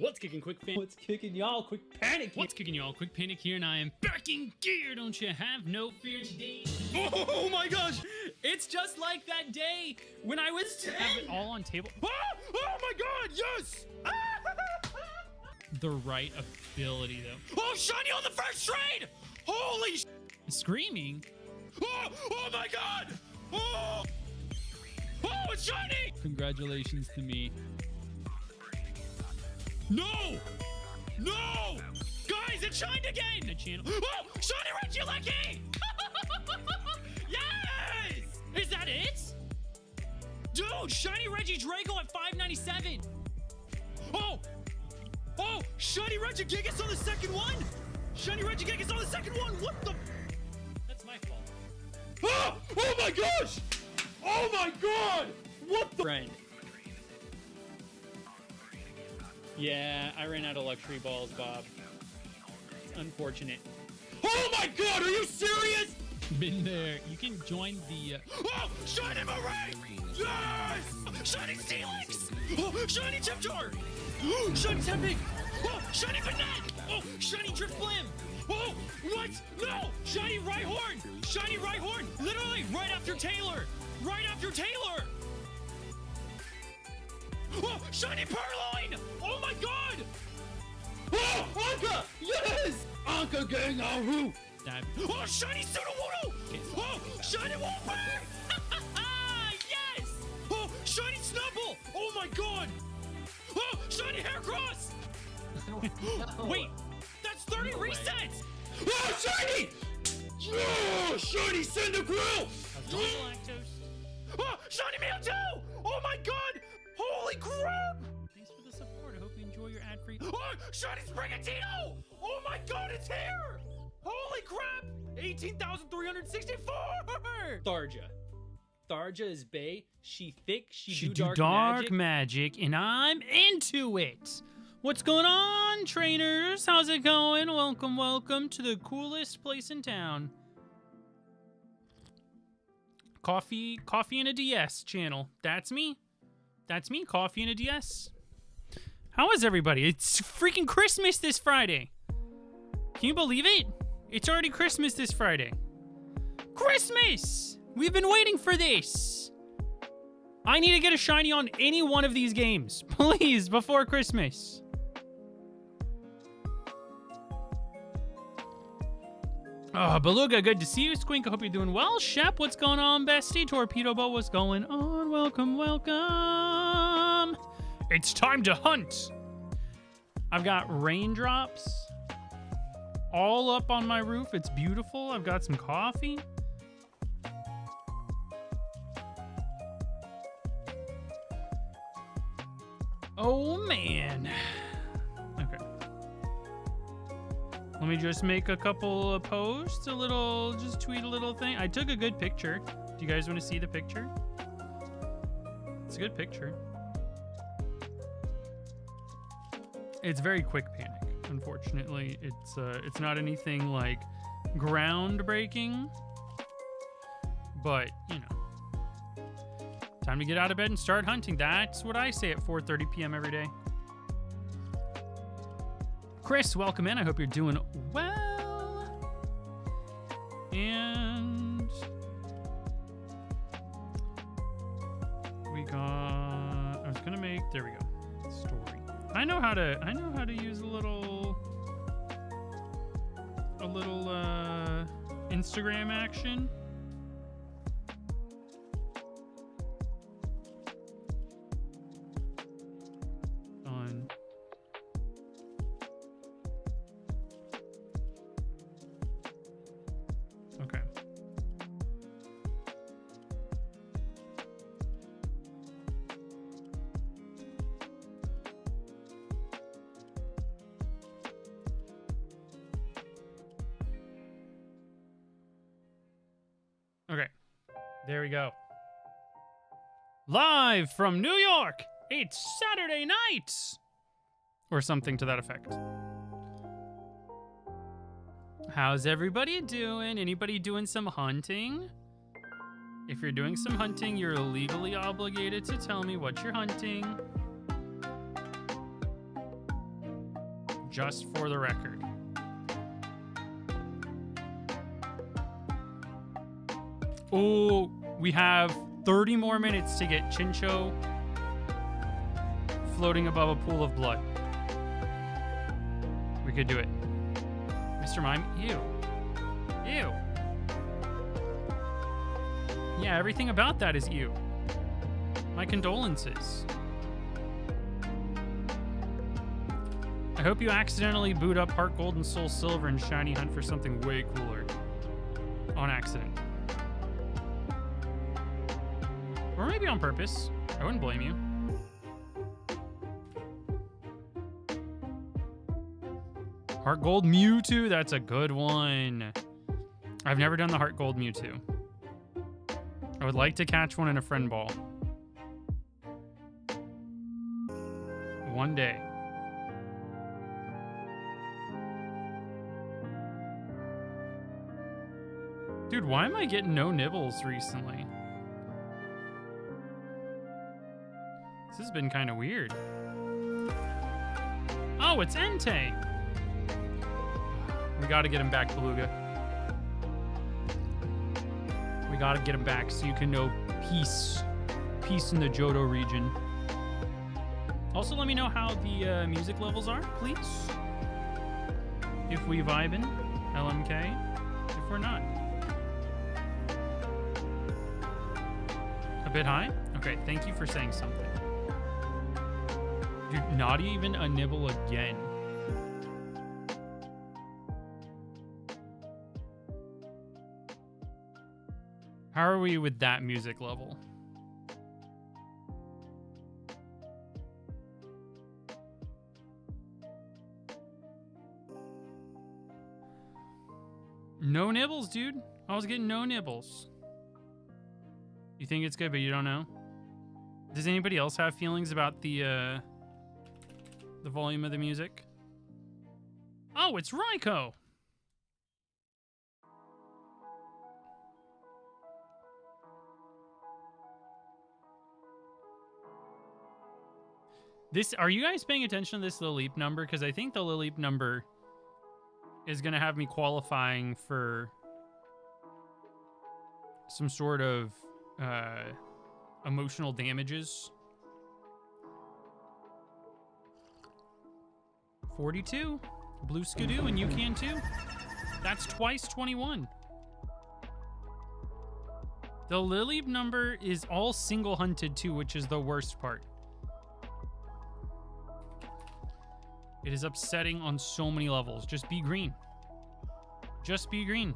What's kicking, quick fan? What's kicking y'all? Quick panic here. What's kicking y'all? Quick panic here, and I am back in gear. Don't you have no fear today? Oh my gosh! It's just like that day when I was 10. Have it all on table. Oh my god! Yes! The right ability, though. Oh, shiny on the first trade! Holy screaming! Oh my god! Oh, it's shiny! Congratulations to me. No! No! Guys, it shined again! The channel. Oh! Shiny Reggie Lucky! Yes! Is that it? Dude, shiny Reggie Draco at 597. Oh! Oh! Shiny Reggie Gigas on the second one! Shiny Reggie Gigas on the second one! What the? That's my fault. Oh my gosh! Oh my god! What the? Friend. Yeah, I ran out of luxury balls, Bob. It's unfortunate. Oh my god, are you serious? Been there. You can join the... Oh! Shiny Marie! Yes! Shiny Steelix! Oh! Shiny Tipjar! Oh! Shiny Temping! Oh! Shiny Banette! Oh! Shiny Drift Blim! Oh! What? No! Shiny Rhyhorn! Shiny Rhyhorn! Literally right after Taylor! Right after Taylor! Oh, shiny Purloin! Oh my god! Oh, Anka! Yes! Anka gang Aru! Oh, shiny Sudowoodo! Oh, shiny Whopper! Yes! Oh, shiny Snubble! Oh my god! Oh, shiny Haircross! Wait, that's 30 resets! Oh, shiny! Oh, shiny Cyndaquil! Oh, shiny Mewtwo! Oh my god! Holy crap! Thanks for the support. I hope you enjoy your ad-free... Oh! Shiny Sprigatito! Oh my god, it's here! Holy crap! 18,364! Tharja. Tharja is bae. She thick. She do dark magic. And I'm into it! What's going on, trainers? How's it going? Welcome, welcome to the coolest place in town. Coffee and a DS channel. That's me. That's me, Coffee and a DS. How is everybody? It's freaking Christmas this Friday. Can you believe it? It's already Christmas this Friday. Christmas! We've been waiting for this. I need to get a shiny on any one of these games, please, before Christmas. Oh, Beluga, good to see you. Squink, I hope you're doing well. Shep, what's going on, bestie? Torpedo Boat, what's going on? Welcome, welcome. It's time to hunt. I've got raindrops all up on my roof. It's beautiful. I've got some coffee. Oh, man. Okay. Let me just make a couple of posts, just tweet a little thing. I took a good picture. Do you guys want to see the picture? It's a good picture. It's very quick panic. Unfortunately, it's not anything like groundbreaking, but you know, time to get out of bed and start hunting. That's what I say at 4:30 p.m. every day. Chris, welcome in. I hope you're doing well. And we got, I was gonna make, there we go, story. I know how to use a little Instagram action. Okay. Okay. There we go. Live from New York. It's Saturday night. Or something to that effect. How's everybody doing? Anybody doing some hunting? If you're doing some hunting, you're legally obligated to tell me what you're hunting. just for the record. Oh, we have 30 more minutes to get Chincho floating above a pool of blood. We could do it. Mr. Mime, ew. Ew. Yeah, everything about that is ew. My condolences. I hope you accidentally boot up Heart Gold and Soul Silver and Shiny Hunt for something way cooler. On accident. Or maybe on purpose. I wouldn't blame you. Heart Gold Mewtwo, that's a good one. I've never done the Heart Gold Mewtwo. I would like to catch one in a friend ball. One day. Dude, why am I getting no nibbles recently? This has been kind of weird. Oh, it's Entei. We gotta get him back, Beluga. We gotta get him back so you can know peace. Peace in the Johto region. Also, let me know how the music levels are, please. If we vibin', LMK. If we're not. A bit high? Okay, thank you for saying something. Dude, not even a nibble again. How are we with that music level? No nibbles, dude. I was getting no nibbles. You think it's good, but you don't know? Does anybody else have feelings about the volume of the music? Oh, it's Raikou. Are you guys paying attention to this Lilleep number? Because I think the Lilleep number is going to have me qualifying for some sort of emotional damages. 42. Blue Skidoo, and you can too. That's twice 21. The Lilleep number is all single hunted too, which is the worst part. It is upsetting on so many levels. Just be green. Just be green.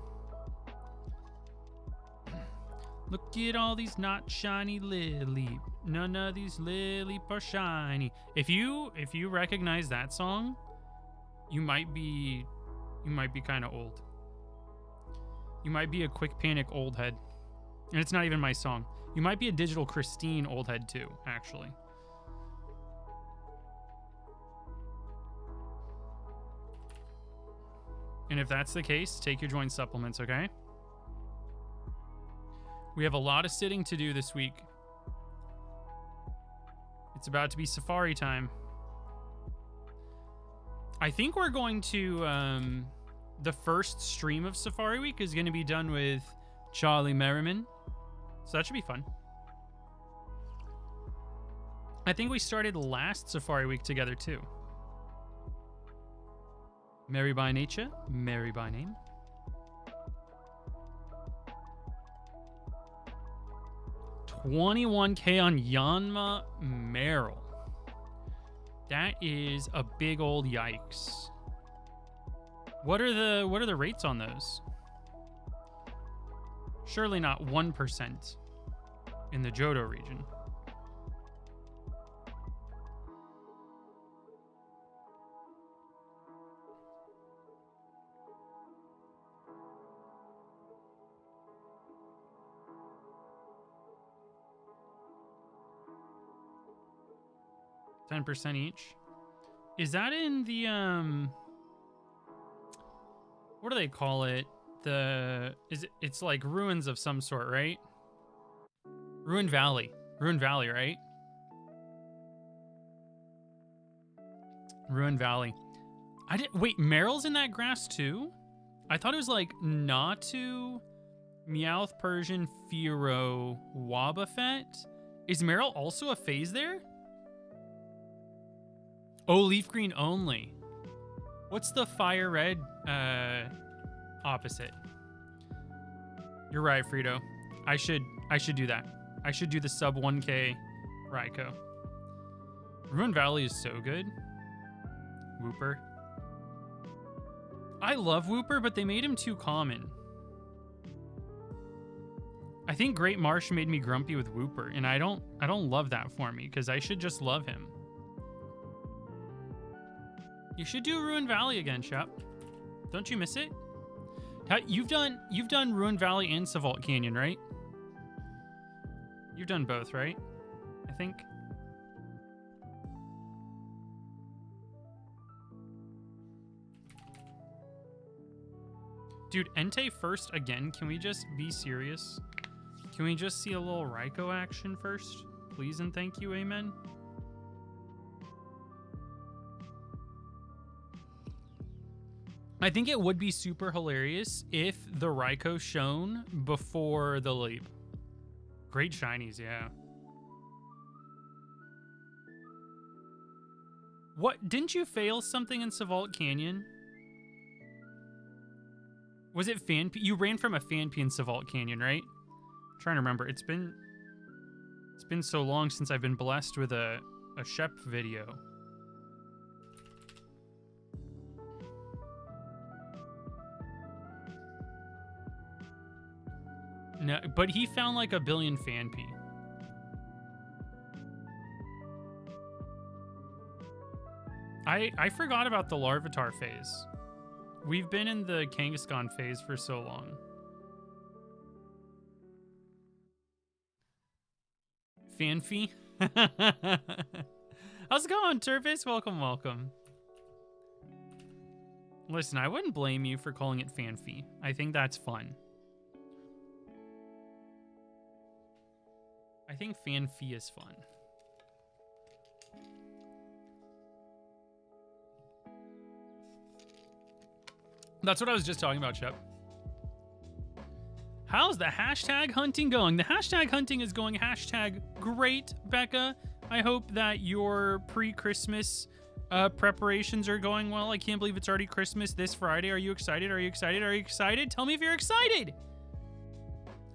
Look at all these not shiny Lilleep. None of these Lilleep are shiny. If you recognize that song, you might be kind of old. You might be a Quick Panic old head. And it's not even my song. You might be a Digital Christine old head too, actually. And if that's the case, take your joint supplements, okay? We have a lot of sitting to do this week. It's about to be safari time. I think we're going to... the first stream of Safari Week is going to be done with Charlie Merriman. So that should be fun. I think we started last Safari Week together too. Merry by nature, merry by name. $21K on Yanma Merrill. That is a big old yikes. What are the rates on those? Surely not 1% in the Johto region. $10 each. Is that in the what do they call it? It's like ruins of some sort, right? Ruin Valley, right? Ruin Valley. I didn't wait. Meryl's in that grass too. I thought it was like Natu, Meowth, Persian, Fearow, Wobbuffet. Is Meryl also a phase there? Oh, leaf green only. What's the fire red opposite? You're right, Frito. I should do that. I should do the sub 1K Raikou. Ruin Valley is so good. Wooper. I love Wooper, but they made him too common. I think Great Marsh made me grumpy with Wooper, and I don't love that for me because I should just love him. You should do Ruin Valley again, Shep. Don't you miss it? You've done Ruin Valley and Savault Canyon, right? You've done both, right? I think. Dude, Entei first again. Can we just be serious? Can we just see a little Raikou action first? Please and thank you, amen. I think it would be super hilarious if the Raikou shown before the leap. Great shinies, yeah. What? Didn't you fail something in Savault Canyon? Was it Fanpy? You ran from a Fanpy in Savault Canyon, right? I'm trying to remember. It's been so long since I've been blessed with a Shep video. No, but he found like a billion Fanpy. I forgot about the Larvitar phase. We've been in the Kangaskhan phase for so long. Fanpy? How's it going, Turface? Welcome, welcome. Listen, I wouldn't blame you for calling it Fanpy. I think that's fun. I think Fanpy is fun. That's what I was just talking about, Shep. How's the hashtag hunting going? The hashtag hunting is going hashtag great, Becca. I hope that your pre-Christmas preparations are going well. I can't believe it's already Christmas this Friday. Are you excited? Are you excited? Are you excited? Tell me if you're excited.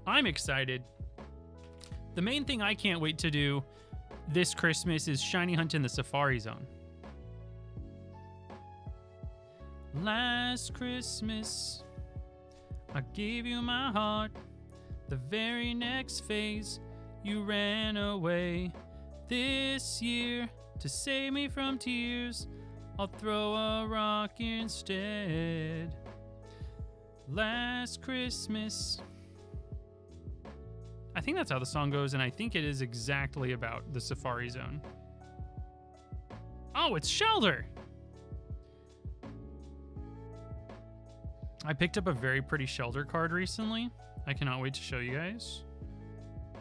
I'm excited. The main thing I can't wait to do this Christmas is shiny hunt in the Safari Zone. Last Christmas, I gave you my heart. The very next phase, you ran away. This year, to save me from tears, I'll throw a rock instead. Last Christmas. I think that's how the song goes, and I think it is exactly about the Safari Zone. Oh, it's Shelder! I picked up a very pretty Shelder card recently. I cannot wait to show you guys.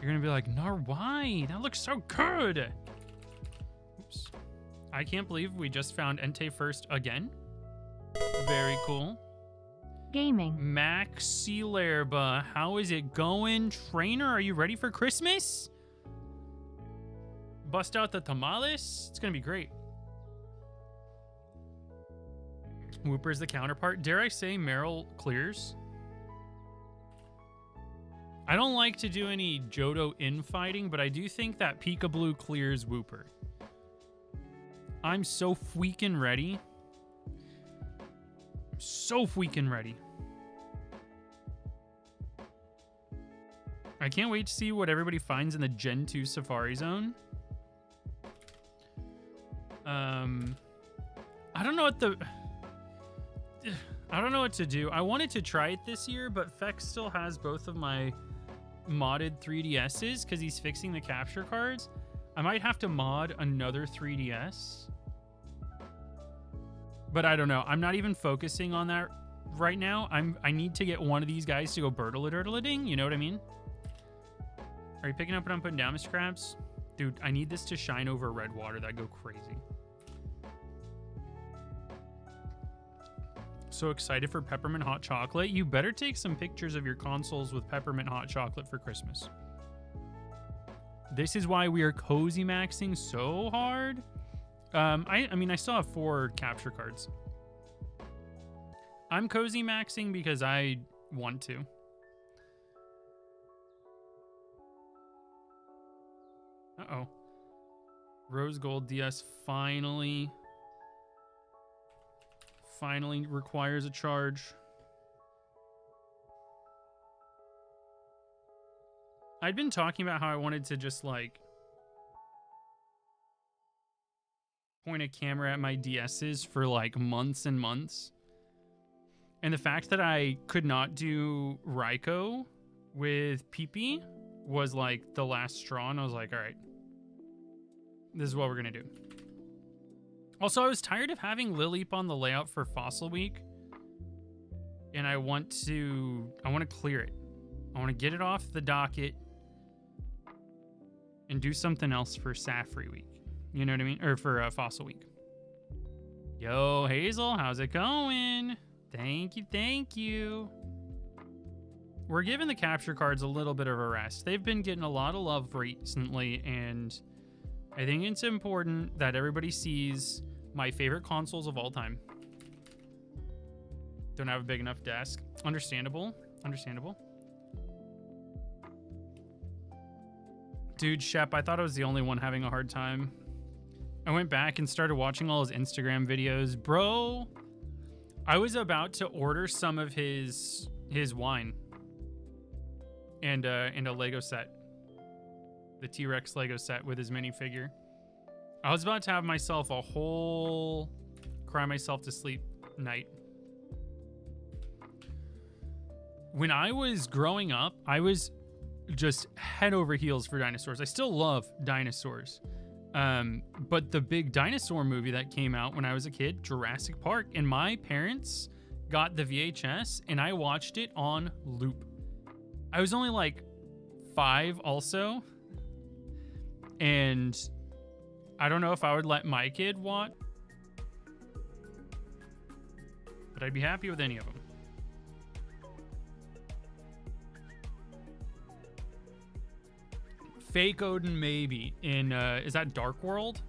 You're gonna be like, no, why? That looks so good! Oops. I can't believe we just found Entei first again. Very cool. Gaming. Maxilerba, how is it going? Trainer, are you ready for Christmas? Bust out the tamales? It's gonna be great. Wooper's the counterpart. Dare I say Meryl clears? I don't like to do any Johto infighting, but I do think that Peekaboo clears Wooper. I'm so freaking ready. So freaking ready. I can't wait to see what everybody finds in the Gen 2 Safari Zone. I don't know what to do. I wanted to try it this year, but Fex still has both of my modded 3DSs because he's fixing the capture cards. I might have to mod another 3DS. But I don't know. I'm not even focusing on that right now. I need to get one of these guys to go Birtle-a-Dirtle-a-Ding. You know what I mean? Are you picking up what I'm putting down, Mr. Krabs? Dude, I need this to shine over red water. That'd go crazy. So excited for peppermint hot chocolate. You better take some pictures of your consoles with peppermint hot chocolate for Christmas. This is why we are cozy maxing so hard. I mean, I still have 4 capture cards. I'm cozy maxing because I want to. Uh-oh. Rose Gold DS finally requires a charge. I'd been talking about how I wanted to just like point a camera at my DS's for like months and months. And the fact that I could not do Raikou with Pee-Pee was like the last straw, and I was like, all right, this is what we're gonna do. Also, I was tired of having Lileep on the layout for Fossil Week, and I want to clear it. I want to get it off the docket and do something else for Safari Week. You know what I mean? Or for Fossil Week. Yo, Hazel, how's it going? Thank you, thank you. We're giving the capture cards a little bit of a rest. They've been getting a lot of love recently, and I think it's important that everybody sees my favorite consoles of all time. Don't have a big enough desk. Understandable. Understandable. Dude, Shep, I thought I was the only one having a hard time. I went back and started watching all his Instagram videos. Bro, I was about to order some of his wine and a Lego set. The T-Rex Lego set with his minifigure. I was about to have myself a whole cry myself to sleep night. When I was growing up, I was just head over heels for dinosaurs. I still love dinosaurs. But the big dinosaur movie that came out when I was a kid, Jurassic Park, and my parents got the VHS and I watched it on loop. I was only like 5 also. And I don't know if I would let my kid watch, but I'd be happy with any of them. Fake Odin, maybe. In, is that Dark World?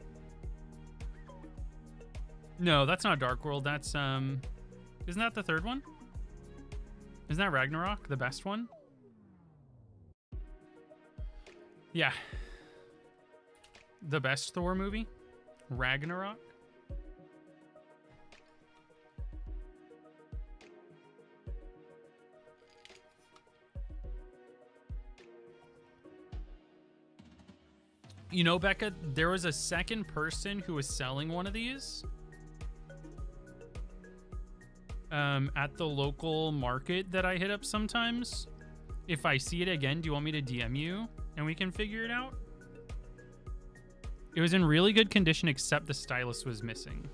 No, that's not Dark World. That's, isn't that the third one? Isn't that Ragnarok, the best one? Yeah. The best Thor movie? Ragnarok? You know, Becca, there was a second person who was selling one of these at the local market that I hit up sometimes. If I see it again, do you want me to DM you and we can figure it out? It was in really good condition, except the stylus was missing.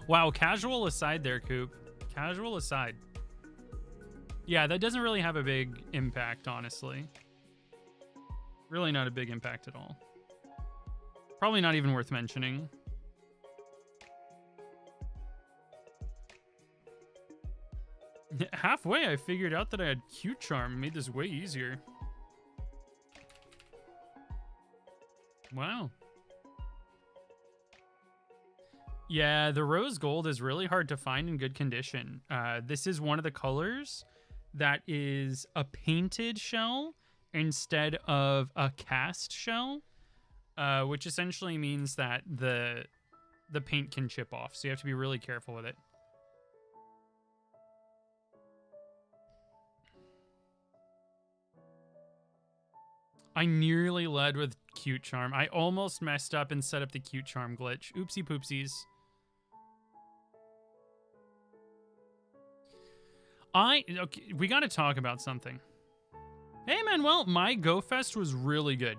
Wow, casual aside there, Coop. Casual aside. Yeah, that doesn't really have a big impact, honestly. Really not a big impact at all. Probably not even worth mentioning. Halfway, I figured out that I had Cute Charm. It made this way easier. Wow. Yeah, the rose gold is really hard to find in good condition. This is one of the colors that is a painted shell instead of a cast shell, which essentially means that the paint can chip off. So you have to be really careful with it. I nearly led with Cute Charm. I almost messed up and set up the Cute Charm glitch. Oopsie poopsies. Okay, we got to talk about something. Hey, Manuel, my Go Fest was really good.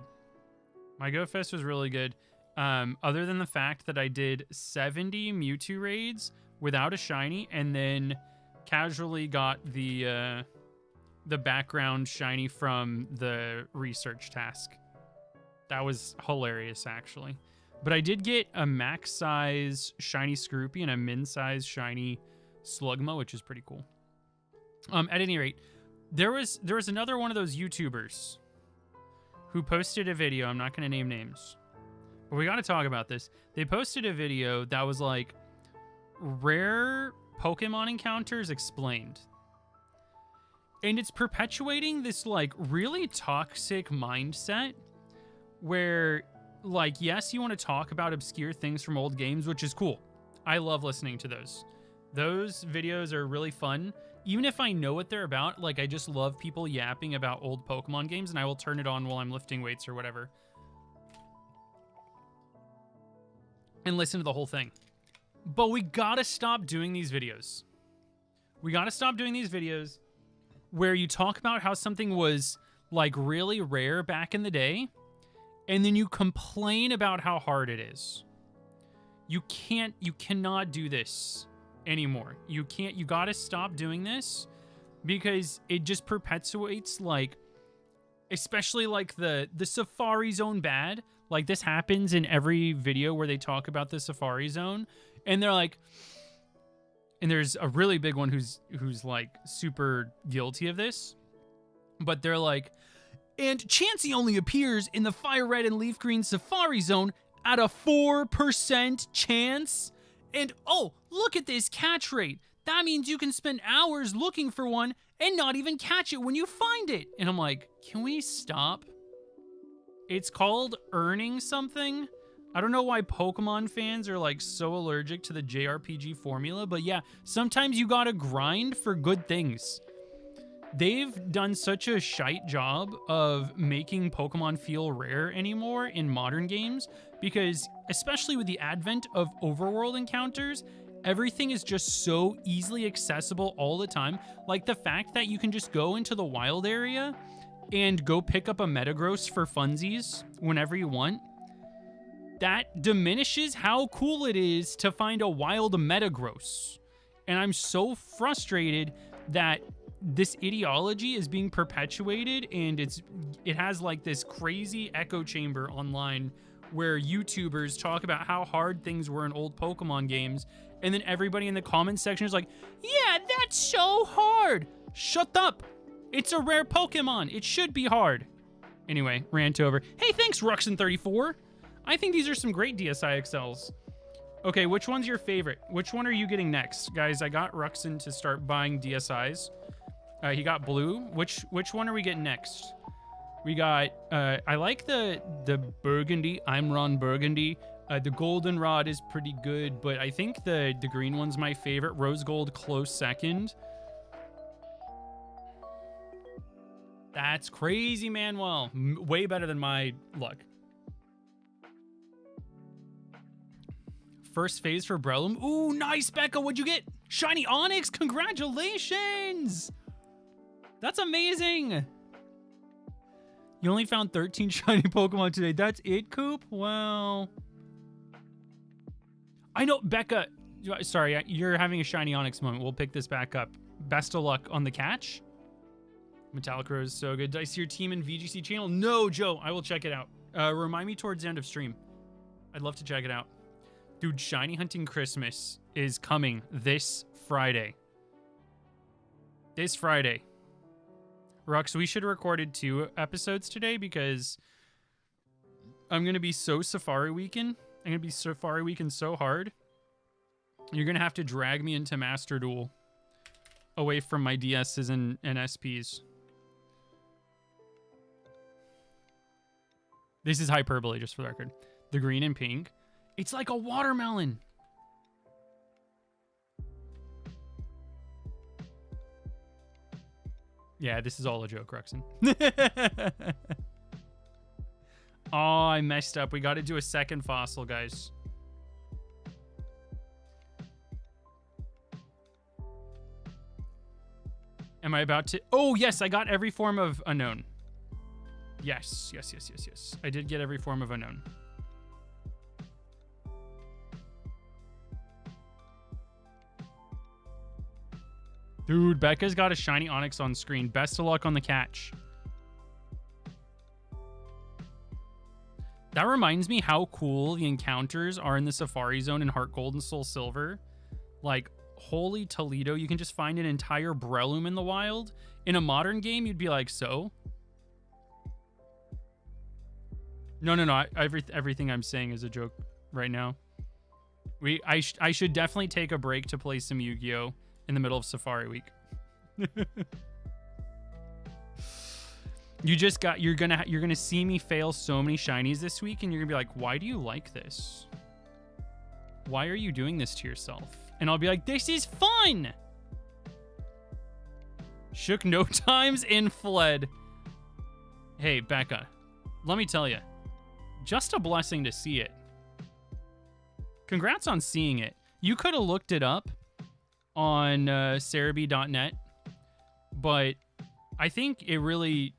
My Go Fest was really good. Other than the fact that I did 70 Mewtwo raids without a shiny and then casually got the the background shiny from the research task. That was hilarious, actually. But I did get a max size shiny Scroopy and a min size shiny Slugma, which is pretty cool. At any rate, there was another one of those YouTubers who posted a video. I'm not going to name names, but we got to talk about this. They posted a video that was like rare Pokemon encounters explained. And it's perpetuating this like really toxic mindset where like, yes, you want to talk about obscure things from old games, which is cool. I love listening to those. Those videos are really fun. Even if I know what they're about, like I just love people yapping about old Pokemon games, and I will turn it on while I'm lifting weights or whatever and listen to the whole thing. But we gotta stop doing these videos. We gotta stop doing these videos where you talk about how something was like really rare back in the day, and then you complain about how hard it is. You cannot do this anymore. You gotta stop doing this because it just perpetuates like, especially like the Safari Zone bad. Like this happens in every video where they talk about the Safari Zone, and they're like, and there's a really big one who's like super guilty of this, but they're like, and Chansey only appears in the Fire Red and Leaf Green Safari Zone at a 4% chance. And oh, look at this catch rate. That means you can spend hours looking for one and not even catch it when you find it. And I'm like, can we stop? It's called earning something. I don't know why Pokemon fans are like so allergic to the JRPG formula, but yeah, sometimes you gotta grind for good things. They've done such a shite job of making Pokemon feel rare anymore in modern games because, especially with the advent of overworld encounters, everything is just so easily accessible all the time. Like the fact that you can just go into the wild area and go pick up a Metagross for funsies whenever you want. That diminishes how cool it is to find a wild Metagross. And I'm so frustrated that this ideology is being perpetuated, and it has like this crazy echo chamber online where YouTubers talk about how hard things were in old Pokemon games, and then everybody in the comments section is like, yeah, that's so hard. Shut up. It's a rare Pokemon. It should be hard. Anyway, rant over. Hey, thanks, Ruxin34. I think these are some great DSI XLs. Okay, which one's your favorite? Which one are you getting next? Guys, I got Ruxin to start buying DSIs. He got blue. Which one are we getting next? We got, I like the burgundy. I'm Ron Burgundy. The goldenrod is pretty good, but I think the green one's my favorite. Rose gold, close second. That's crazy, Manuel. Way better than my luck. First phase for Breloom. Ooh, nice, Becca. What'd you get? Shiny Onyx. Congratulations. That's amazing. You only found 13 shiny Pokemon today. That's it, Coop? Wow. I know, Becca. Sorry, you're having a shiny Onyx moment. We'll pick this back up. Best of luck on the catch. Metallic Rose is so good. Did I see your team in VGC channel? No, Joe. I will check it out. Remind me towards the end of stream. I'd love to check it out. Dude, Shiny Hunting Christmas is coming this Friday. This Friday. Rux, we should have recorded 2 episodes today because I'm going to be so Safari Weekend. I'm going to be Safari Weekend so hard. You're going to have to drag me into Master Duel away from my DSs and SPs. This is hyperbole, just for the record. The green and pink. It's like a watermelon. Yeah, this is all a joke, Ruxin. Oh, I messed up. We got to do a second fossil, guys. Am I about to... Oh, yes, I got every form of unknown. Yes. I did get every form of unknown. Dude, Becca's got a shiny Onyx on screen. Best of luck on the catch. That reminds me how cool the encounters are in the Safari Zone in Heart Gold and Soul Silver. Like, holy Toledo, you can just find an entire Breloom in the wild. In a modern game, you'd be like, so? No. Everything I'm saying is a joke right now. I should definitely take a break to play some Yu-Gi-Oh! In the middle of Safari Week. You're gonna see me fail so many shinies this week, and you're gonna be like, why do you like this? Why are you doing this to yourself? And I'll be like, this is fun. Shook no times and fled. Hey, Becca, let me tell you, just a blessing to see it. Congrats on seeing it. You could have looked it up on Cerebi.net, but I think it really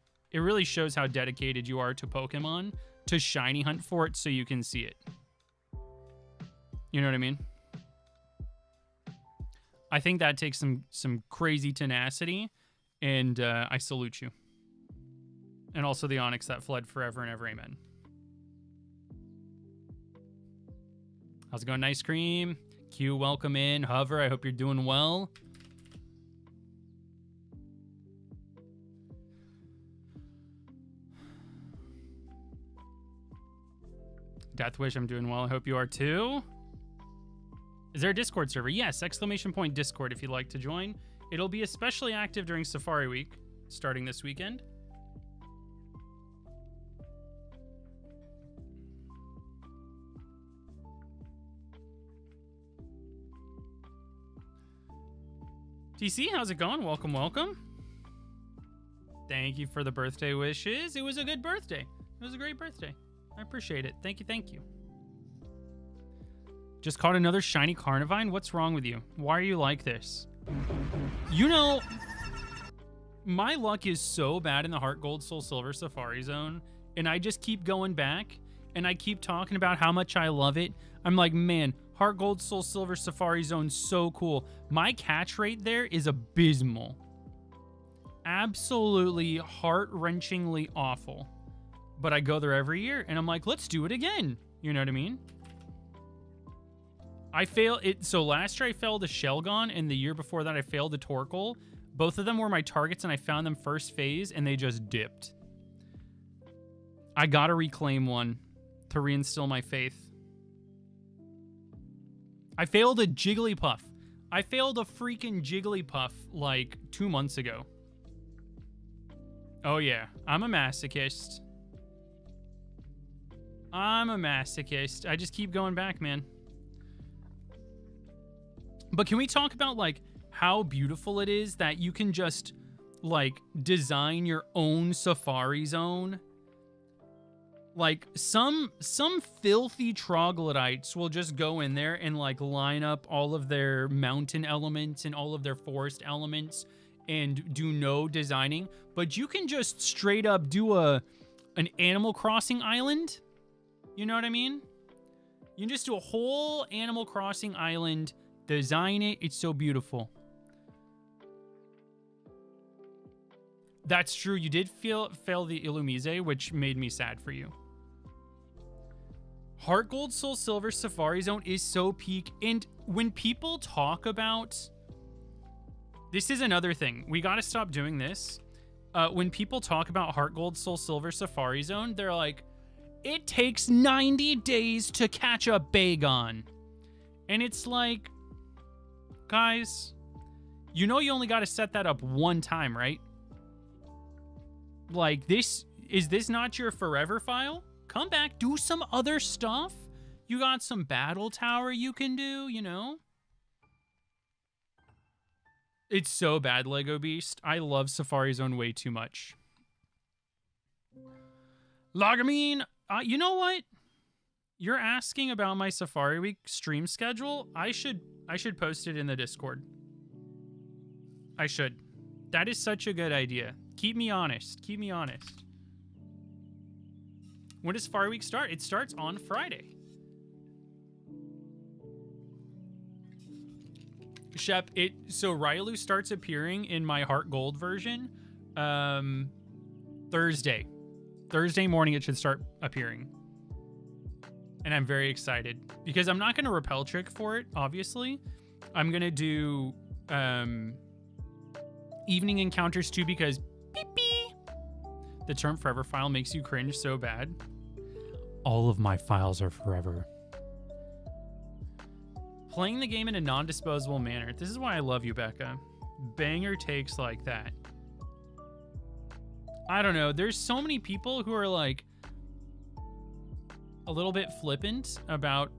shows how dedicated you are to Pokemon to shiny hunt for it so you can see it. You know what I mean? I think that takes some crazy tenacity, and I salute you. And also the Onyx that fled forever and ever, amen. How's it going, Ice Cream? Q, welcome in. Hover, I hope you're doing well. Deathwish, I'm doing well. I hope you are too. Is there a Discord server? Yes, ! Discord if you'd like to join. It'll be especially active during Safari Week, starting this weekend. TC, how's it going? Welcome, welcome. Thank you for the birthday wishes. It was a good birthday. It was a great birthday. I appreciate it. Thank you, thank you. Just caught another shiny Carnivine? What's wrong with you? Why are you like this? You know, my luck is so bad in the Heart Gold Soul Silver Safari Zone, and I just keep going back, and I keep talking about how much I love it. I'm like, man, Heart Gold Soul Silver Safari Zone, so cool. My catch rate there is abysmal. Absolutely heart-wrenchingly awful. But I go there every year, and I'm like, let's do it again. You know what I mean? I fail it. So last year I failed a Shelgon, and the year before that I failed a Torkoal. Both of them were my targets, and I found them first phase, and they just dipped. I gotta reclaim one to reinstill my faith. I failed a Jigglypuff. I failed a freaking Jigglypuff like 2 months ago. Oh yeah, I'm a masochist. I'm a masochist. I just keep going back, man. But can we talk about, like, how beautiful it is that you can just, like, design your own Safari Zone? Like, some filthy troglodytes will just go in there and, like, line up all of their mountain elements and all of their forest elements and do no designing. But you can just straight up do an Animal Crossing island. You know what I mean? You can just do a whole Animal Crossing island, design it. It's so beautiful. That's true. You did fail the Illumise, which made me sad for you. Heart Gold Soul Silver Safari Zone is so peak. And when people talk about... This is another thing. We got to stop doing this. When people talk about Heart Gold Soul Silver Safari Zone, they're like, it takes 90 days to catch a Bagon. And it's like, guys, you know you only got to set that up one time, right? Like, is this not your forever file? Come back, do some other stuff. You got some battle tower you can do, you know? It's so bad, Lego Beast. I love Safari Zone way too much. Lagamine, you know what? You're asking about my Safari Week stream schedule. I should post it in the Discord. I should. That is such a good idea. Keep me honest. Keep me honest. When does Safari Week start? It starts on Friday. Shep, so Rylu starts appearing in my Heart Gold version Thursday. Thursday morning it should start appearing. And I'm very excited because I'm not going to repel trick for it, obviously. I'm going to do evening encounters too because beep, beep, the term forever file makes you cringe so bad. All of my files are forever. Playing the game in a non-disposable manner. This is why I love you, Becca. Banger takes like that. I don't know. There's so many people who are like a little bit flippant about,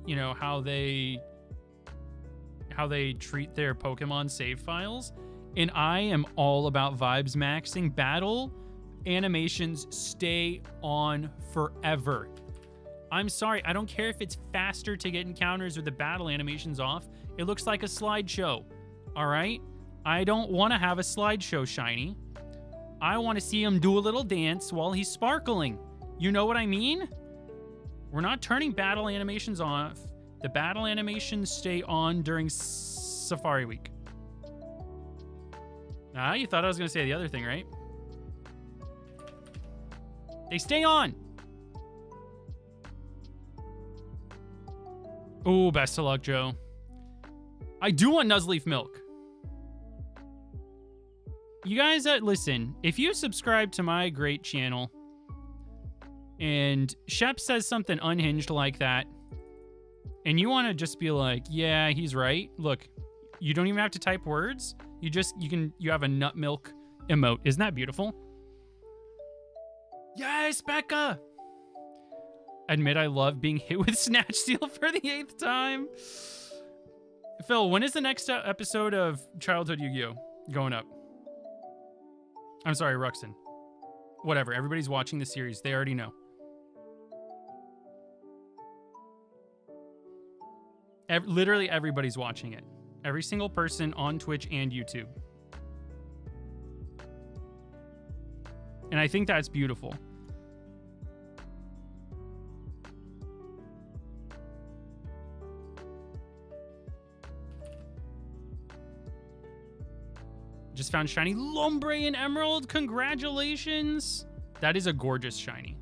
you know, how they treat their Pokemon save files. And I am all about vibes maxing. Battle animations stay on forever. I'm sorry, I don't care if it's faster to get encounters with the battle animations off. It looks like a slideshow, all right? I don't want to have a slideshow, Shiny. I want to see him do a little dance while he's sparkling. You know what I mean? We're not turning battle animations off. The battle animations stay on during Safari Week. Ah, you thought I was going to say the other thing, right? They stay on. Oh, best of luck, Joe. I do want Nuzleaf milk. You guys, listen, if you subscribe to my great channel and Shep says something unhinged like that, and you want to just be like, yeah, he's right. Look, you don't even have to type words. You have a nut milk emote. Isn't that beautiful? Yes, Becca. Admit I love being hit with Snatch Steal for the 8th time. Phil, when is the next episode of Childhood Yu-Gi-Oh going up? I'm sorry, Ruxin. Whatever, everybody's watching the series. They already know. Literally everybody's watching it. Every single person on Twitch and YouTube. And I think that's beautiful. Just found shiny Lombre and Emerald. Congratulations. That is a gorgeous shiny.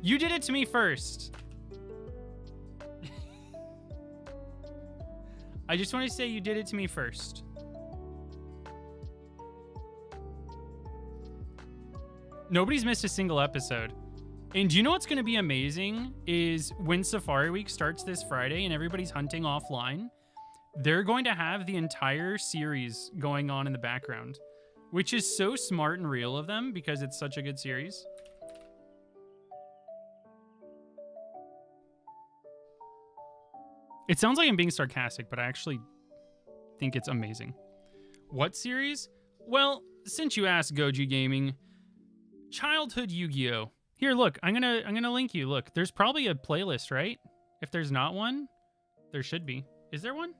You did it to me first. I just want to say you did it to me first. Nobody's missed a single episode. And do you know what's going to be amazing is when Safari Week starts this Friday and everybody's hunting offline, they're going to have the entire series going on in the background, which is so smart and real of them because it's such a good series. It sounds like I'm being sarcastic, but I actually think it's amazing. What series? Well, since you asked, Goji Gaming, Childhood Yu-Gi-Oh! Here, look, I'm gonna link you. Look, there's probably a playlist, right? If there's not one, there should be. Is there one?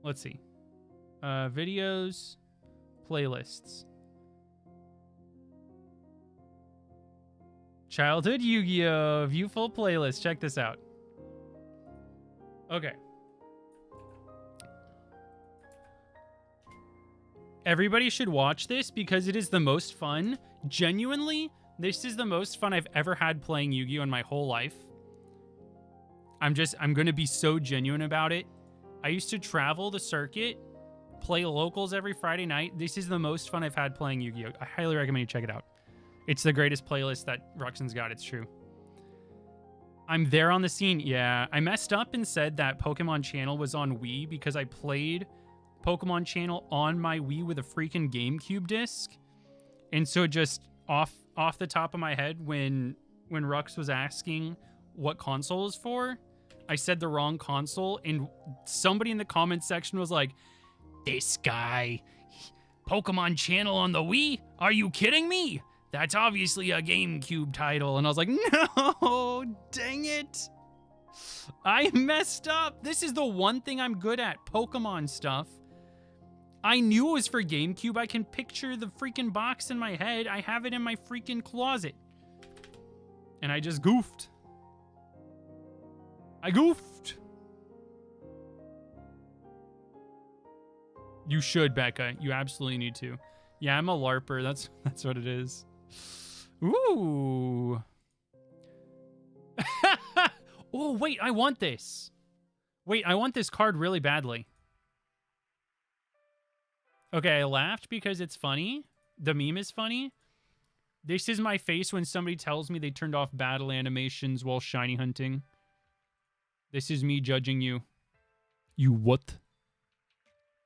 Let's see. Videos, playlists. Childhood Yu-Gi-Oh! View full playlist. Check this out. Okay. Everybody should watch this because it is the most fun. Genuinely, this is the most fun I've ever had playing Yu-Gi-Oh! In my whole life. I'm going to be so genuine about it. I used to travel the circuit, play locals every Friday night. This is the most fun I've had playing Yu-Gi-Oh! I highly recommend you check it out. It's the greatest playlist that Ruxin's got. It's true. I'm there on the scene. Yeah, I messed up and said that Pokemon Channel was on Wii because I played Pokemon Channel on my Wii with a freaking GameCube disc. And so just off the top of my head, when Rux was asking what console is for, I said the wrong console, and somebody in the comments section was like, "This guy, Pokemon Channel on the Wii? Are you kidding me? That's obviously a GameCube title." And I was like, no, dang it. I messed up. This is the one thing I'm good at, Pokemon stuff. I knew it was for GameCube. I can picture the freaking box in my head. I have it in my freaking closet. And I just goofed. I goofed. You should, Becca. You absolutely need to. Yeah, I'm a LARPer. That's what it is. Ooh. Oh, wait, I want this. Wait, I want this card really badly. Okay, I laughed because it's funny. The meme is funny. This is my face when somebody tells me they turned off battle animations while shiny hunting. This is me judging you. You what?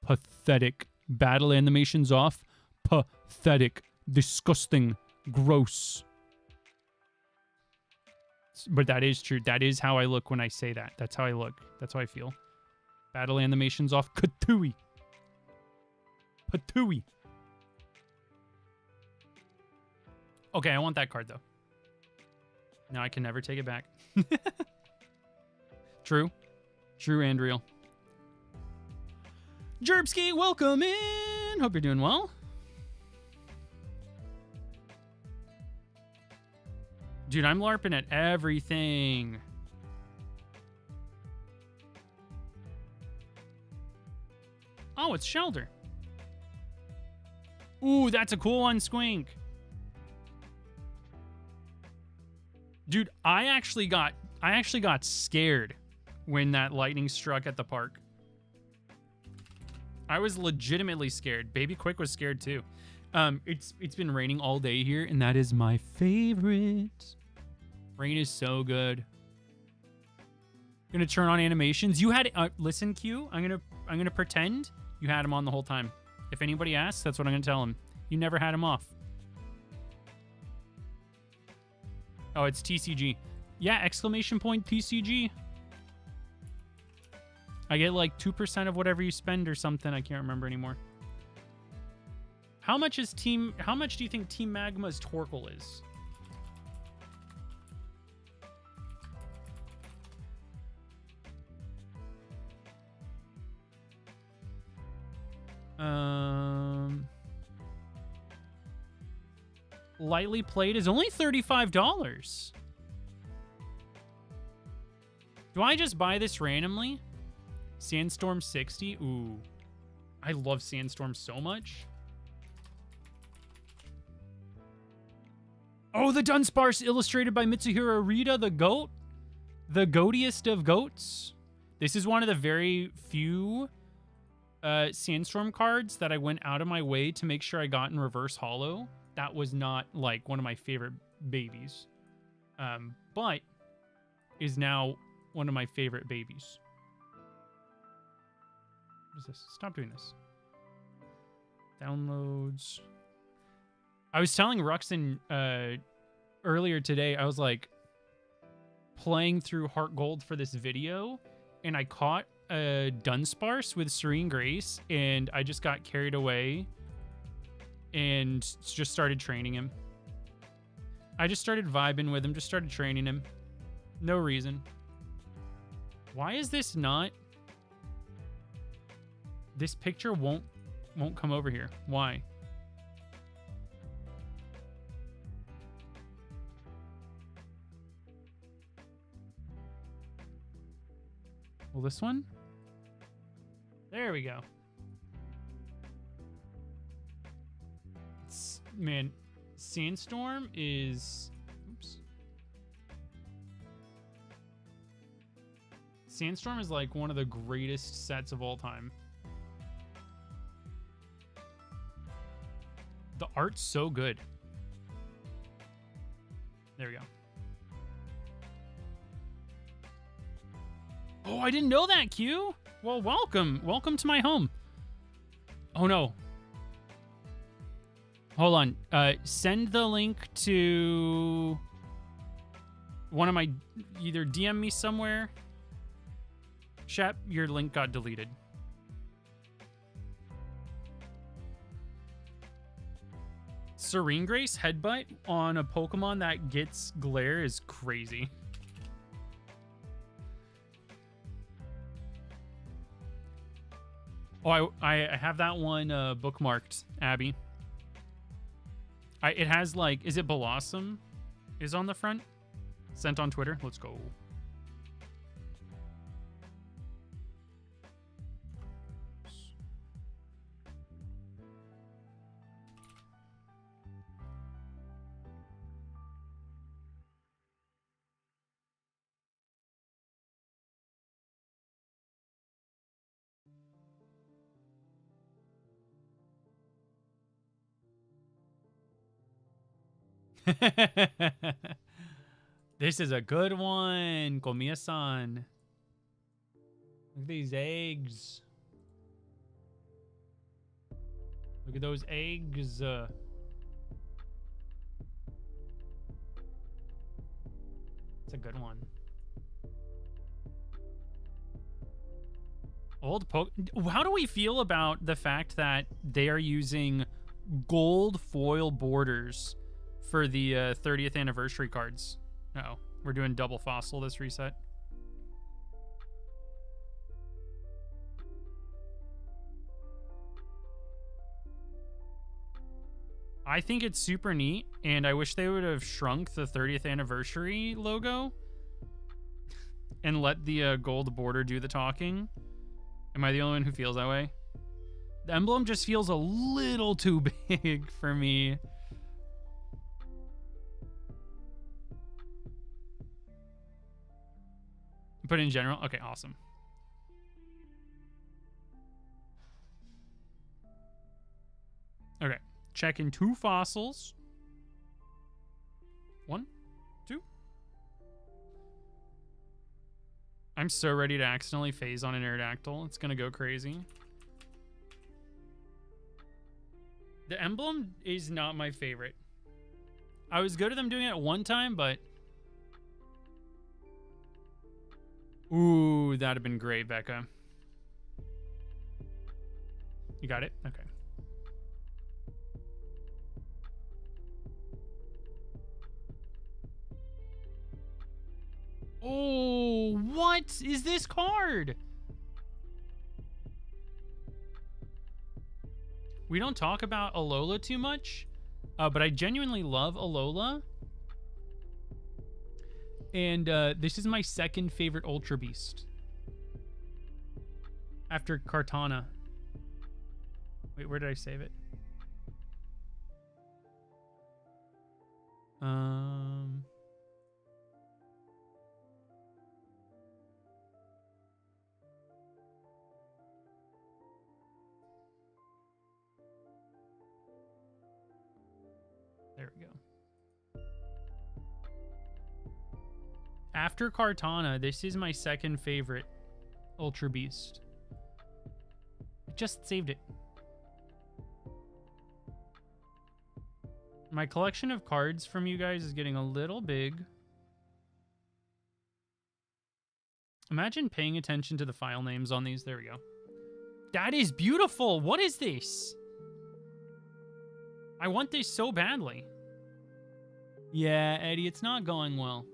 Pathetic. Battle animations off? Pathetic. Disgusting. Gross. But that is true. That is how I look when I say that. That's how I look. That's how I feel. Battle animations off. Katooey. Patooey. Okay, I want that card, though. Now I can never take it back. True. True and real. Jerbski, welcome in. Hope you're doing well. Dude, I'm LARPing at everything. Oh, it's Shelter. Ooh, that's a cool one, Squink. Dude, I actually got scared when that lightning struck at the park. I was legitimately scared. Baby Quick was scared too. It's been raining all day here, and that is my favorite. Rain is so good. Gonna turn on animations. You had listen, Q. I'm gonna pretend you had him on the whole time. If anybody asks, that's what I'm gonna tell them. You never had him off. Oh, it's TCG. Yeah, exclamation point TCG. I get like 2% of whatever you spend or something. I can't remember anymore. How much do you think Team Magma's Torkoal is? Lightly played is only $35. Do I just buy this randomly? Sandstorm 60? Ooh. I love Sandstorm so much. Oh, the Dunsparce illustrated by Mitsuhiro Rita, the goat. The goatiest of goats. This is one of the very few Sandstorm cards that I went out of my way to make sure I got in reverse holo. That was not like one of my favorite babies. But is now one of my favorite babies. What is this? Stop doing this. Downloads. I was telling Ruxin earlier today, I was like playing through Heart Gold for this video, and I caught a Dunsparce with Serene Grace, and I just got carried away and just started training him. I just started vibing with him, just started training him. No reason. Why is this not... This picture won't come over here. Why? Well, this one? There we go. Man, Sandstorm is... Oops. Sandstorm is like one of the greatest sets of all time. The art's so good. There we go. Oh, I didn't know that, Q. Well, welcome. Welcome to my home. Oh, no. Hold on. Send the link to one of my... Either DM me somewhere. Shep, your link got deleted. Serene Grace Headbutt on a Pokemon that gets Glare is crazy. Oh, I have that one bookmarked, Abby. It has like, is it Blossom is on the front? Sent on Twitter. Let's go. This is a good one, Komiya-san. Look at these eggs. Look at those eggs. It's a good one. How do we feel about the fact that they are using gold foil borders for the 30th anniversary cards? Uh-oh. We're doing double fossil this reset. I think it's super neat, and I wish they would have shrunk the 30th anniversary logo and let the gold border do the talking. Am I the only one who feels that way? The emblem just feels a little too big for me. But in general, okay, awesome. Okay, checking 2 fossils. 1, 2. I'm so ready to accidentally phase on an Aerodactyl. It's gonna go crazy. The emblem is not my favorite. I was good at them doing it at one time, but... Ooh, that'd have been great, Becca. You got it? Okay. Oh, what is this card? We don't talk about Alola too much, but I genuinely love Alola. And this is my second favorite Ultra Beast. After Kartana. Wait, where did I save it? There we go. After Kartana, this is my second favorite Ultra Beast. I just saved it. My collection of cards from you guys is getting a little big. Imagine paying attention to the file names on these. There we go. That is beautiful. What is this? I want this so badly. Yeah, Eddie, it's not going well.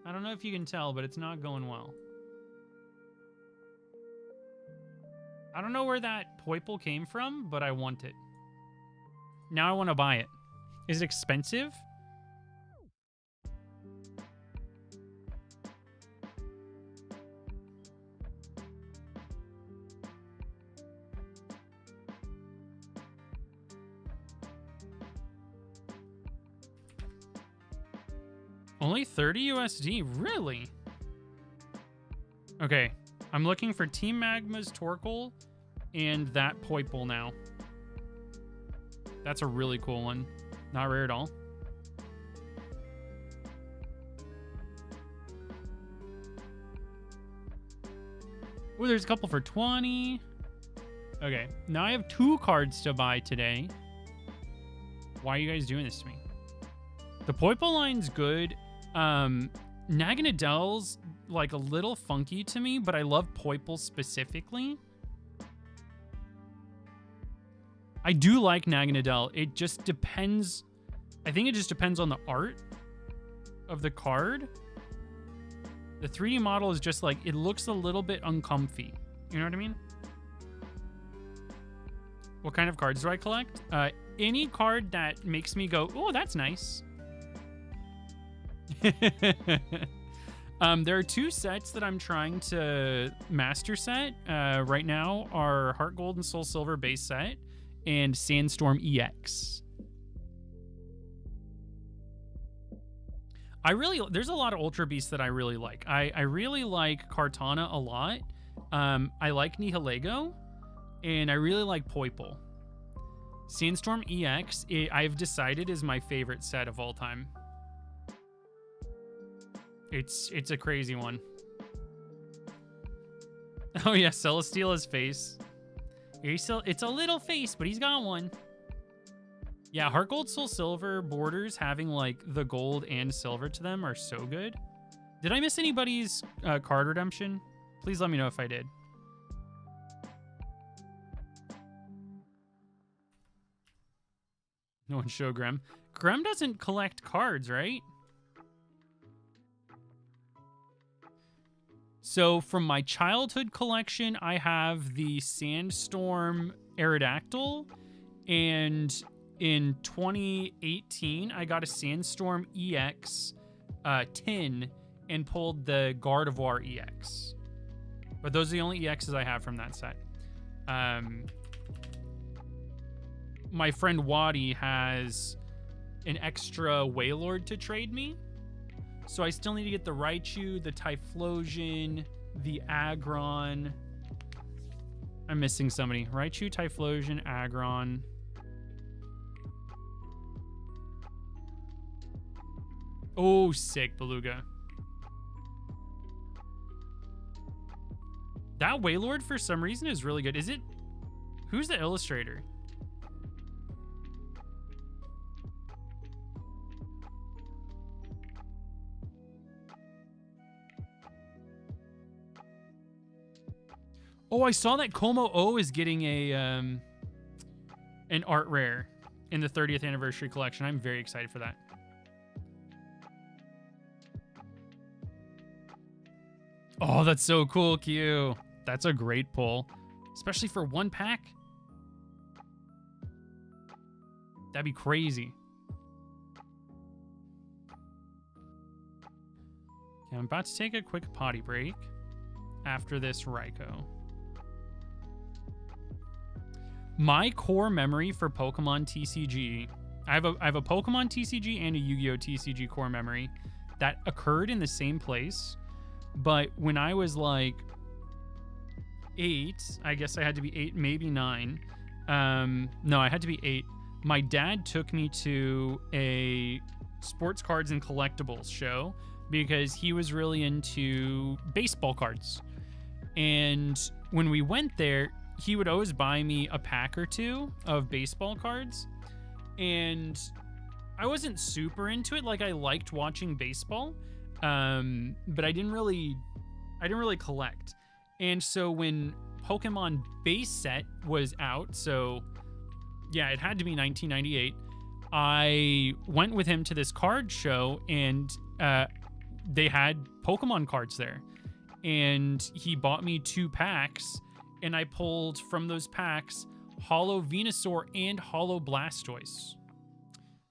I don't know if you can tell, but it's not going well. I don't know where that Poiple came from, but I want it. Now I want to buy it. Is it expensive? Only 30 USD? Really? Okay. I'm looking for Team Magma's Torkoal and that Poiple now. That's a really cool one. Not rare at all. Oh, there's a couple for 20. Okay. Now I have 2 cards to buy today. Why are you guys doing this to me? The Poiple line's good. Naganadell's like a little funky to me, but I love Poiple specifically. I do like Naganadel. It just depends. I think it just depends on the art of the card. The 3D model is just like, it looks a little bit uncomfy. You know what I mean? What kind of cards do I collect? Any card that makes me go, oh, that's nice. There are 2 sets that I'm trying to master set right now are Heart Gold and Soul Silver base set and Sandstorm EX. There's a lot of Ultra Beasts that I really like. I really like Kartana a lot. I like Nihilego, and I really like Poipole. Sandstorm EX, I've decided is my favorite set of all time. It's a crazy one. Oh yeah, Celesteela's face. It's a little face, but he's got one. Yeah, Heart Gold, Soul Silver borders having like the gold and silver to them are so good. Did I miss anybody's card redemption? Please let me know if I did. No one show Grem. Grem doesn't collect cards, right? So from my childhood collection, I have the Sandstorm Aerodactyl, and in 2018, I got a Sandstorm EX tin and pulled the Gardevoir EX. But those are the only EXs I have from that set. My friend Waddy has an extra Wailord to trade me. So I still need to get the Raichu, the Typhlosion, the Aggron. I'm missing somebody. Raichu, Typhlosion, Aggron. Oh, sick, Beluga. That Wailord, for some reason, is really good. Is it... Who's the illustrator? Oh, I saw that Como O is getting a an art rare in the 30th anniversary collection. I'm very excited for that. Oh, that's so cool, Q. That's a great pull, especially for 1 pack. That'd be crazy. Okay, I'm about to take a quick potty break after this Raikou. My core memory for Pokemon TCG, I have a Pokemon TCG and a Yu-Gi-Oh! TCG core memory that occurred in the same place, but when I was like 8, I guess I had to be 8, maybe 9. No, I had to be 8. My dad took me to a sports cards and collectibles show because he was really into baseball cards. And when we went there, he would always buy me a pack or 2 of baseball cards. And I wasn't super into it. Like, I liked watching baseball, but I didn't really collect. And so when Pokemon base set was out, so yeah, it had to be 1998, I went with him to this card show, and they had Pokemon cards there. And he bought me 2 packs, and I pulled from those packs Holo Venusaur and Holo Blastoise.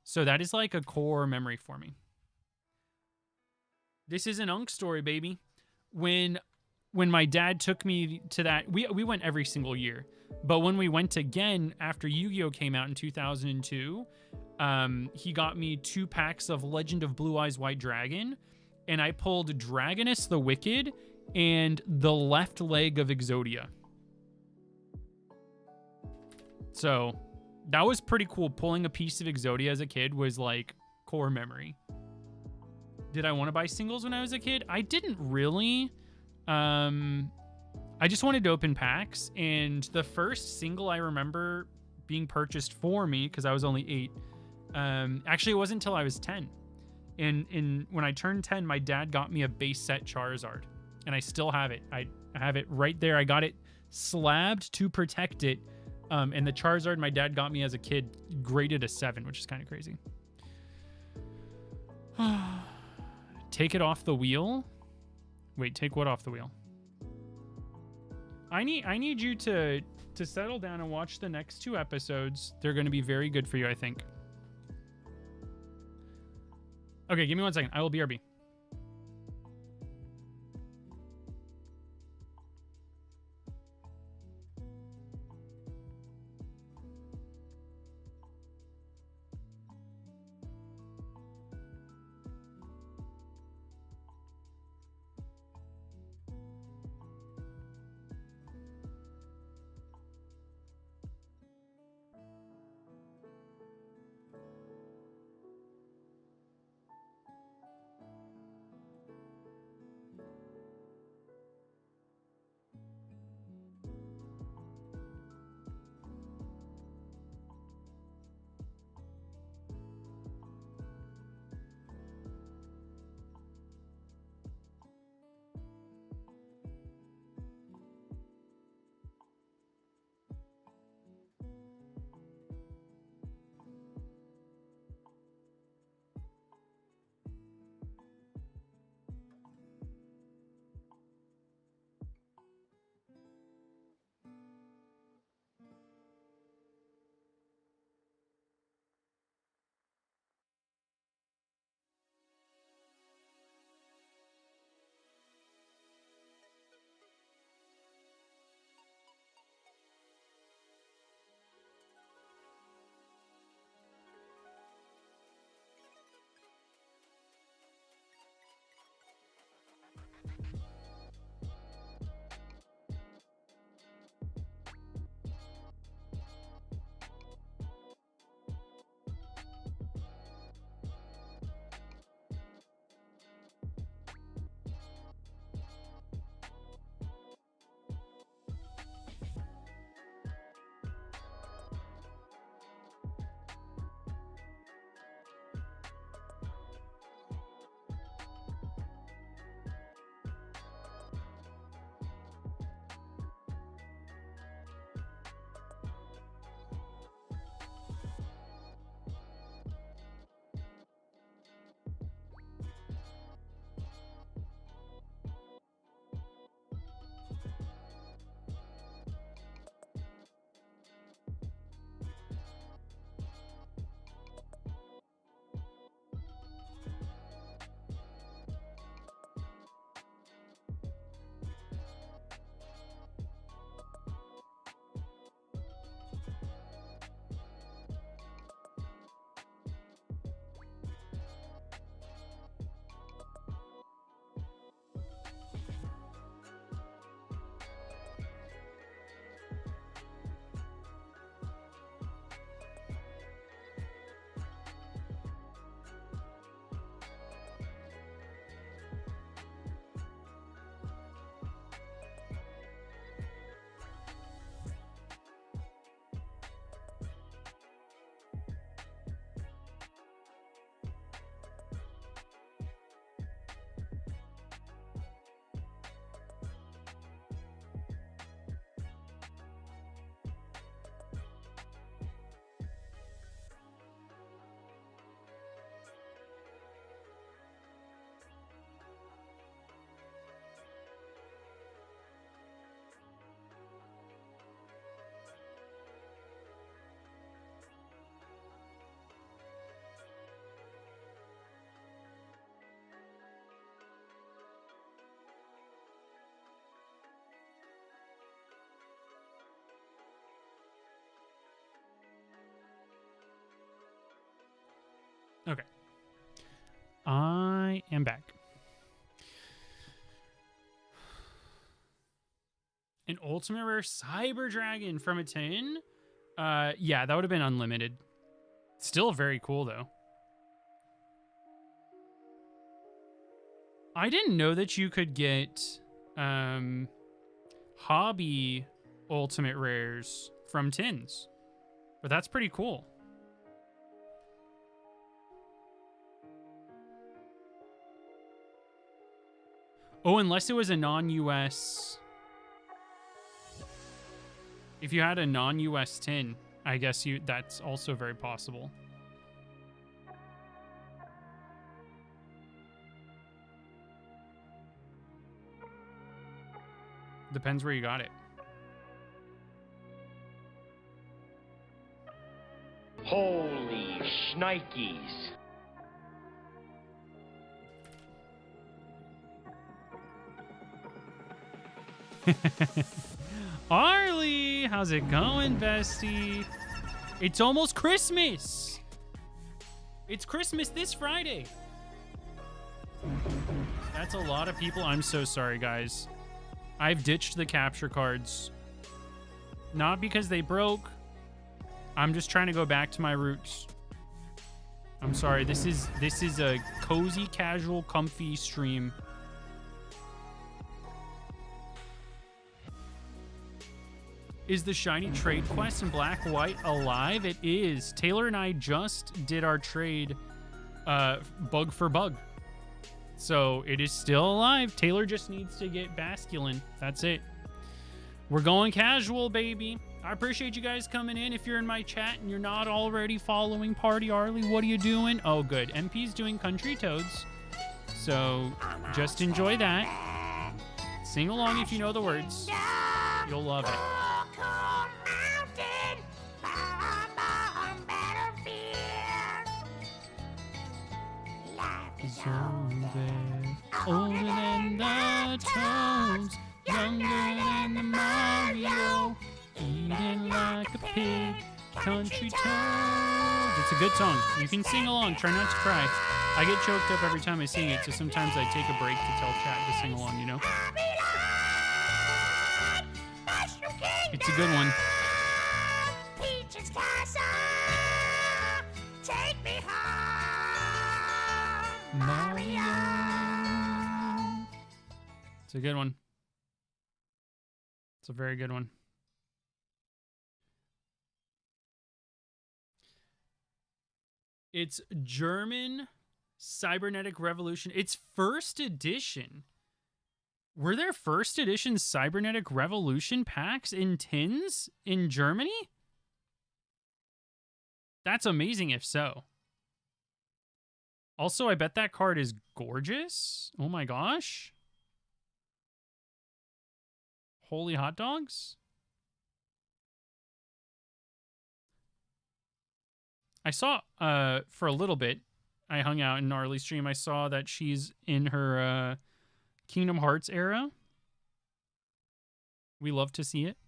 So that is like a core memory for me. This is an Unk story, baby. When my dad took me to that, we went every single year. But when we went again after Yu-Gi-Oh! Came out in 2002, he got me 2 packs of Legend of Blue Eyes White Dragon, and I pulled Dragonus the Wicked and the left leg of Exodia. So that was pretty cool. Pulling a piece of Exodia as a kid was like core memory. Did I want to buy singles when I was a kid? I didn't really. I just wanted to open packs, and the first single I remember being purchased for me, because I was only 8, actually it wasn't until I was 10. And when I turned 10, my dad got me a base set Charizard, and I still have it. I have it right there. I got it slabbed to protect it. And the Charizard my dad got me as a kid graded a 7, which is kind of crazy. Take it off the wheel. Wait, take what off the wheel? I need you to to settle down and watch the next 2 episodes. They're going to be very good for you, I think. Okay, give me 1 second. I will BRB. Okay. I am back. An ultimate rare cyber dragon from a 10? Yeah, that would have been unlimited. Still very cool though. I didn't know that you could get hobby ultimate rares from tins, but that's pretty cool. Oh, unless it was a non-US. If you had a non-US tin, I guess that's also very possible. Depends where you got it. Schnikes. Arlie, how's it going, bestie? It's almost Christmas. It's Christmas this Friday. That's a lot of people. I'm so sorry, guys. I've ditched the capture cards. Not because they broke. I'm just trying to go back to my roots. I'm sorry. This is a cozy, casual, comfy stream. Is the shiny trade quest in Black White alive? It is. Taylor and I just did our trade bug for bug. So it is still alive. Taylor just needs to get Basculin. That's it. We're going casual, baby. I appreciate you guys coming in. If you're in my chat and you're not already following Party Arlie, what are you doing? Oh, good. MP's doing Country Toads. So just enjoy that. Sing along if you know the words. You'll love it. Older than the Toads, younger than the Mario, eating like a pig, country toad. It's a good song. You can sing along. Try not to cry. I get choked up every time I sing it, so sometimes I take a break to tell chat to sing along, you know? It's a good one. Peach's Castle, take me home, Mario. It's a good one. It's a very good one. It's German Cybernetic Revolution. It's first edition. Were there first edition Cybernetic Revolution packs in tins in Germany? That's amazing if so. Also, I bet that card is gorgeous. Oh my gosh. Holy hot dogs. I saw, for a little bit, I hung out in Arlie's stream. I saw that she's in her Kingdom Hearts era. We love to see it.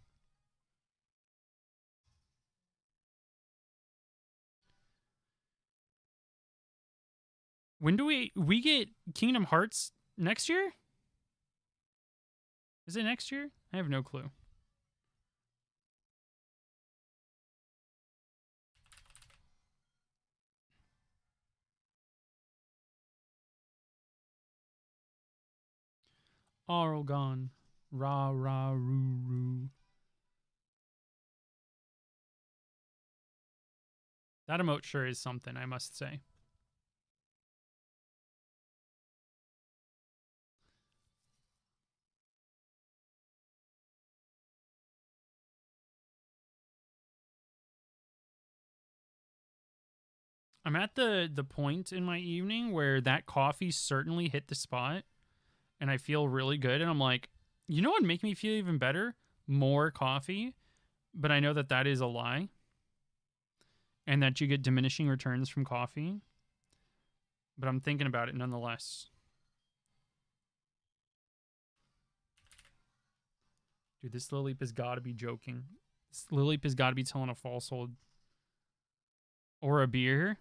When do we get Kingdom Hearts next year? Is it next year? I have no clue. Arlgon. Ra ra roo roo. That emote sure is something, I must say. I'm at the point in my evening where that coffee certainly hit the spot and I feel really good. And I'm like, you know what would make me feel even better? More coffee. But I know that that is a lie. And that you get diminishing returns from coffee. But I'm thinking about it nonetheless. Dude, this Lilleep has got to be joking. This Lilleep has got to be telling a falsehood. Or a beer.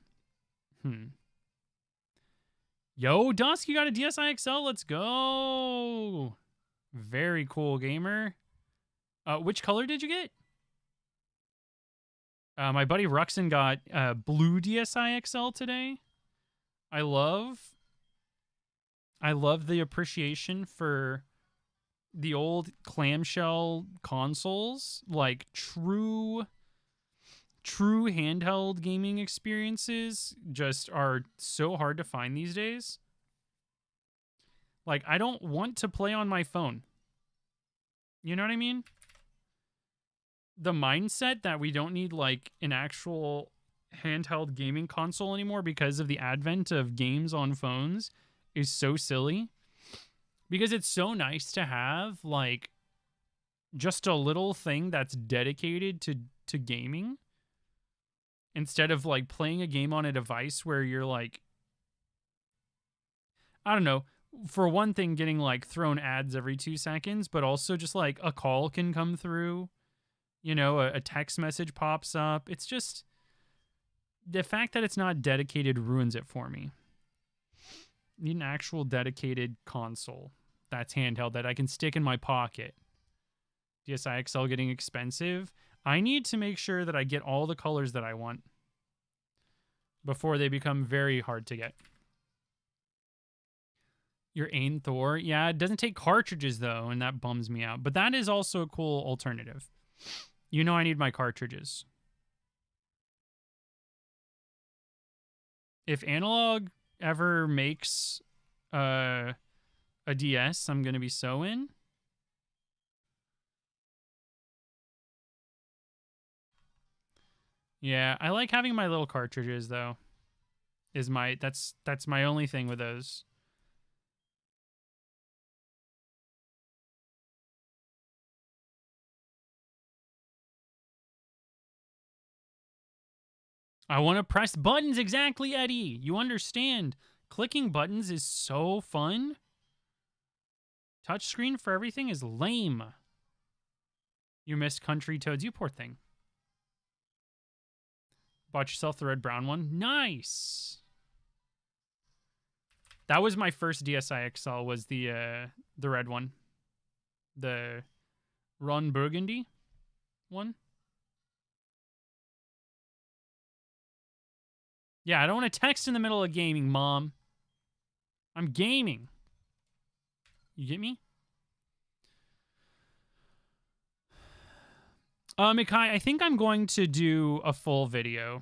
Yo, Dusk, you got a DSi XL? Let's go. Very cool, gamer. Which color did you get? My buddy Ruxin got blue DSi XL today. I love the appreciation for the old clamshell consoles, like true handheld gaming experiences just are so hard to find these days. Like, I don't want to play on my phone. You know what I mean? The mindset that we don't need, like, an actual handheld gaming console anymore because of the advent of games on phones is so silly. Because it's so nice to have, like, just a little thing that's dedicated to gaming. instead of like playing a game on a device where you're like, I don't know, for one thing, getting like thrown ads every 2 seconds, but also just like a call can come through, you know, a text message pops up. It's just the fact that it's not dedicated ruins it for me. Need an actual dedicated console that's handheld that I can stick in my pocket. DSi XL getting expensive. I need to make sure that I get all the colors that I want before they become very hard to get. Your Ain Thor. Yeah, it doesn't take cartridges, though, and that bums me out. But that is also a cool alternative. You know I need my cartridges. If Analog ever makes a DS, I'm going to be so in. Yeah, I like having my little cartridges, though. That's my only thing with those. I want to press buttons. Exactly, Eddie. You understand. Clicking buttons is so fun. Touchscreen for everything is lame. You missed Country Toads. You poor thing. Bought yourself the red brown one. Nice. That was my first DSi XL, was the red one. The Ron Burgundy one. Yeah, I don't want to text in the middle of gaming, Mom. I'm gaming. You get me? Mikai, I think I'm going to do a full video.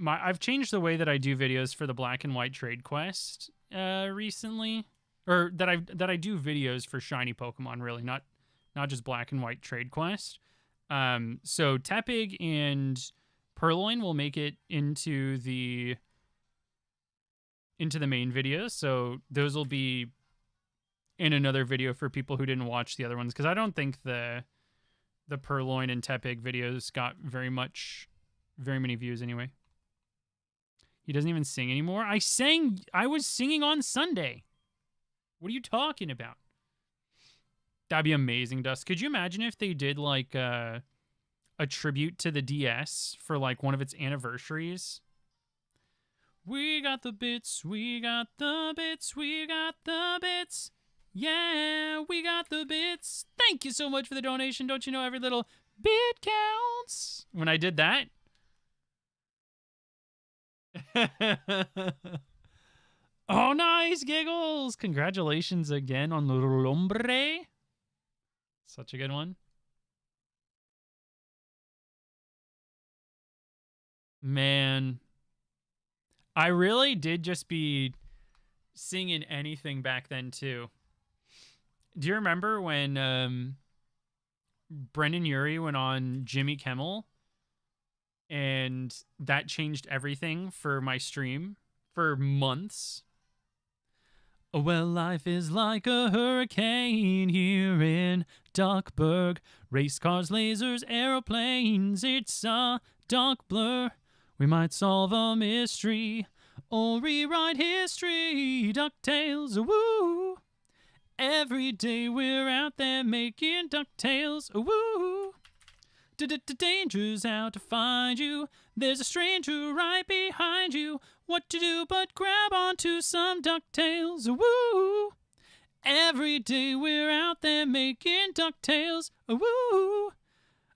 I've changed the way that I do videos for the Black and White Trade Quest recently, or that I do videos for shiny Pokemon. Really, not just Black and White Trade Quest. So Tepig and Purloin will make it into the main videos. So those will be in another video for people who didn't watch the other ones, because I don't think the Purloin and Tepig videos got very many views anyway. He doesn't even sing anymore. I was singing on Sunday. What are you talking about? That'd be amazing, Dust. Could you imagine if they did like a tribute to the DS for like one of its anniversaries? We got the bits, we got the bits, we got the bits. Yeah, we got the bits. Thank you so much for the donation. Don't you know every little bit counts? When I did that. Oh, nice, Giggles. Congratulations again on Lombre. Such a good one. Man, I really did just be singing anything back then, too. Do you remember when Brendan Urie went on Jimmy Kimmel? And that changed everything for my stream for months. Well, life is like a hurricane here in Duckburg. Race cars, lasers, aeroplanes. It's a dark blur. We might solve a mystery or rewrite history. DuckTales, woo. Every day we're out there making DuckTales, woo. Danger's out to find you. There's a stranger right behind you. What to do but grab onto some DuckTales, woo. Every day we're out there making DuckTales, woo.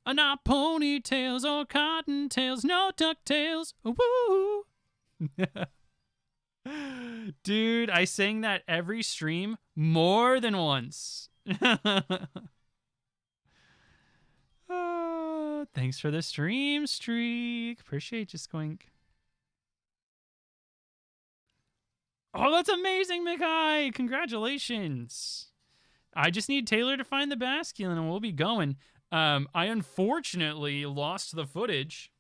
Not ponytails or cottontails, no DuckTales, woo. Dude, I sang that every stream more than once. Thanks for the stream streak. Appreciate you, Squink. Oh, that's amazing, Mikai. Congratulations. I just need Taylor to find the Basculin and we'll be going. I unfortunately lost the footage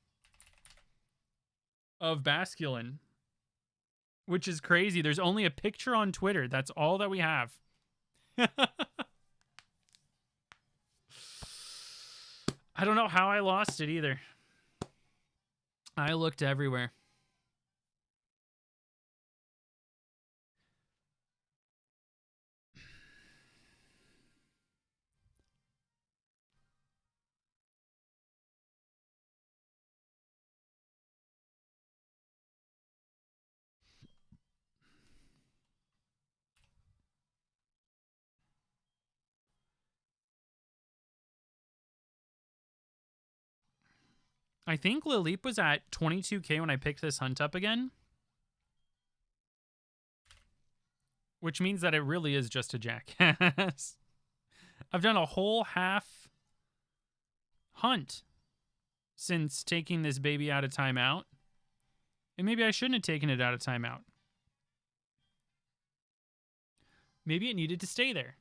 of Basculin, which is crazy. There's only a picture on Twitter. That's all that we have. I don't know how I lost it either. I looked everywhere. I think Lilip was at 22k when I picked this hunt up again. Which means that it really is just a jackass. I've done a whole half hunt since taking this baby out of timeout. And maybe I shouldn't have taken it out of timeout. Maybe it needed to stay there.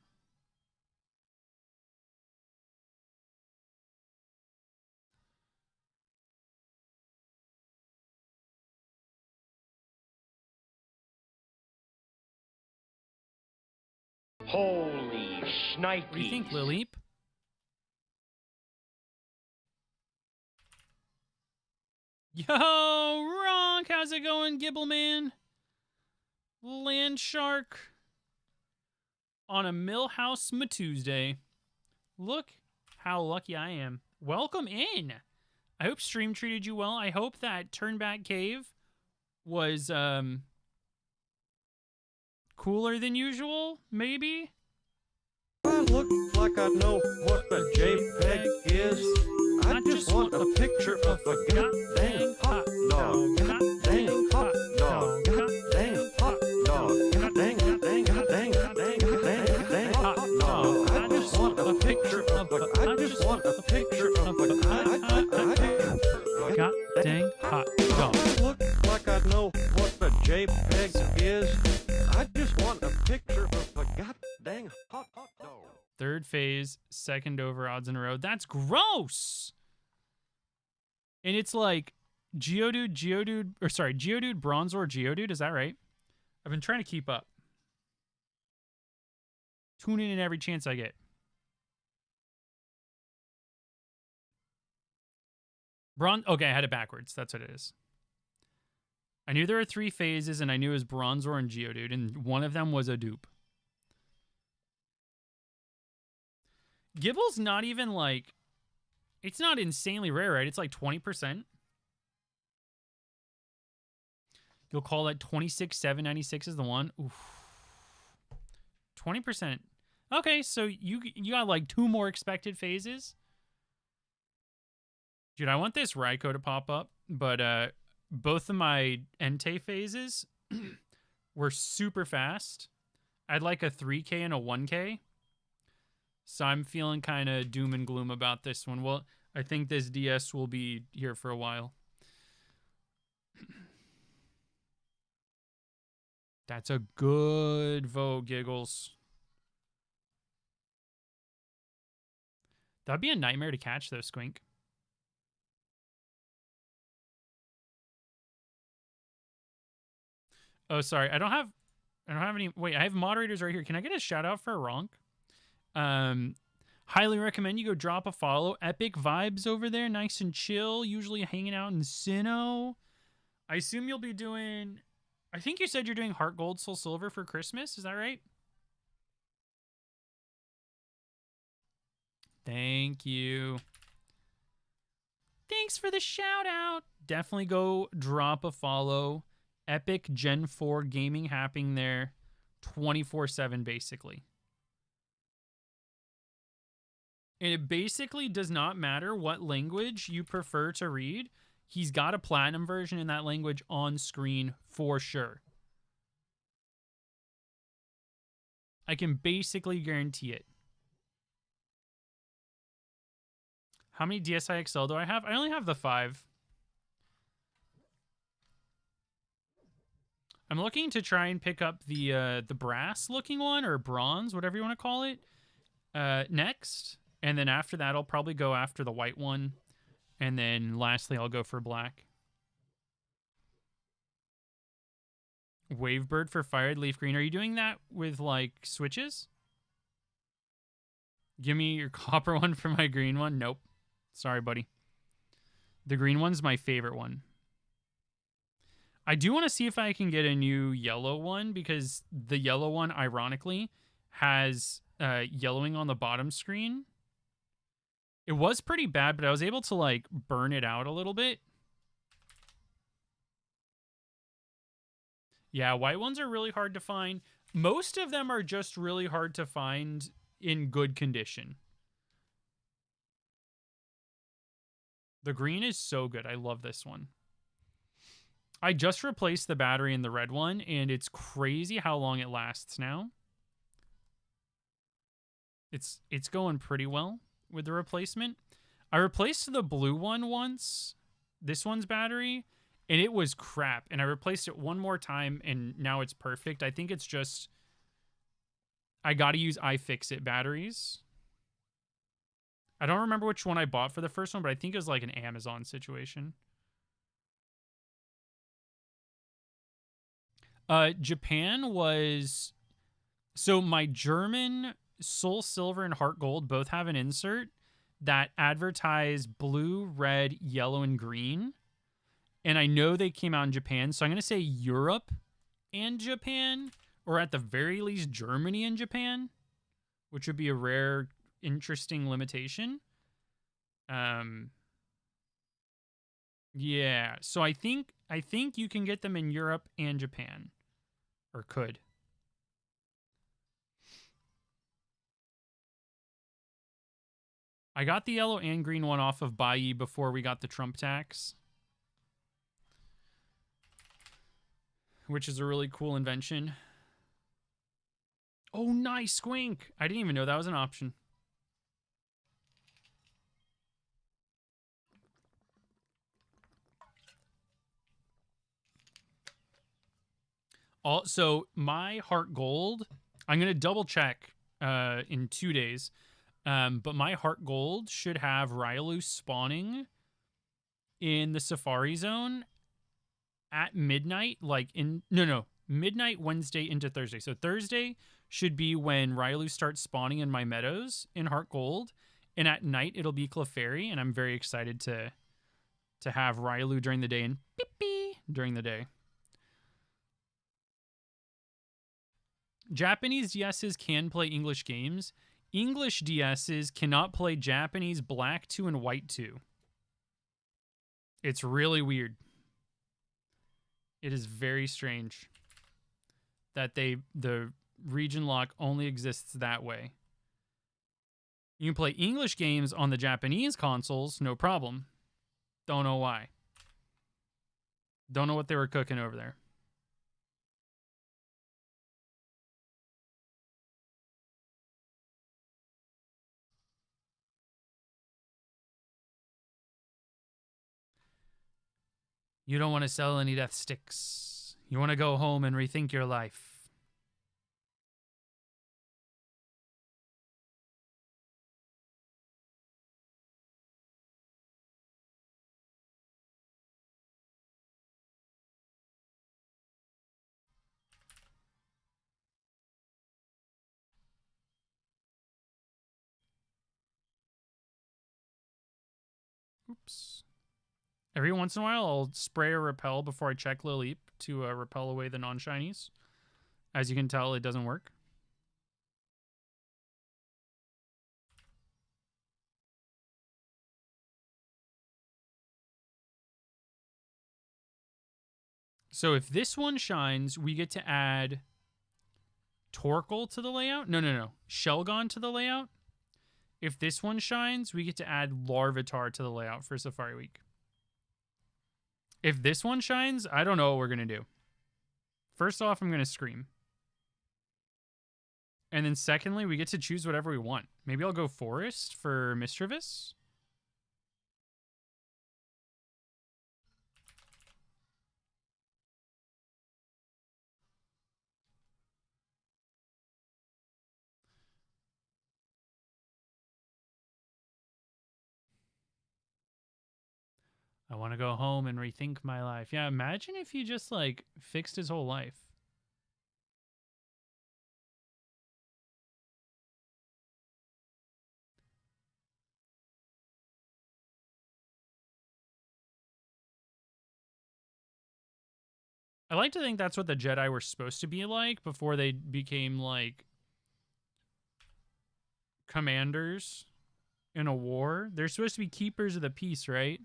Holy shnikes. What do you think, Lilip? Yo, Ronk, how's it going, Gibbleman? Land Shark on a Millhouse Tuesday. Look how lucky I am. Welcome in. I hope stream treated you well. I hope that Turnback Cave was cooler than usual, maybe? I look like I know what a JPEG is. I just want a picture of a goddamn hot dog. Goddamn hot dog. Goddamn hot dog. Goddamn hot dog. I just want a picture of a. I just want a picture of a goddamn hot dog. I look like I know what a JPEG is. I just want a picture of a goddamn hot dog. Third phase, second over odds in a row. That's gross. And it's like Geodude, Geodude, Bronzor, Geodude. Is that right? I've been trying to keep up. Tune in every chance I get. Okay, I had it backwards. That's what it is. I knew there were 3 phases, and I knew it was Bronzor and Geodude, and one of them was a dupe. Gibble's not even like... It's not insanely rare, right? It's like 20%. You'll call that 26,796 is the one. Oof. 20%. Okay, so you got like 2 more expected phases. Dude, I want this Raikou to pop up, but both of my Entei phases were super fast. I'd like a 3K and a 1K. So I'm feeling kind of doom and gloom about this one. Well, I think this DS will be here for a while. That's a good vote, Giggles. That'd be a nightmare to catch, though, Squink. Oh, sorry. I don't have any. Wait, I have moderators right here. Can I get a shout out for Ronk? Highly recommend you go drop a follow. Epic vibes over there, nice and chill. Usually hanging out in Sinnoh. I assume you'll be doing. I think you said you're doing Heart Gold, Soul Silver for Christmas. Is that right? Thank you. Thanks for the shout out. Definitely go drop a follow. Epic Gen 4 gaming happening there 24/7 basically. And it basically does not matter what language you prefer to read. He's got a platinum version in that language on screen for sure. I can basically guarantee it. How many DSi XL do I have? I only have the 5. I'm looking to try and pick up the brass looking one, or bronze, whatever you want to call it, next. And then after that, I'll probably go after the white one. And then lastly, I'll go for black. Wavebird for Fired Leaf Green. Are you doing that with, like, switches? Give me your copper one for my green one. Nope. Sorry, buddy. The green one's my favorite one. I do want to see if I can get a new yellow one, because the yellow one, ironically, has yellowing on the bottom screen. It was pretty bad, but I was able to, like, burn it out a little bit. Yeah, white ones are really hard to find. Most of them are just really hard to find in good condition. The green is so good. I love this one. I just replaced the battery in the red one, and it's crazy how long it lasts now. It's going pretty well with the replacement. I replaced the blue one once, this one's battery, and it was crap. And I replaced it one more time, and now it's perfect. I think it's just, I got to use iFixit batteries. I don't remember which one I bought for the first one, but I think it was like an Amazon situation. Japan was... So my German Soul Silver and Heart Gold both have an insert that advertise blue, red, yellow, and green. And I know they came out in Japan, so I'm going to say Europe and Japan, or at the very least Germany and Japan, which would be a rare, interesting limitation. Yeah, so I think you can get them in Europe and Japan, or could. I got the yellow and green one off of Baiyi before we got the Trump tax, which is a really cool invention. Oh, nice, Squink! I didn't even know that was an option. Also, my Heart Gold, I'm going to double check in 2 days, but my Heart Gold should have Rylou spawning in the Safari Zone at midnight, like in... No, midnight Wednesday into Thursday. So Thursday should be when Rylou starts spawning in my meadows in Heart Gold, and at night it'll be Clefairy, and I'm very excited to have Rylou during the day and Pippi during the day. Japanese DSs can play English games. English DSs cannot play Japanese Black 2 and White 2. It's really weird. It is very strange that the region lock only exists that way. You can play English games on the Japanese consoles, no problem. Don't know why. Don't know what they were cooking over there. You don't want to sell any death sticks. You want to go home and rethink your life. Oops. Every once in a while, I'll spray or repel before I check Lilleep to repel away the non-shinies. As you can tell, it doesn't work. So if this one shines, we get to add Torkoal to the layout. No. Shelgon to the layout. If this one shines, we get to add Larvitar to the layout for Safari Week. If this one shines, I don't know what we're going to do. First off, I'm going to scream. And then secondly, we get to choose whatever we want. Maybe I'll go Forest for Mischievous. I want to go home and rethink my life. Yeah, imagine if he just, like, fixed his whole life. I like to think that's what the Jedi were supposed to be like before they became, like, commanders in a war. They're supposed to be keepers of the peace, right?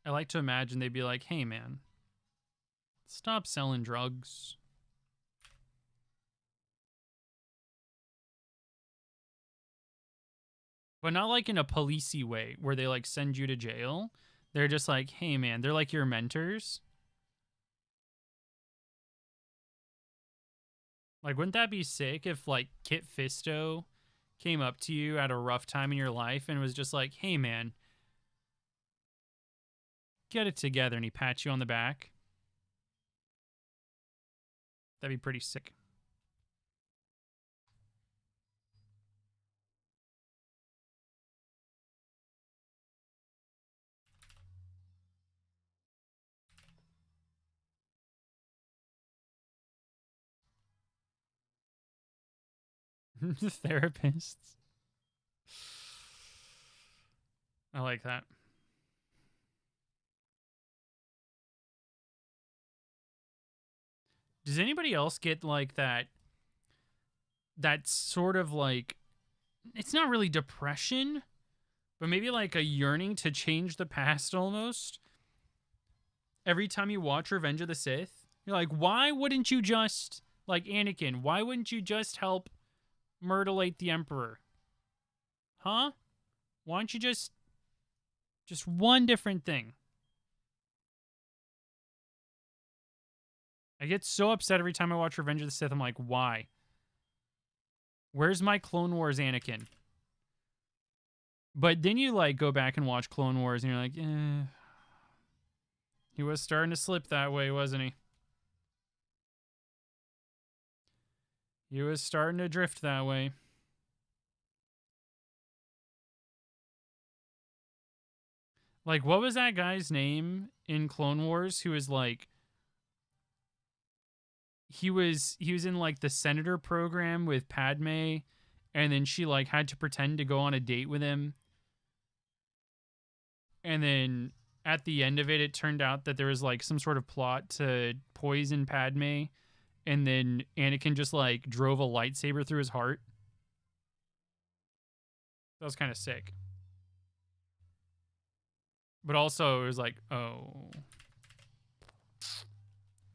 I like to imagine they'd be like, hey, man, stop selling drugs. But not like in a policey way where they, like, send you to jail. They're just like, hey, man, they're like your mentors. Like, wouldn't that be sick if, like, Kit Fisto came up to you at a rough time in your life and was just like, hey, man, get it together, and he pats you on the back? That'd be pretty sick. The therapists. I like that. Does anybody else get like that sort of like, it's not really depression, but maybe like a yearning to change the past almost? Every time you watch Revenge of the Sith, you're like, why wouldn't you just, like Anakin, why wouldn't you just help murderate the Emperor? Huh? Why don't you just one different thing? I get so upset every time I watch Revenge of the Sith. I'm like, why? Where's my Clone Wars Anakin? But then you, like, go back and watch Clone Wars, and you're like, he was starting to slip that way, wasn't he? He was starting to drift that way. Like, what was that guy's name in Clone Wars who was, like, he was in, like, the senator program with Padme, and then she, like, had to pretend to go on a date with him. And then at the end of it, it turned out that there was, like, some sort of plot to poison Padme, and then Anakin just, like, drove a lightsaber through his heart. That was kind of sick. But also, it was like, oh.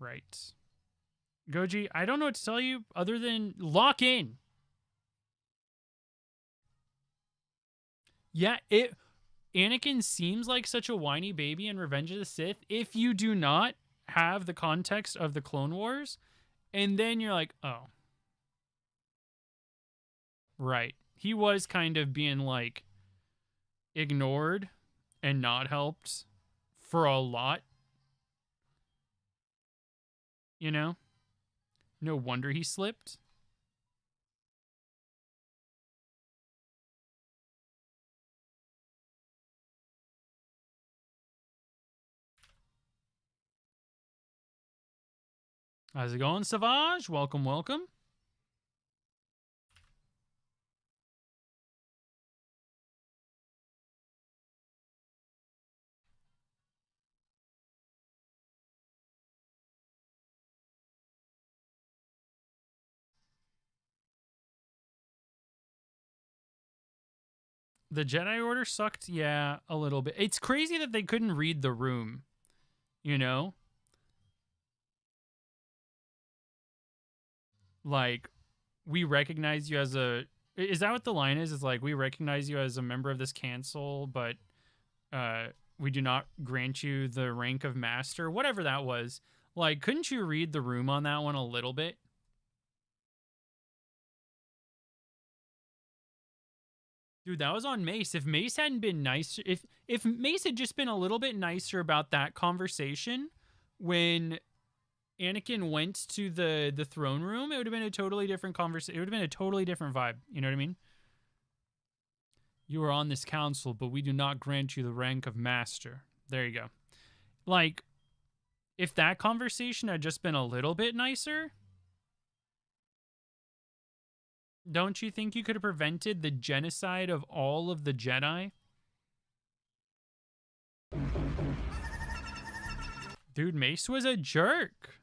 Right. Goji, I don't know what to tell you other than lock in. Yeah, Anakin seems like such a whiny baby in Revenge of the Sith if you do not have the context of the Clone Wars. And then you're like, oh. Right. He was kind of being, like, ignored and not helped for a lot. You know? No wonder he slipped. How's it going, Savage? Welcome, welcome. The Jedi Order sucked, yeah, a little bit. It's crazy that they couldn't read the room, you know? Like, we recognize you as a... Is that what the line is? It's like, we recognize you as a member of this council, but we do not grant you the rank of master. Whatever that was. Like, couldn't you read the room on that one a little bit? Dude, that was on Mace. If Mace hadn't been nicer, if Mace had just been a little bit nicer about that conversation when Anakin went to the throne room, it would have been a totally different conversation. It would have been a totally different vibe. You know what I mean? You are on this council, but we do not grant you the rank of master. There you go. Like, if that conversation had just been a little bit nicer, don't you think you could have prevented the genocide of all of the Jedi? Dude, Mace was a jerk.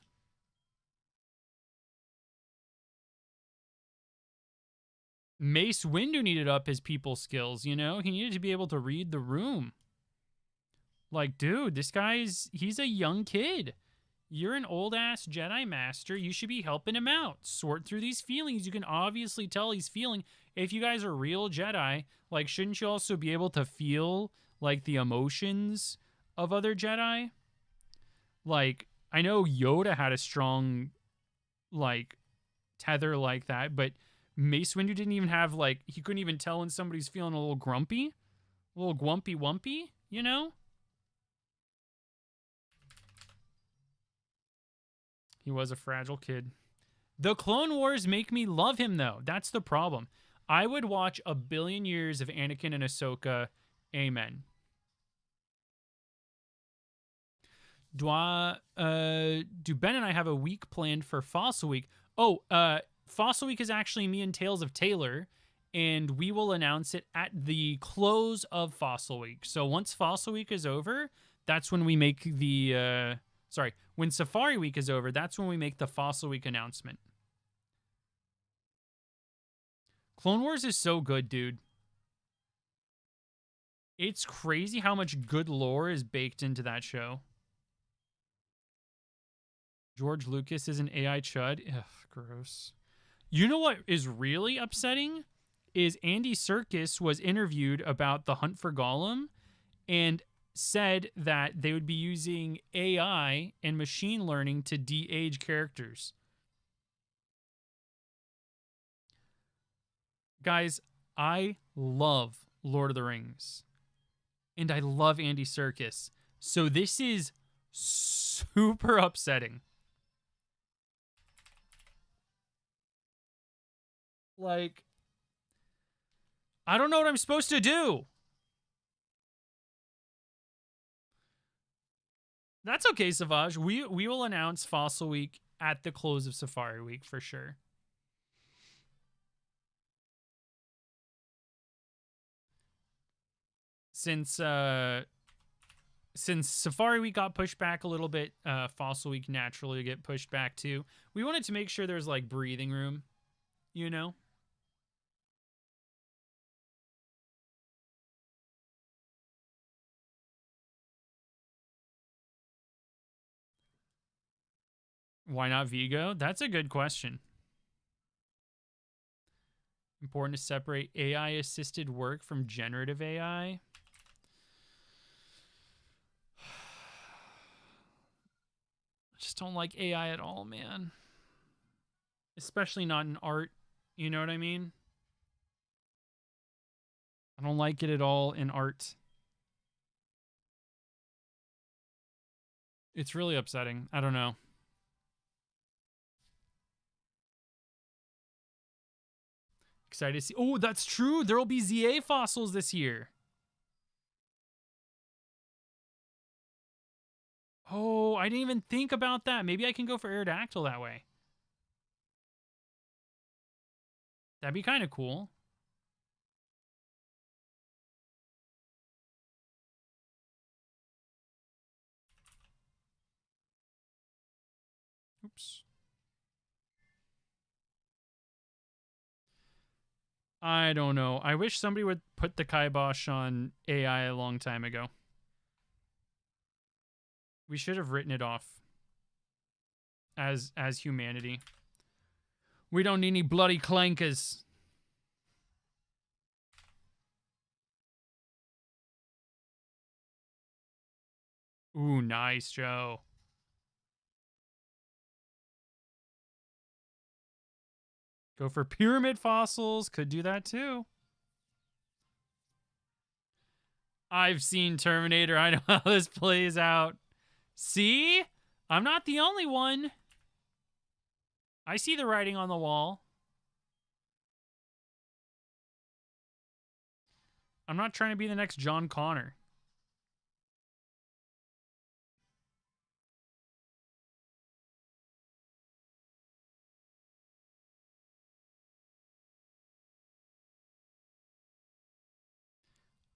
Mace Windu needed up his people skills, you know? He needed to be able to read the room. Like, dude, he's a young kid. You're an old-ass Jedi Master. You should be helping him out. Sort through these feelings. You can obviously tell he's feeling. If you guys are real Jedi, like, shouldn't you also be able to feel, like, the emotions of other Jedi? Like, I know Yoda had a strong, like, tether like that, but Mace Windu didn't even have, like, he couldn't even tell when somebody's feeling a little grumpy. A little gwumpy-wumpy, you know? He was a fragile kid. The Clone Wars make me love him, though. That's the problem. I would watch a billion years of Anakin and Ahsoka. Amen. Do Ben and I have a week planned for Fossil Week? Oh, Fossil Week is actually me and Tales of Taylor, and we will announce it at the close of Fossil Week. So once Fossil Week is over, that's when we make the... when Safari Week is over, that's when we make the Fossil Week announcement. Clone Wars is so good, dude. It's crazy how much good lore is baked into that show. George Lucas is an AI chud. Ugh, gross. You know what is really upsetting? Is Andy Serkis was interviewed about The Hunt for Gollum and said that they would be using AI and machine learning to de-age characters. Guys, I love Lord of the Rings. And I love Andy Serkis. So this is super upsetting. Like, I don't know what I'm supposed to do. That's okay, Savage. We will announce Fossil Week at the close of Safari Week for sure. Since Safari Week got pushed back a little bit, Fossil Week naturally get pushed back too. We wanted to make sure there's like breathing room, you know? Why not Vigo? That's a good question. Important to separate AI-assisted work from generative AI. I just don't like AI at all, man. Especially not in art. You know what I mean? I don't like it at all in art. It's really upsetting. I don't know. Excited to see. Oh, that's true. There will be ZA fossils this year. Oh, I didn't even think about that. Maybe I can go for Aerodactyl that way. That'd be kind of cool. Oops. I don't know. I wish somebody would put the kibosh on AI a long time ago. We should have written it off as humanity. We don't need any bloody clankers. Ooh, nice, Joe. Go for pyramid fossils. Could do that too. I've seen Terminator. I know how this plays out. See? I'm not the only one. I see the writing on the wall. I'm not trying to be the next John Connor.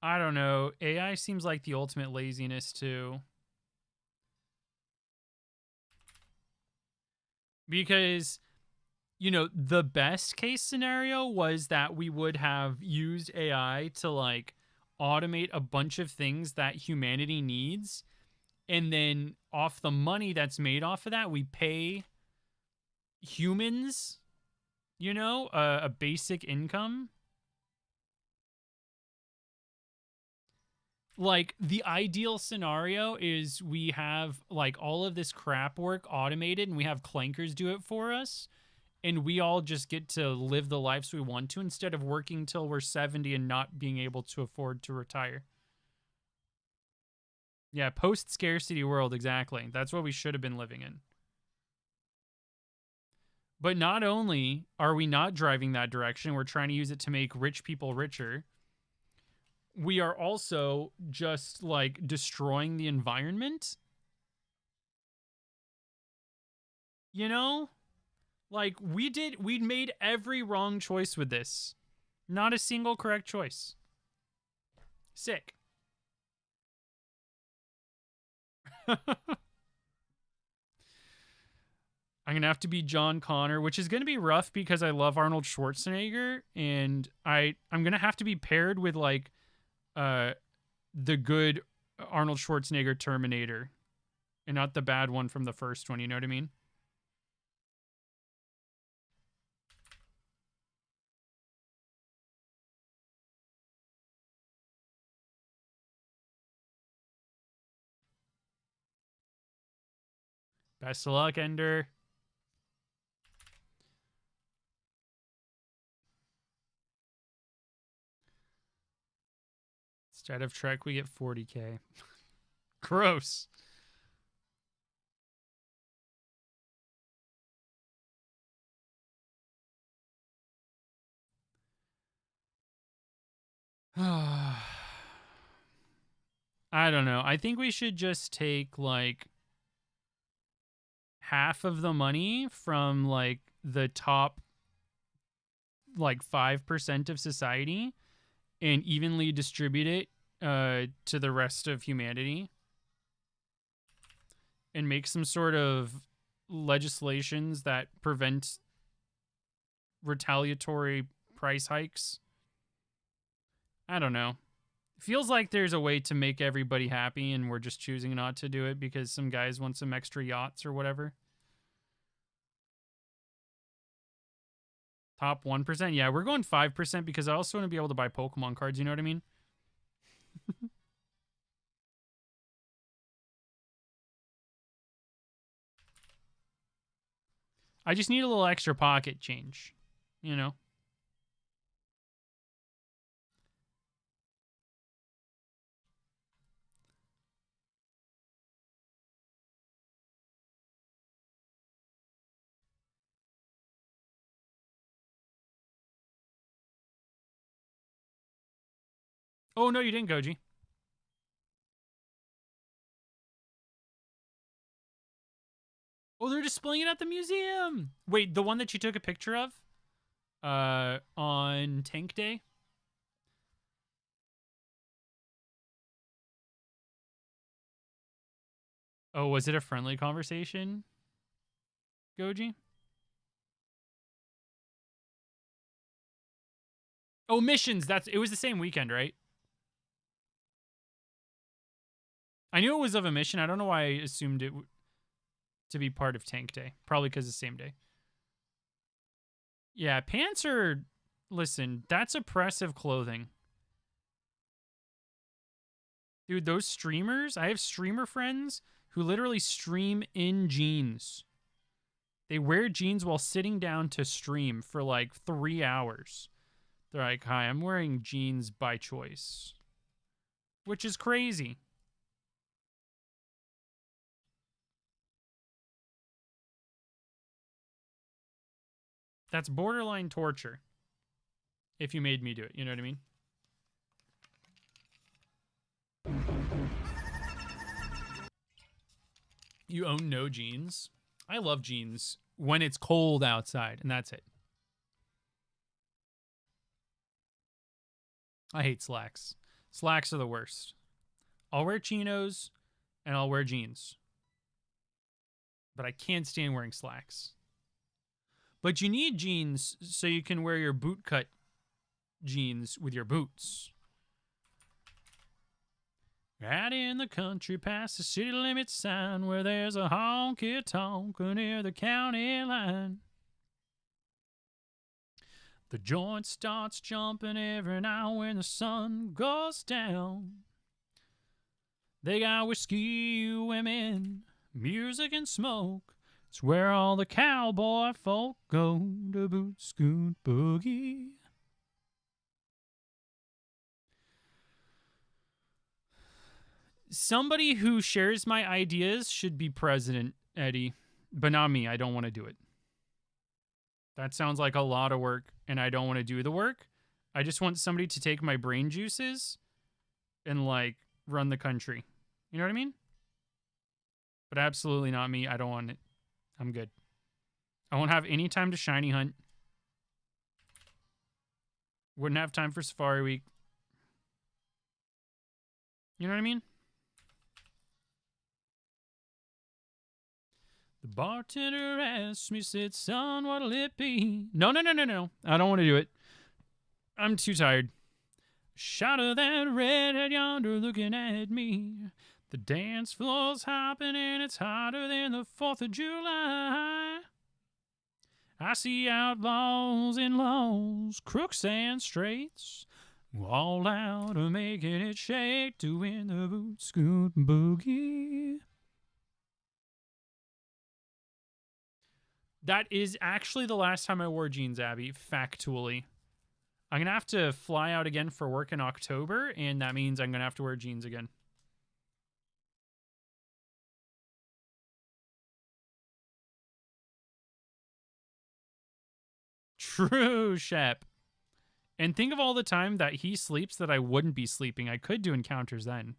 I don't know. AI seems like the ultimate laziness too. Because, you know, the best case scenario was that we would have used AI to like automate a bunch of things that humanity needs. And then off the money that's made off of that, we pay humans, you know, a basic income. Like, the ideal scenario is we have like all of this crap work automated and we have clankers do it for us, and we all just get to live the lives we want to instead of working till we're 70 and not being able to afford to retire. Yeah, post-scarcity world, exactly. That's what we should have been living in. But not only are we not driving that direction, we're trying to use it to make rich people richer. We are also just like destroying the environment. You know? Like, we made every wrong choice with this. Not a single correct choice. Sick. I'm going to have to be John Connor, which is going to be rough because I love Arnold Schwarzenegger, and I'm going to have to be paired with like the good Arnold Schwarzenegger Terminator and not the bad one from the first one, you know what I mean? Best of luck, Ender. Instead of Trek, we get 40K. Gross. I don't know. I think we should just take like half of the money from like the top like 5% of society and evenly distribute it to the rest of humanity and make some sort of legislations that prevent retaliatory price hikes. I don't know. Feels like there's a way to make everybody happy and we're just choosing not to do it because some guys want some extra yachts or whatever. Top 1%? Yeah, we're going 5% because I also want to be able to buy Pokemon cards, you know what I mean? I just need a little extra pocket change, you know? Oh, no, you didn't, Goji. Oh, they're displaying it at the museum. Wait, the one that you took a picture of? On Tank Day? Oh, was it a friendly conversation, Goji? Oh, missions. It was the same weekend, right? I knew it was of a mission. I don't know why I assumed it to be part of Tank Day. Probably because it's the same day. Yeah, pants are... Listen, that's oppressive clothing. Dude, those streamers... I have streamer friends who literally stream in jeans. They wear jeans while sitting down to stream for like 3 hours. They're like, hi, I'm wearing jeans by choice. Which is crazy. That's borderline torture. If you made me do it, you know what I mean? You own no jeans? I love jeans when it's cold outside, and that's it. I hate slacks. Slacks are the worst. I'll wear chinos, and I'll wear jeans. But I can't stand wearing slacks. But you need jeans so you can wear your boot cut jeans with your boots. Out in the country past the city limit sign where there's a honky-tonk near the county line. The joint starts jumping every now when the sun goes down. They got whiskey, women, music, and smoke. It's where all the cowboy folk go to boot scoot boogie. Somebody who shares my ideas should be president, Eddie. But not me. I don't want to do it. That sounds like a lot of work, and I don't want to do the work. I just want somebody to take my brain juices and, like, run the country. You know what I mean? But absolutely not me. I don't want it. I'm good. I won't have any time to shiny hunt. Wouldn't have time for Safari Week. You know what I mean? The bartender asked me, said, son, what'll it be? No. I don't want to do it. I'm too tired. Shot of that redhead yonder looking at me. The dance floor's hopping and it's hotter than the 4th of July. I see outlaws and laws, crooks and straights, all out of making it shake to win the boot scoot boogie. That is actually the last time I wore jeans, Abby, factually. I'm going to have to fly out again for work in October, and that means I'm going to have to wear jeans again. True, Shep. And think of all the time that he sleeps that I wouldn't be sleeping. I could do encounters then.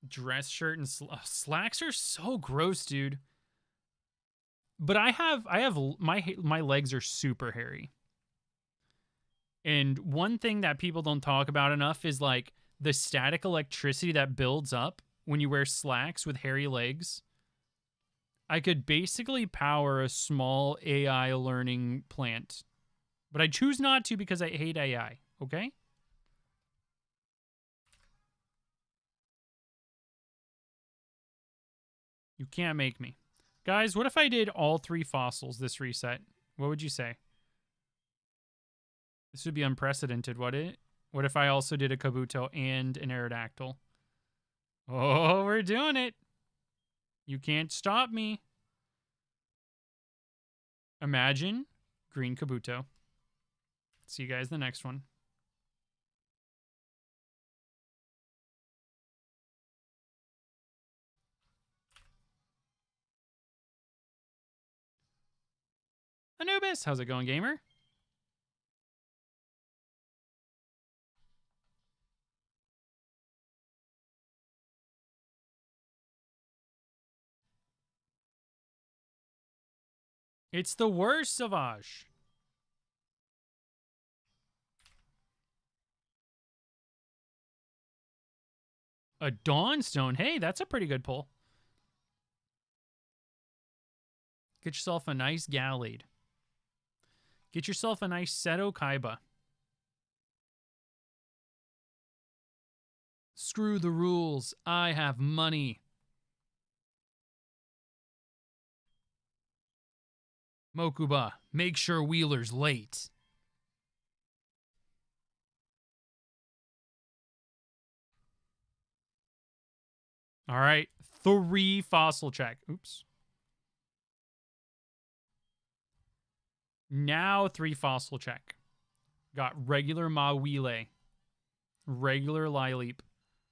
Dress shirt and slacks are so gross, dude. But I have my legs are super hairy. And one thing that people don't talk about enough is like the static electricity that builds up when you wear slacks with hairy legs. I could basically power a small AI learning plant. But I choose not to because I hate AI, okay? You can't make me. Guys, what if I did all 3 fossils this reset? What would you say? This would be unprecedented, wouldn't it? What if I also did a Kabuto and an Aerodactyl? Oh, we're doing it. You can't stop me. Imagine green Kabuto. See you guys in the next one. Anubis, how's it going, gamer? It's the worst, Savage. A Dawnstone. Hey, that's a pretty good pull. Get yourself a nice Gallade. Get yourself a nice Seto Kaiba. Screw the rules. I have money. Mokuba, make sure Wheeler's late. All right, 3 fossil check. Oops. Now 3 fossil check. Got regular Mawile, regular Lileep,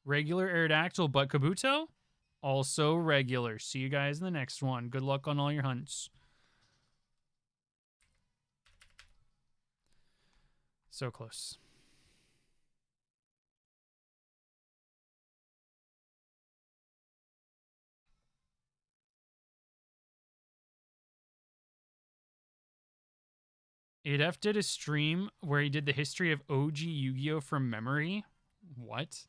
regular Aerodactyl, but Kabuto, also regular. See you guys in the next one. Good luck on all your hunts. So close. ADF did a stream where he did the history of OG Yu-Gi-Oh! From memory. What?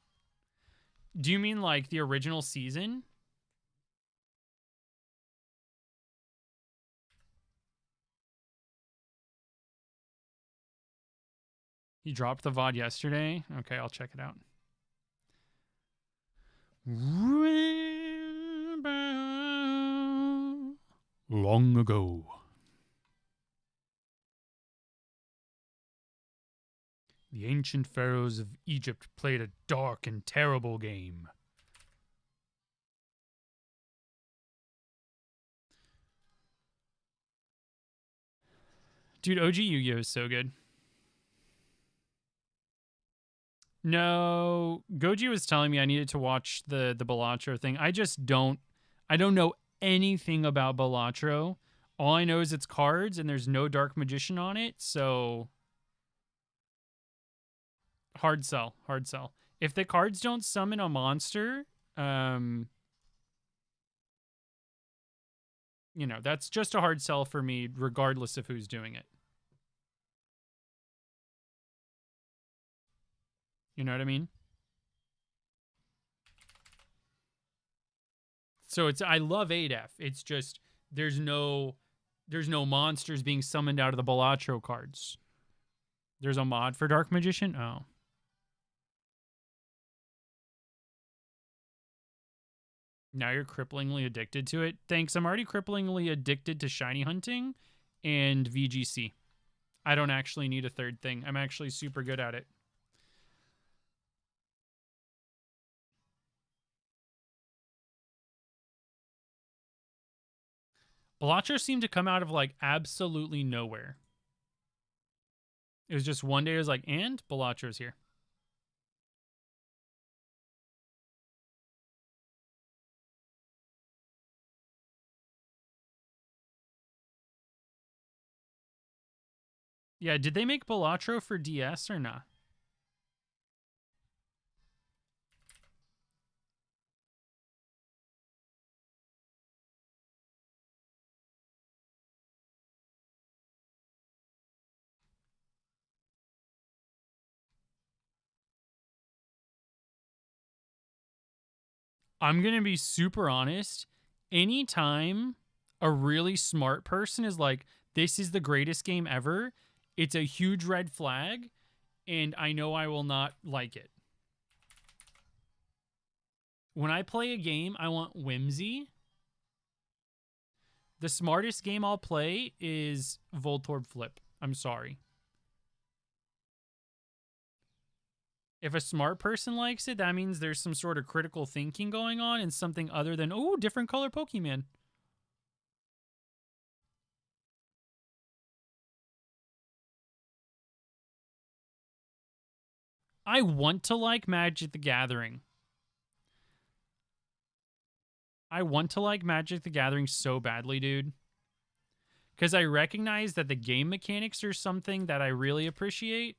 Do you mean like the original season? He dropped the VOD yesterday. Okay, I'll check it out. Long ago. The ancient pharaohs of Egypt played a dark and terrible game. Dude, OG Yu-Gi-Oh! Is so good. No, Goji was telling me I needed to watch the Balatro thing. I don't know anything about Balatro. All I know is it's cards and there's no Dark Magician on it, so hard sell, hard sell. If the cards don't summon a monster, you know, that's just a hard sell for me regardless of who's doing it. You know what I mean? So I love 8F. It's just there's no monsters being summoned out of the Balatro cards. There's a mod for Dark Magician? Oh. Now you're cripplingly addicted to it? Thanks, I'm already cripplingly addicted to shiny hunting and VGC. I don't actually need a third thing. I'm actually super good at it. Balatro seemed to come out of, like, absolutely nowhere. It was just one day it was like, and Balatro's here. Yeah, did they make Balatro for DS or not? I'm going to be super honest. Anytime a really smart person is like, this is the greatest game ever, it's a huge red flag, and I know I will not like it. When I play a game, I want whimsy. The smartest game I'll play is Voltorb Flip. I'm sorry. If a smart person likes it, that means there's some sort of critical thinking going on and something other than, oh, different color Pokemon. I want to like Magic the Gathering. I want to like Magic the Gathering so badly, dude. Because I recognize that the game mechanics are something that I really appreciate.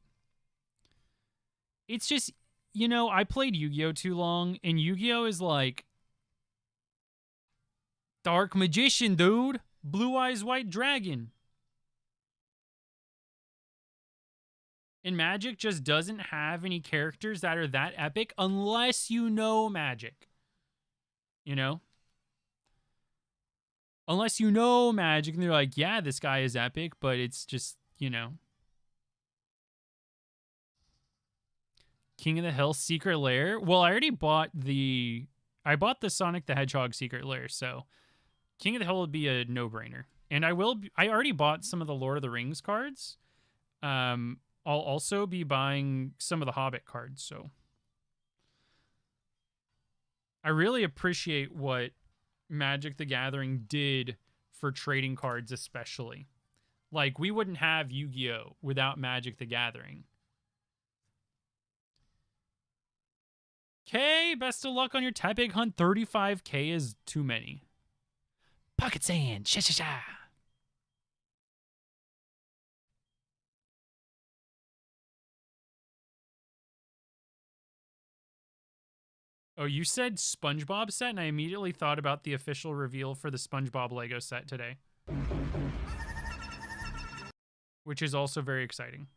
It's just, you know, I played Yu-Gi-Oh! Too long, and Yu-Gi-Oh! Is like Dark Magician, dude. Blue Eyes White Dragon. And Magic just doesn't have any characters that are that epic unless you know Magic. You know? Unless you know Magic and they're like, yeah, this guy is epic, but it's just, you know. King of the Hill Secret Lair. Well, I already bought the Sonic the Hedgehog Secret Lair, so King of the Hill would be a no-brainer. And I already bought some of the Lord of the Rings cards. I'll also be buying some of the Hobbit cards, so I really appreciate what Magic the Gathering did for trading cards, especially. Like, we wouldn't have Yu-Gi-Oh! Without Magic the Gathering. K, best of luck on your Type hunt. 35K is too many. Pocket sand. Sha sha sha. Oh, you said SpongeBob set, and I immediately thought about the official reveal for the SpongeBob Lego set today. Which is also very exciting.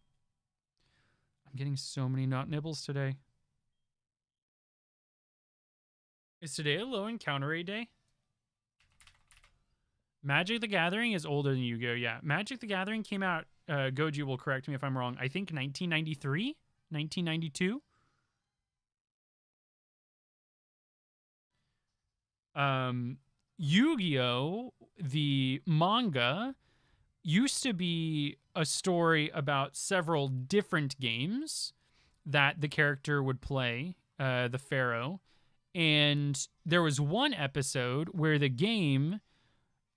I'm getting so many not nibbles today. Is today a low encounter rate day? Magic the Gathering is older than Yu-Gi-Oh! Yeah. Magic the Gathering came out Goji will correct me if I'm wrong. I think 1993, 1992. Yu-Gi-Oh, the manga, used to be a story about several different games that the character would play, the Pharaoh. And there was one episode where the game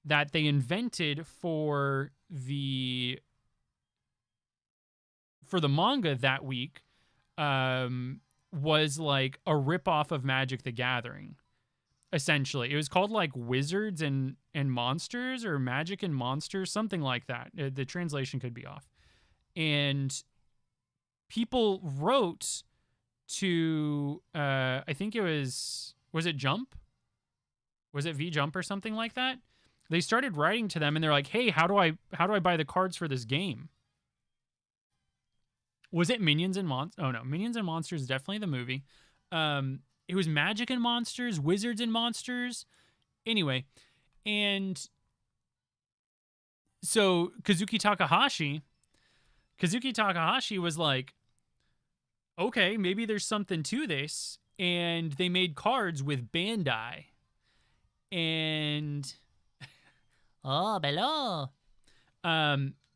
that they invented for the manga that week was like a ripoff of Magic the Gathering. Essentially, it was called like Wizards and Monsters, or Magic and Monsters, something like that. The translation could be off. And people wrote to I think it was it Jump? Was it V Jump or something like that? They started writing to them and they're like, "Hey, how do I buy the cards for this game?" Was it Minions and Monsters? Oh no, Minions and Monsters is definitely the movie. It was Magic and Monsters, Wizards and Monsters. Anyway, and so Kazuki Takahashi was like, okay, maybe there's something to this. And they made cards with Bandai. And oh, bello.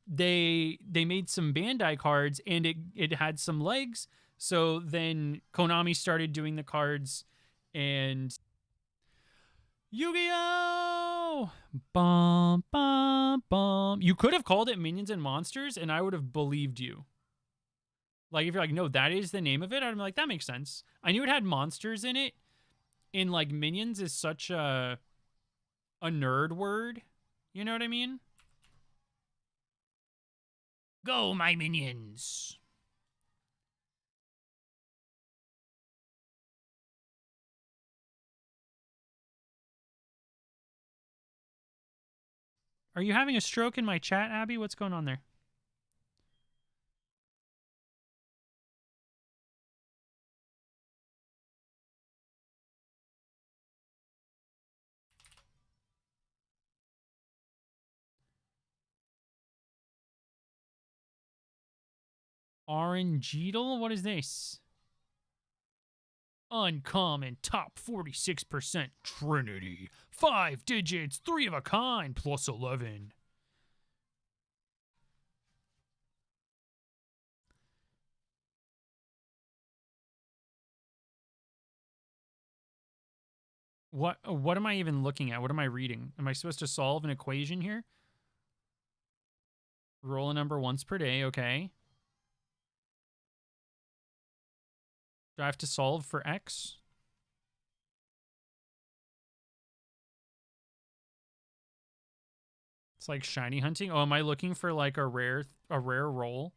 They made some Bandai cards and it had some legs. So then Konami started doing the cards and Yu-Gi-Oh! Bum, bum, bum. You could have called it Minions and Monsters and I would have believed you. Like, if you're like, no, that is the name of it, I'd be like, that makes sense. I knew it had monsters in it. And, like, Minions is such a nerd word. You know what I mean? Go, my minions. Are you having a stroke in my chat, Abby? What's going on there? Orangeedle? What is this? Uncommon, top 46% Trinity. 5 digits, 3 of a kind, plus 11. What am I even looking at? What am I reading? Am I supposed to solve an equation here? Roll a number once per day, okay. Do I have to solve for X? It's like shiny hunting. Oh, am I looking for like a rare roll?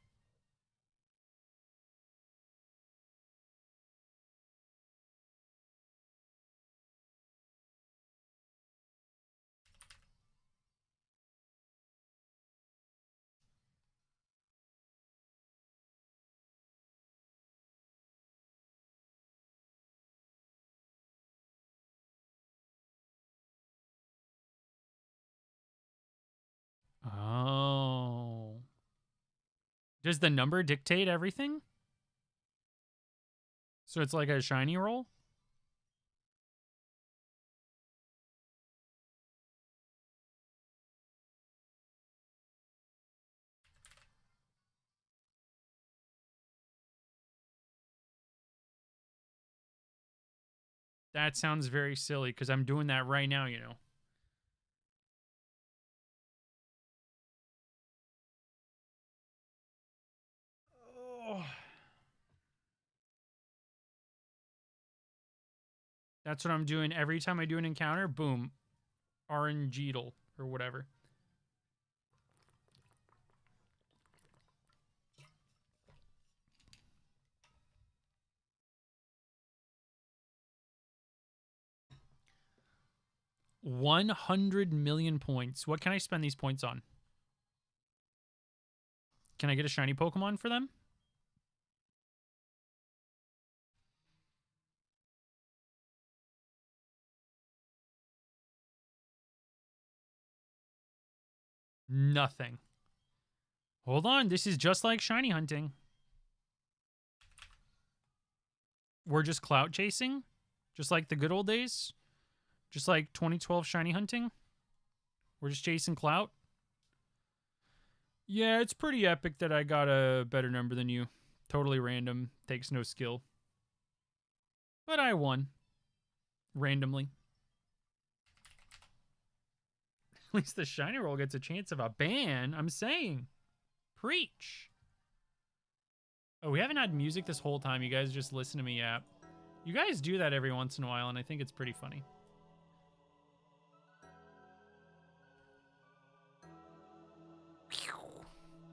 Oh. Does the number dictate everything? So it's like a shiny roll? That sounds very silly because I'm doing that right now, you know. Oh. That's what I'm doing every time I do an encounter. Boom. Orangeedle or whatever. $100 million points. What can I spend these points on? Can I get a shiny Pokemon for them? Nothing. Hold on, this is just like shiny hunting. We're just clout chasing? Just like the good old days? Just like 2012 shiny hunting? We're just chasing clout? Yeah, it's pretty epic that I got a better number than you. Totally random. Takes no skill. But I won. Randomly. At least the shiny roll gets a chance of a ban. I'm saying. Preach. Oh, we haven't had music this whole time. You guys just listen to me yap. You guys do that every once in a while, and I think it's pretty funny.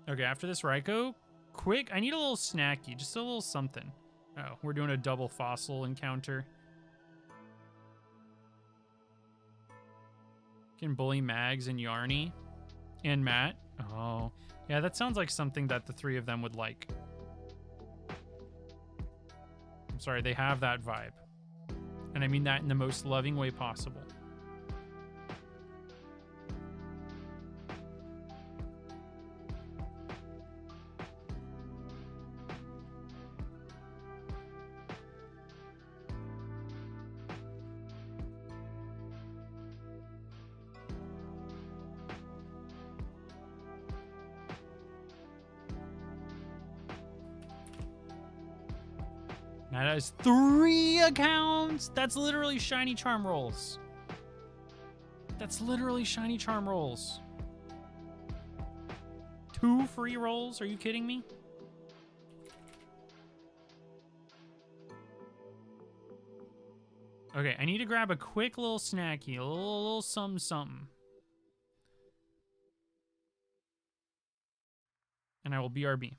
Okay, after this Raikou, quick, I need a little snacky, just a little something. Oh, we're doing a double fossil encounter. Can bully Mags and Yarny and Matt. Oh, yeah, that sounds like something that the three of them would like. I'm sorry, they have that vibe. And I mean that in the most loving way possible. That has 3 accounts. That's literally shiny charm rolls. That's literally shiny charm rolls. 2 free rolls? Are you kidding me? Okay, I need to grab a quick little snacky, a little something something. And I will BRB.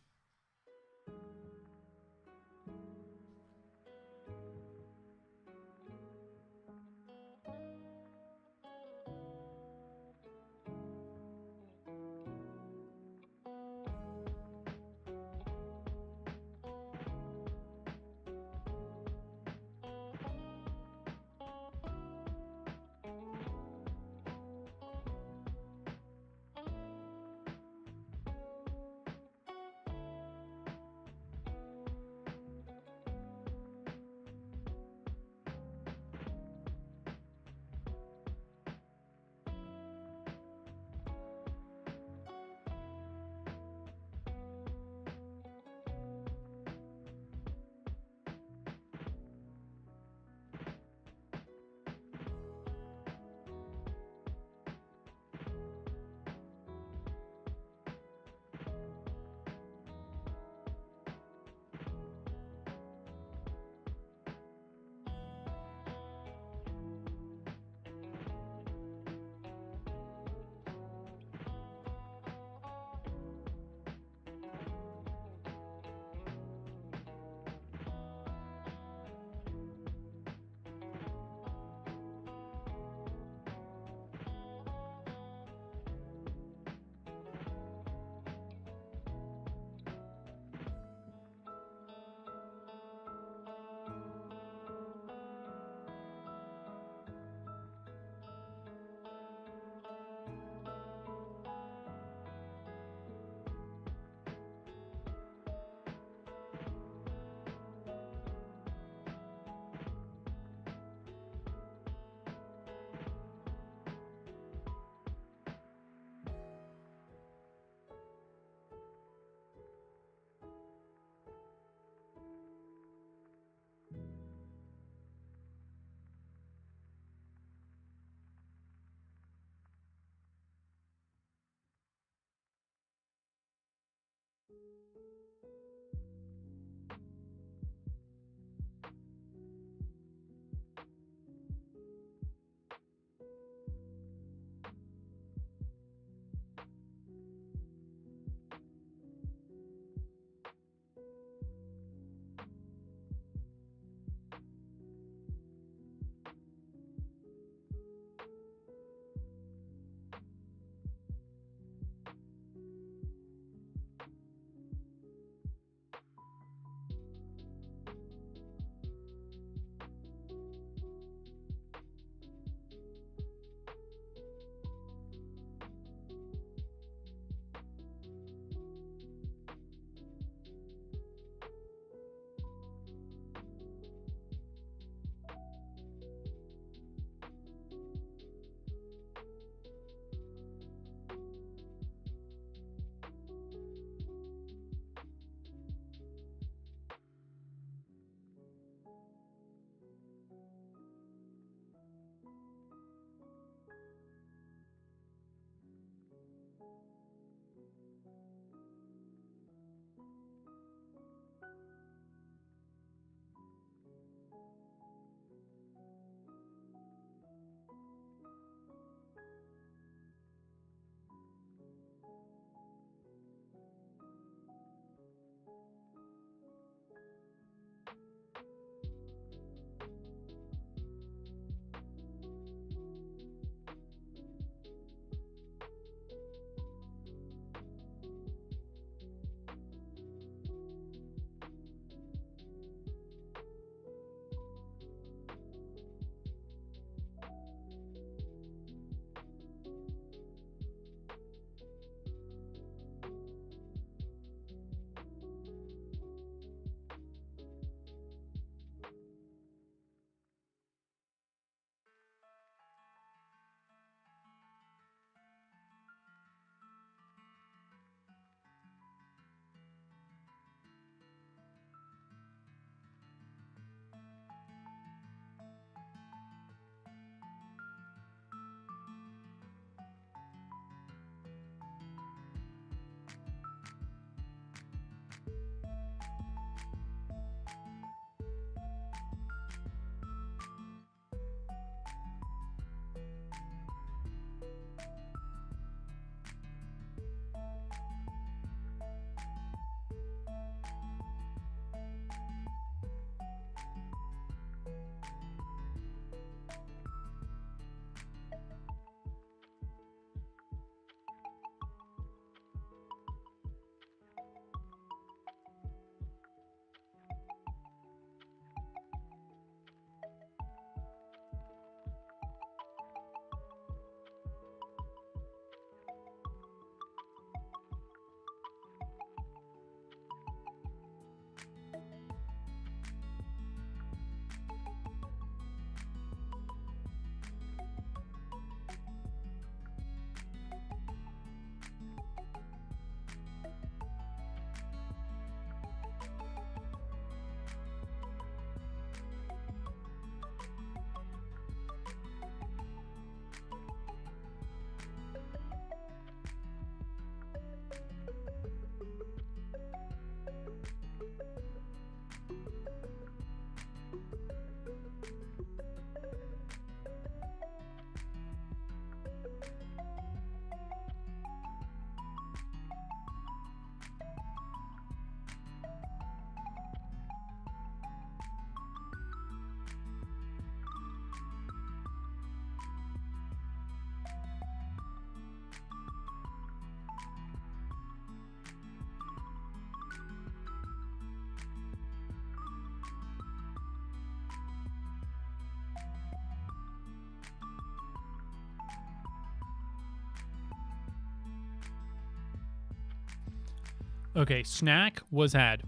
Okay, snack was had.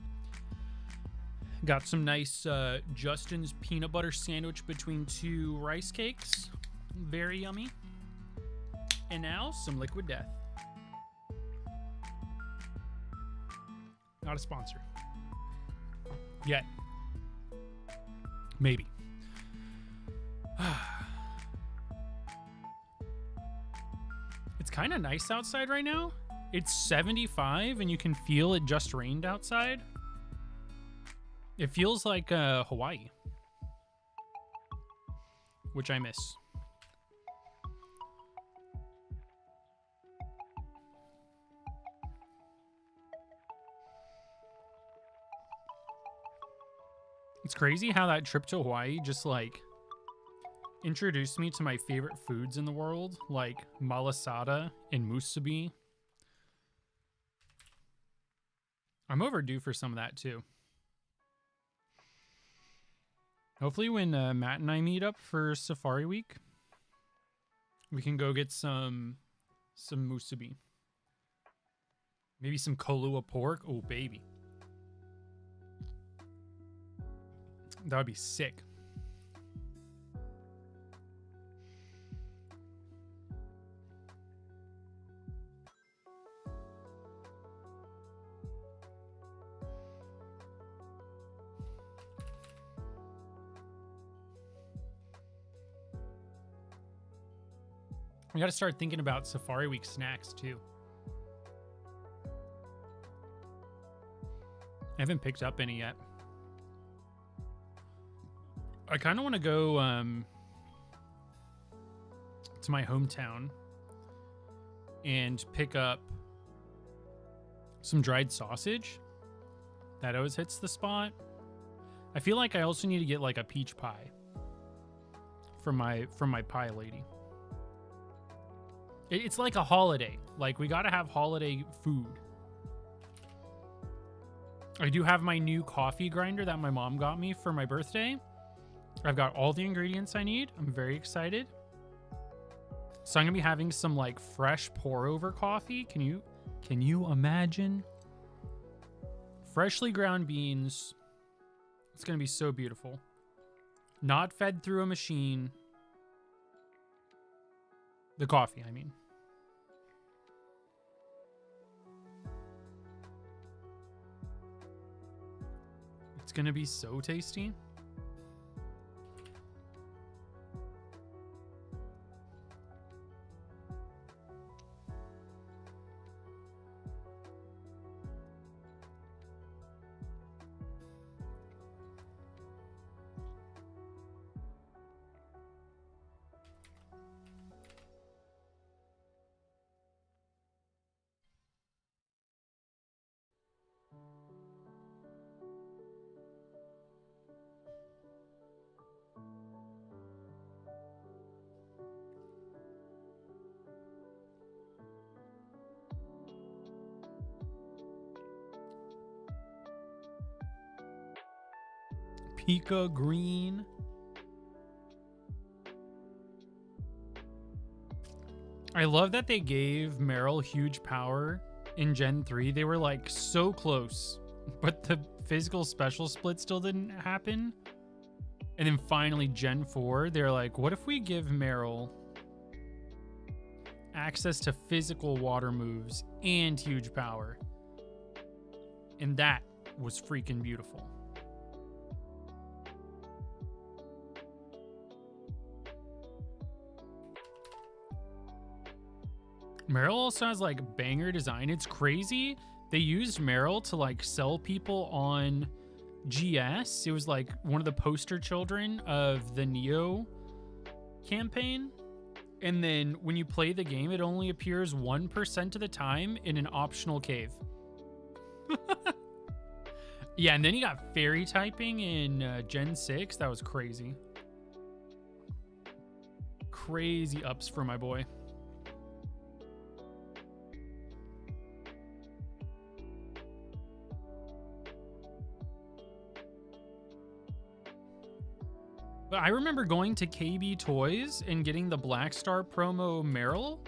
Got some nice Justin's peanut butter sandwich between 2 rice cakes. Very yummy. And now some Liquid Death. Not a sponsor. Yet. Maybe. It's kind of nice outside right now. It's 75 and you can feel it just rained outside. It feels like Hawaii, which I miss. It's crazy how that trip to Hawaii just like introduced me to my favorite foods in the world, like malasada and musubi. I'm overdue for some of that too. Hopefully when Matt and I meet up for Safari Week, we can go get some musubi. Maybe some Kahlua pork. Oh, baby. That would be sick. We got to start thinking about Safari Week snacks too. I haven't picked up any yet. I kind of want to go to my hometown and pick up some dried sausage. That always hits the spot. I feel like I also need to get like a peach pie from my pie lady. It's like a holiday. Like, we got to have holiday food. I do have my new coffee grinder that my mom got me for my birthday. I've got all the ingredients I need. I'm very excited. So I'm going to be having some like fresh pour over coffee. Can you imagine? Freshly ground beans. It's going to be so beautiful. Not fed through a machine. The coffee, I mean. It's gonna be so tasty. Pika green. I love that they gave Meryl huge power in Gen 3. They were like so close, but the physical special split still didn't happen. And then finally Gen 4, they're like, what if we give Meryl access to physical water moves and huge power? And that was freaking beautiful. Meryl also has like banger design. It's crazy. They used Meryl to like sell people on GS. It was like one of the poster children of the Neo campaign. And then when you play the game, it only appears 1% of the time in an optional cave. Yeah, and then you got fairy typing in Gen 6. That was crazy. Crazy ups for my boy. But I remember going to KB Toys and getting the Black Star promo Meryl.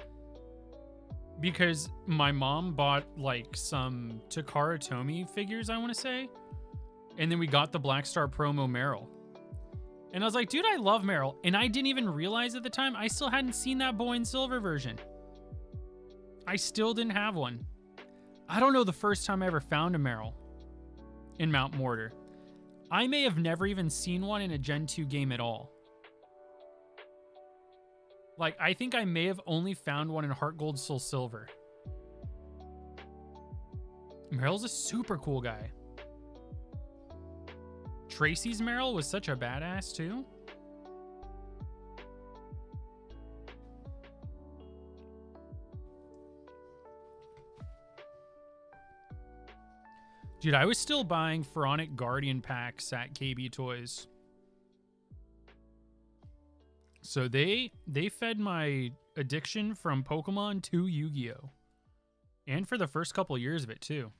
because my mom bought like some Takara Tomy figures, I want to say. And then we got the Black Star promo Meryl. And I was like, dude, I love Meryl. And I didn't even realize at the time, I still hadn't seen that boy in silver version. I still didn't have one. I don't know the first time I ever found a Meryl in Mount Mortar. I may have never even seen one in a Gen 2 game at all. Like, I think I may have only found one in Heart Gold Soul Silver. Meryl's a super cool guy. Tracy's Meryl was such a badass too. Dude, I was still buying Pharaonic Guardian packs at KB Toys. So they fed my addiction from Pokemon to Yu-Gi-Oh! And for the first couple years of it too.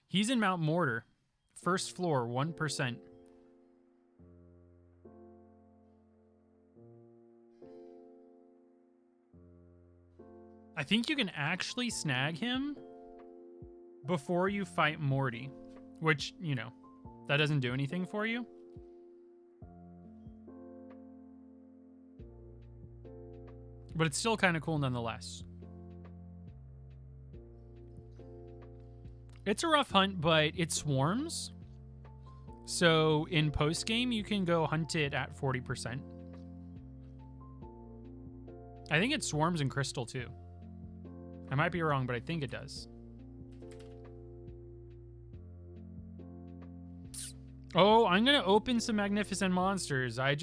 He's in Mount Mortar. First floor, 1%. I think you can actually snag him before you fight Morty, which, you know, that doesn't do anything for you. But it's still kind of cool nonetheless. It's a rough hunt, but it swarms. So in post-game, you can go hunt it at 40%. I think it swarms in Crystal too. I might be wrong, but I think it does. Oh, I'm going to open some Magnificent Monsters. I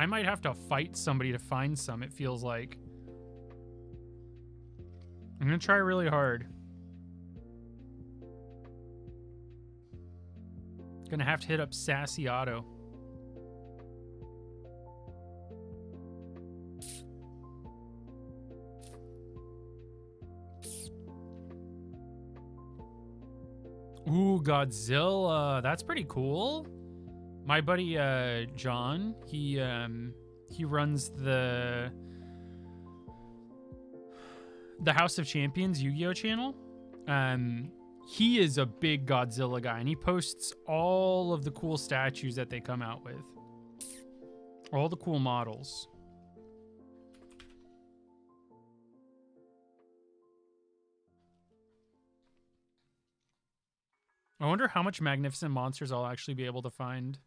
might have to fight somebody to find some, it feels like. I'm going to try really hard. Gonna have to hit up Sassy Otto. Ooh, Godzilla. That's pretty cool. My buddy John, he runs the House of Champions Yu-Gi-Oh channel. He is a big Godzilla guy, and he posts all of the cool statues that they come out with. All the cool models. I wonder how much Magnificent Monsters I'll actually be able to find.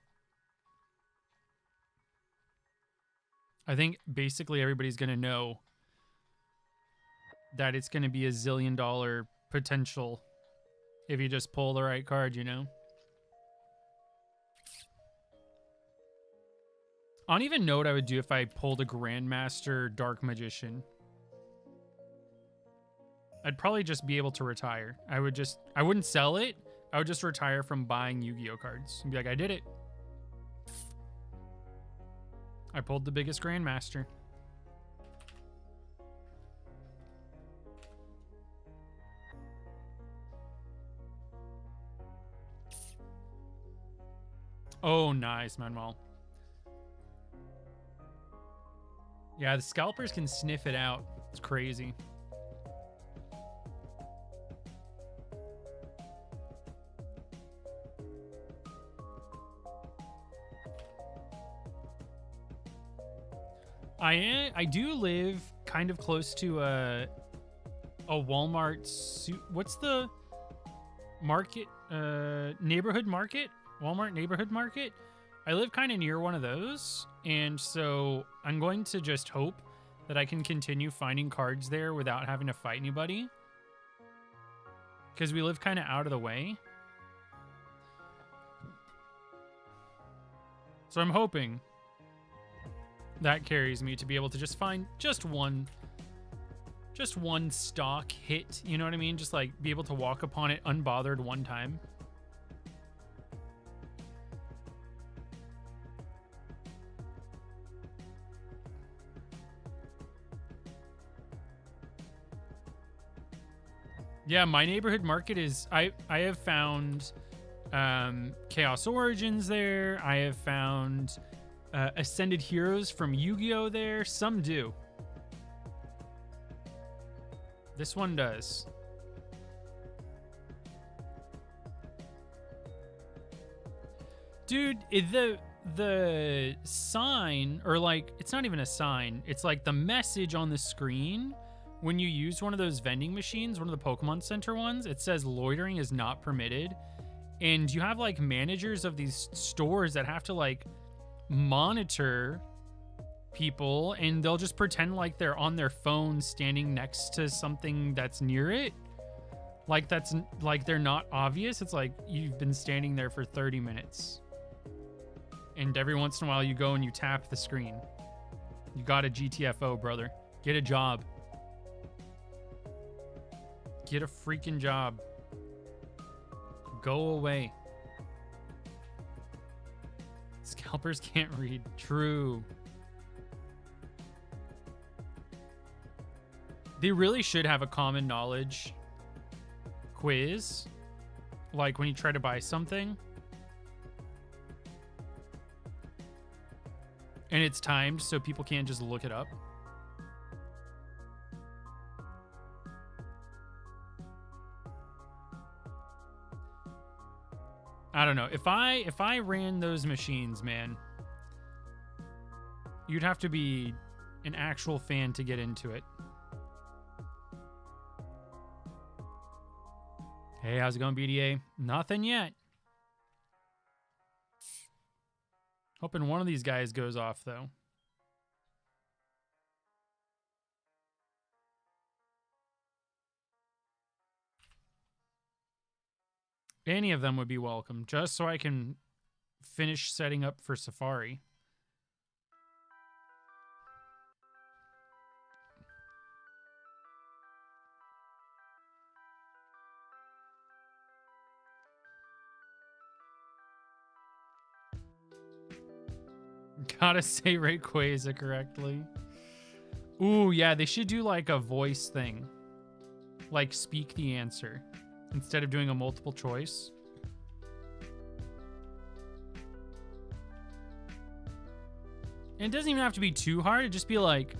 I think basically everybody's going to know that it's going to be a $1 zillion potential if you just pull the right card, you know? I don't even know what I would do if I pulled a Grandmaster Dark Magician. I'd probably just be able to retire. I wouldn't sell it. I would just retire from buying Yu-Gi-Oh cards and be like, I did it. I pulled the biggest Grandmaster. Oh, nice, Manuel. Yeah, the scalpers can sniff it out. It's crazy. I do live kind of close to a Walmart. What's the market? Neighborhood market? Walmart neighborhood market. I live kind of near one of those, and so I'm going to just hope that I can continue finding cards there without having to fight anybody, because we live kind of out of the way. So I'm hoping that carries me to be able to just find just one stock hit, you know what I mean? Just like be able to walk upon it unbothered one time. Yeah, my neighborhood market is, I have found Chaos Origins there. I have found Ascended Heroes from Yu-Gi-Oh there. Some do. This one does. Dude, the sign, or like, it's not even a sign. It's like the message on the screen when you use one of those vending machines, one of the Pokemon Center ones, it says loitering is not permitted. And you have like managers of these stores that have to like monitor people, and they'll just pretend like they're on their phone standing next to something that's near it. Like that's like they're not obvious. It's like you've been standing there for 30 minutes. And every once in a while you go and you tap the screen. You got a GTFO, brother. Get a job. Get a freaking job. Go away. Scalpers can't read. True. They really should have a common knowledge quiz. Like when you try to buy something. And it's timed so people can't just look it up. I don't know. If I ran those machines, man, you'd have to be an actual fan to get into it. Hey, how's it going, BDA? Nothing yet. Hoping one of these guys goes off, though. Any of them would be welcome, just so I can finish setting up for Safari. Gotta say Rayquaza correctly. Ooh, yeah, they should do like a voice thing. Like speak the answer instead of doing a multiple choice. And it doesn't even have to be too hard. It'd just be like,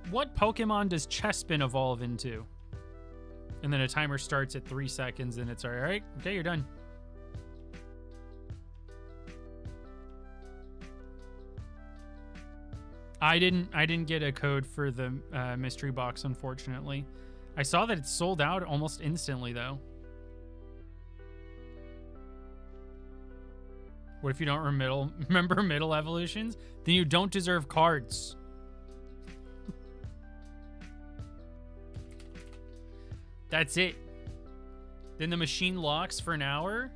what Pokemon does Chespin evolve into? And then a timer starts at 3 seconds and it's all right. Okay, you're done. I didn't get a code for the mystery box, unfortunately. I saw that it sold out almost instantly, though. What if you don't remember middle evolutions? Then you don't deserve cards. That's it. Then the machine locks for an hour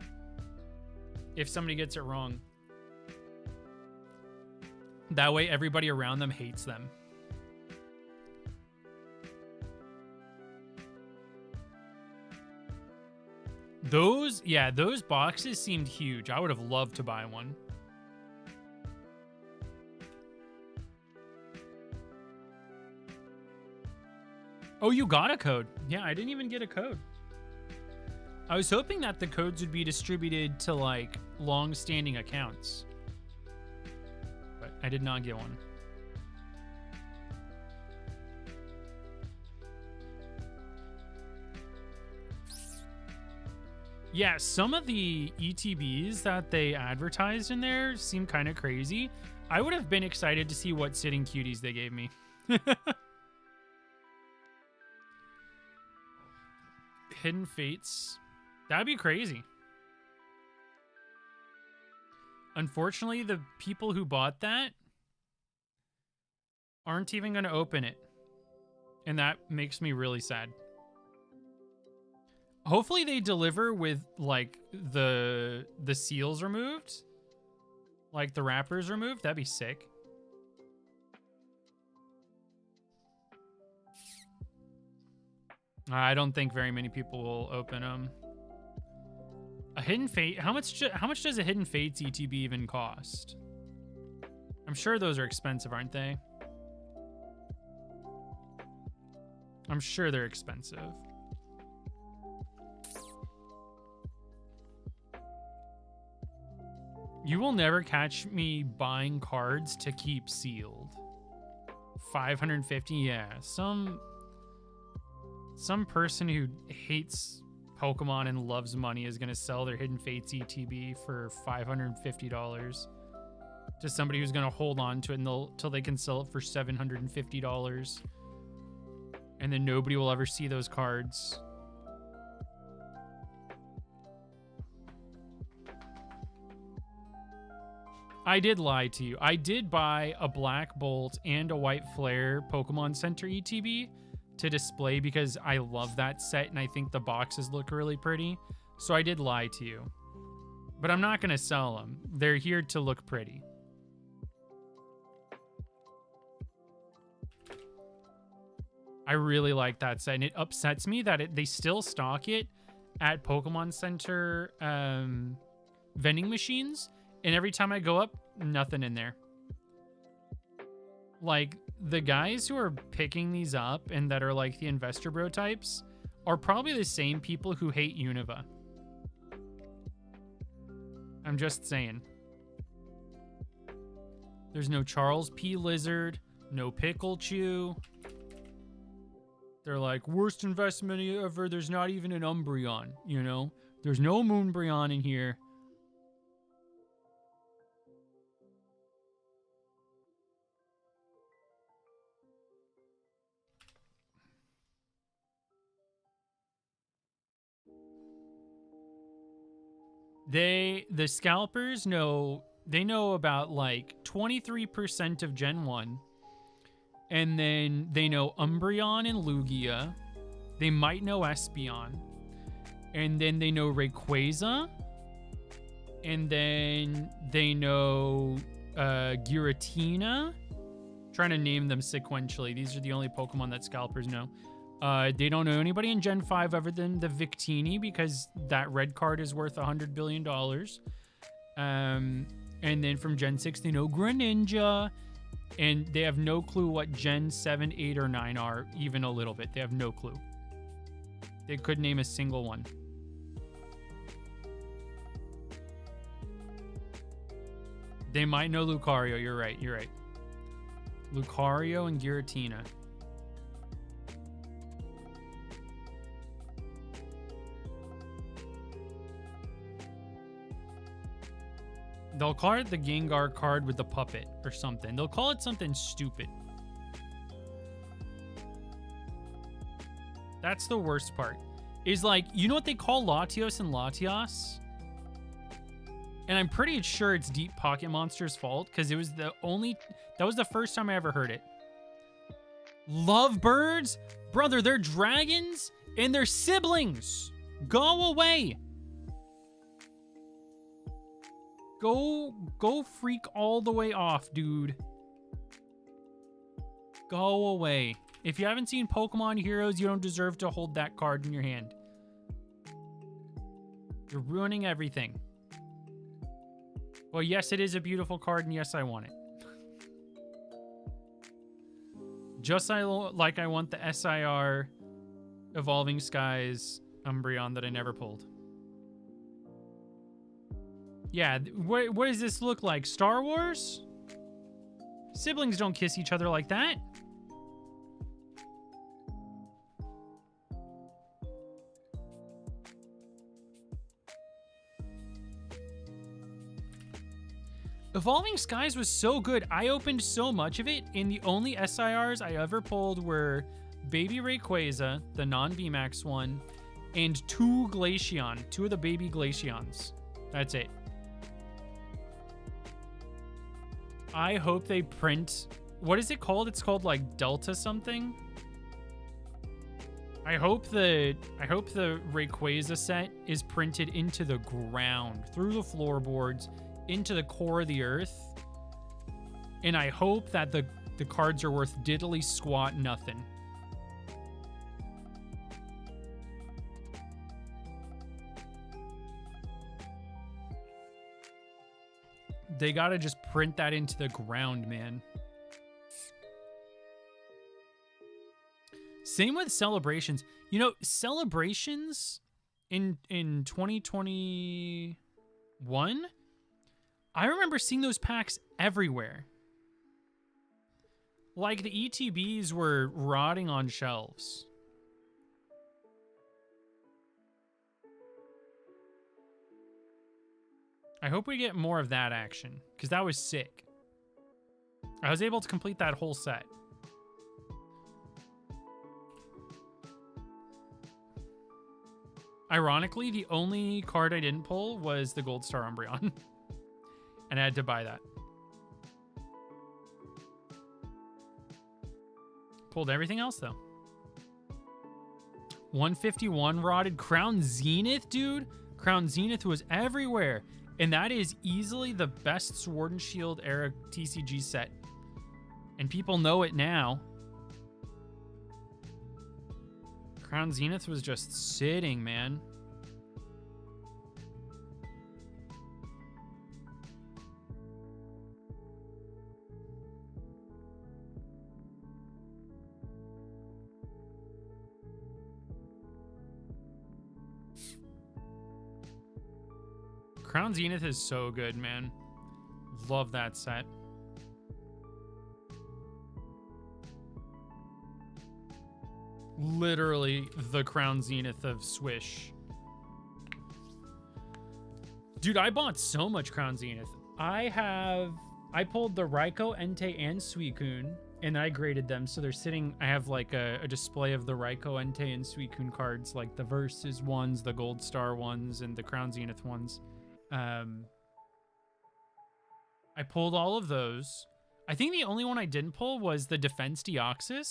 if somebody gets it wrong. That way everybody around them hates them. Those boxes seemed huge. I would have loved to buy one. Oh, you got a code. Yeah, I didn't even get a code. I was hoping that the codes would be distributed to like long-standing accounts. But I did not get one. Yeah, some of the ETBs that they advertised in there seem kind of crazy. I would have been excited to see what sitting cuties they gave me. Hidden Fates. That'd be crazy. Unfortunately, the people who bought that aren't even going to open it. And that makes me really sad. Hopefully they deliver with like the seals removed. Like the wrappers removed. That'd be sick. I don't think very many people will open them. A Hidden Fate. How much does a Hidden Fates ETB even cost? I'm sure those are expensive, aren't they? I'm sure they're expensive. You will never catch me buying cards to keep sealed. 550. Yeah, some person who hates Pokemon and loves money is gonna sell their Hidden Fates ETB for $550 to somebody who's gonna hold on to it until they can sell it for $750, and then nobody will ever see those cards. I did lie to you. I did buy a Black Bolt and a White Flare Pokemon Center ETB to display because I love that set and I think the boxes look really pretty. So I did lie to you. But I'm not going to sell them. They're here to look pretty. I really like that set, and it upsets me that they still stock it at Pokemon Center vending machines. And every time I go up, nothing in there. Like, the guys who are picking these up and that are like the investor bro types are probably the same people who hate Unova. I'm just saying. There's no Charles P. Lizard, no Pickle Chew. They're like, worst investment ever. There's not even an Umbreon, you know? There's no Moonbreon in here. The scalpers know about like 23% of Gen 1. And then they know Umbreon and Lugia. They might know Espeon. And then they know Rayquaza. And then they know Giratina. Trying to name them sequentially. These are the only Pokemon that scalpers know. They don't know anybody in Gen 5 other than the Victini because that red card is worth $100 billion. And then from Gen 6, they know Greninja. And they have no clue what Gen 7, 8, or 9 are, even a little bit. They have no clue. They couldn't name a single one. They might know Lucario. You're right. You're right. Lucario and Giratina. They'll call it the Gengar card with the puppet or something. They'll call it something stupid. That's the worst part. Is like, you know what they call Latios and Latias? And I'm pretty sure it's Deep Pocket Monster's fault because it was that was the first time I ever heard it. Lovebirds? Brother, they're dragons and they're siblings. Go away. Go freak all the way off, dude. Go away. If you haven't seen Pokemon Heroes, you don't deserve to hold that card in your hand. You're ruining everything. Well, yes, it is a beautiful card, and yes, I want it. Just like I want the SIR Evolving Skies Umbreon that I never pulled. Yeah, what does this look like? Star Wars? Siblings don't kiss each other like that. Evolving Skies was so good. I opened so much of it, and the only SIRs I ever pulled were Baby Rayquaza, the non-VMAX one, and two of the baby Glaceons. That's it. I hope they print... What is it called? It's called like Delta something. I hope the Rayquaza set is printed into the ground, through the floorboards, into the core of the earth. And I hope that the cards are worth diddly squat nothing. They gotta just print that into the ground, man. Same with Celebrations. You know, Celebrations in 2021, I remember seeing those packs everywhere. Like, the ETBs were rotting on shelves. I hope we get more of that action, because that was sick. I was able to complete that whole set. Ironically, the only card I didn't pull was the Gold Star Umbreon. And I had to buy that. Pulled everything else, though. 151 rotted. Crown Zenith, dude. Crown Zenith was everywhere. And that is easily the best Sword and Shield era TCG set. And people know it now. Crown Zenith was just sitting, man. Crown Zenith is so good, man. Love that set. Literally the Crown Zenith of Swish. Dude, I bought so much Crown Zenith. I pulled the Raikou, Entei, and Suicune, and I graded them. So they're sitting, I have like a display of the Raikou, Entei, and Suicune cards, like the Versus ones, the Gold Star ones, and the Crown Zenith ones. I pulled all of those. I think the only one I didn't pull was the Defense Deoxys.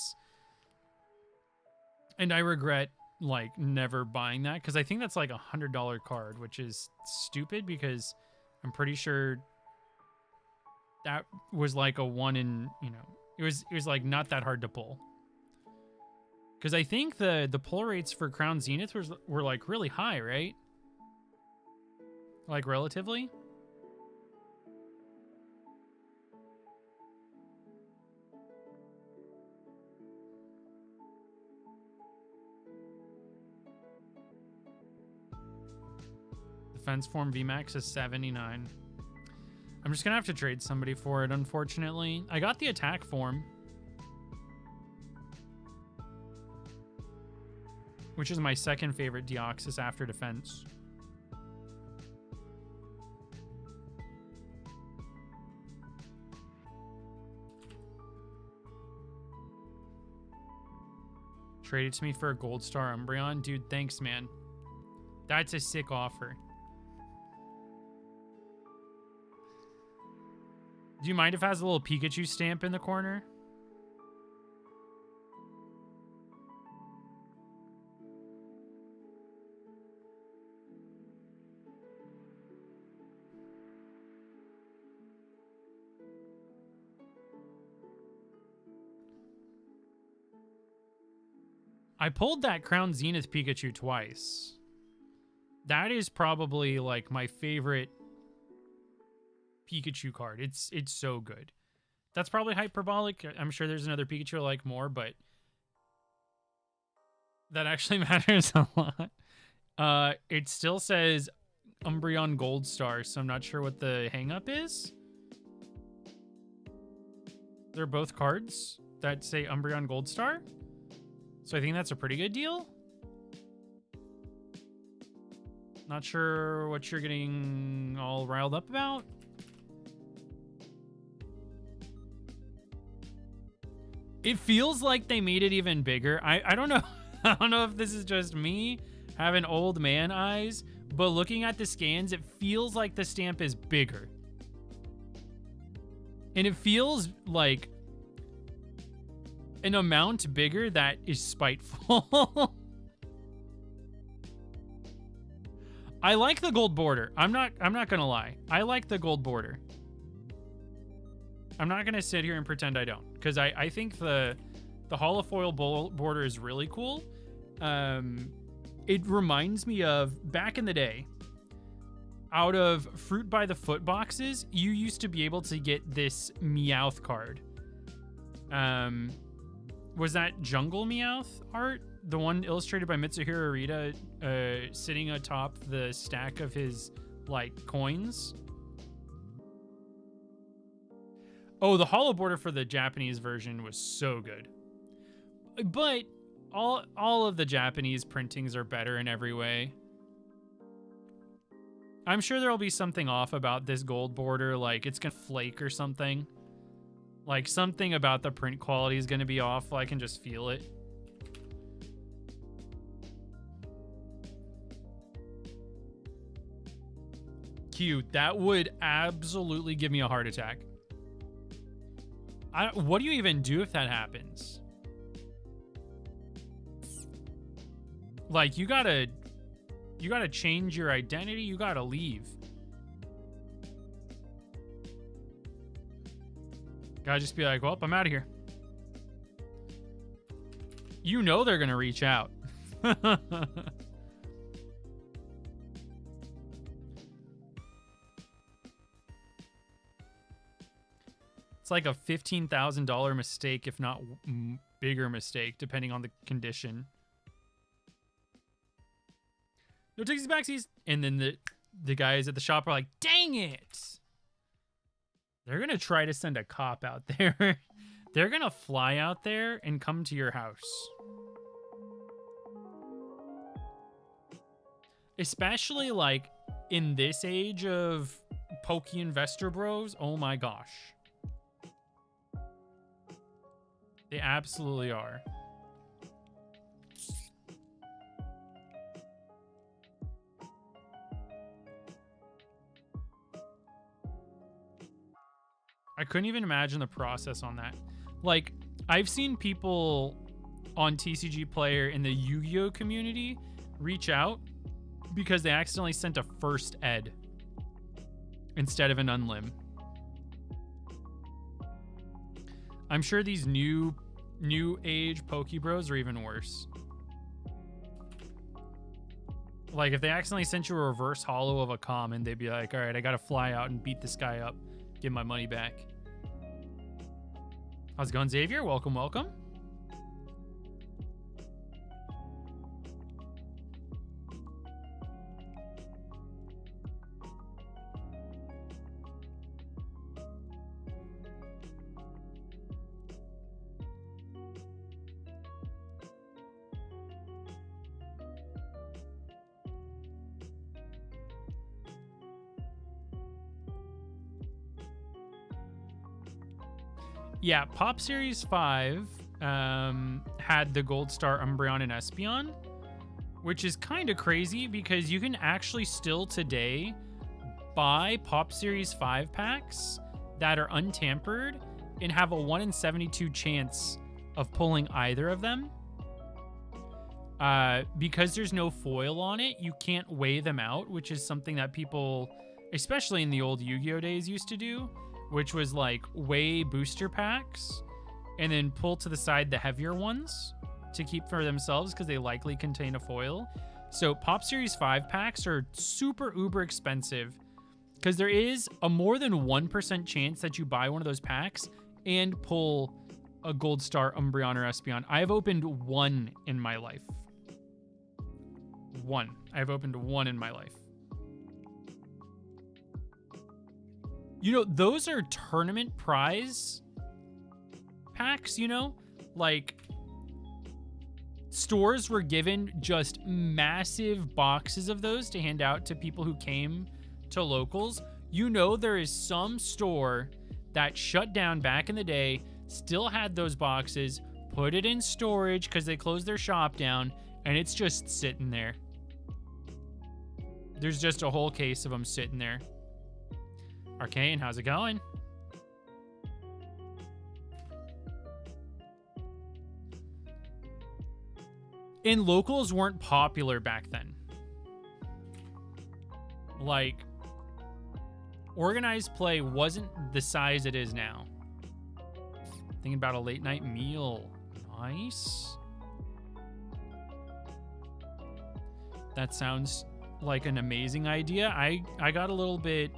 And I regret, like, never buying that, because I think that's like $100 card, which is stupid, because I'm pretty sure that was like a one in, you know, it was like not that hard to pull. Because I think the pull rates for Crown Zenith were like really high, right? Like, relatively? Defense form VMAX is 79. I'm just gonna have to trade somebody for it, unfortunately. I got the attack form, which is my second favorite Deoxys after defense. Traded to me for a Gold Star Umbreon. Dude, thanks, man. That's a sick offer. Do you mind if it has a little Pikachu stamp in the corner? I pulled that Crown Zenith Pikachu twice. That is probably like my favorite Pikachu card. It's so good. That's probably hyperbolic. I'm sure there's another Pikachu I like more, but that actually matters a lot. It still says Umbreon Gold Star, so I'm not sure what the hang up is. They're both cards that say Umbreon Gold Star. So I think that's a pretty good deal. Not sure what you're getting all riled up about. It feels like they made it even bigger. I don't know. I don't know if this is just me having old man eyes, but looking at the scans, it feels like the stamp is bigger. And it feels like an amount bigger that is spiteful. I like the gold border. I'm not gonna lie. I like the gold border. I'm not gonna sit here and pretend I don't, because I think the holofoil border is really cool. It reminds me of back in the day. Out of Fruit by the Foot boxes, you used to be able to get this Meowth card. Was that Jungle Meowth art? The one illustrated by Mitsuhiro Arita, sitting atop the stack of his, like, coins? Oh, the hollow border for the Japanese version was so good. But all of the Japanese printings are better in every way. I'm sure there'll be something off about this gold border, like it's gonna flake or something. Like something about the print quality is gonna be off. I can just feel it. Cute. That would absolutely give me a heart attack. What do you even do if that happens? Like, you gotta change your identity. You gotta leave. Gotta just be like, well, I'm out of here. You know they're gonna reach out. It's like a $15,000 mistake, if not bigger mistake, depending on the condition. No takesies backsies. And then the guys at the shop are like, dang it. They're going to try to send a cop out there. They're going to fly out there and come to your house. Especially like in this age of pokey investor bros. Oh my gosh. They absolutely are. I couldn't even imagine the process on that. Like, I've seen people on TCG Player in the Yu-Gi-Oh community reach out because they accidentally sent a first ed instead of an unlim. I'm sure these new age Pokebros are even worse. Like, if they accidentally sent you a reverse holo of a common, they'd be like, all right, I gotta fly out and beat this guy up, get my money back. How's it going, Xavier? Welcome, welcome. Yeah, Pop Series 5 had the Gold Star Umbreon and Espeon, which is kind of crazy because you can actually still today buy Pop Series 5 packs that are untampered and have a 1 in 72 chance of pulling either of them. Because there's no foil on it, you can't weigh them out, which is something that people, especially in the old Yu-Gi-Oh days, used to do, which was like weigh booster packs and then pull to the side the heavier ones to keep for themselves because they likely contain a foil. So Pop Series 5 packs are super uber expensive because there is a more than 1% chance that you buy one of those packs and pull a Gold Star Umbreon or Espeon. I've opened one in my life. One. I've opened one in my life. You know, those are tournament prize packs, you know? Like, stores were given just massive boxes of those to hand out to people who came to locals. You know, there is some store that shut down back in the day, still had those boxes, put it in storage because they closed their shop down, and it's just sitting there. There's just a whole case of them sitting there. Arcane, how's it going? And locals weren't popular back then. Like, organized play wasn't the size it is now. Thinking about a late night meal. Nice. That sounds like an amazing idea. I got a little bit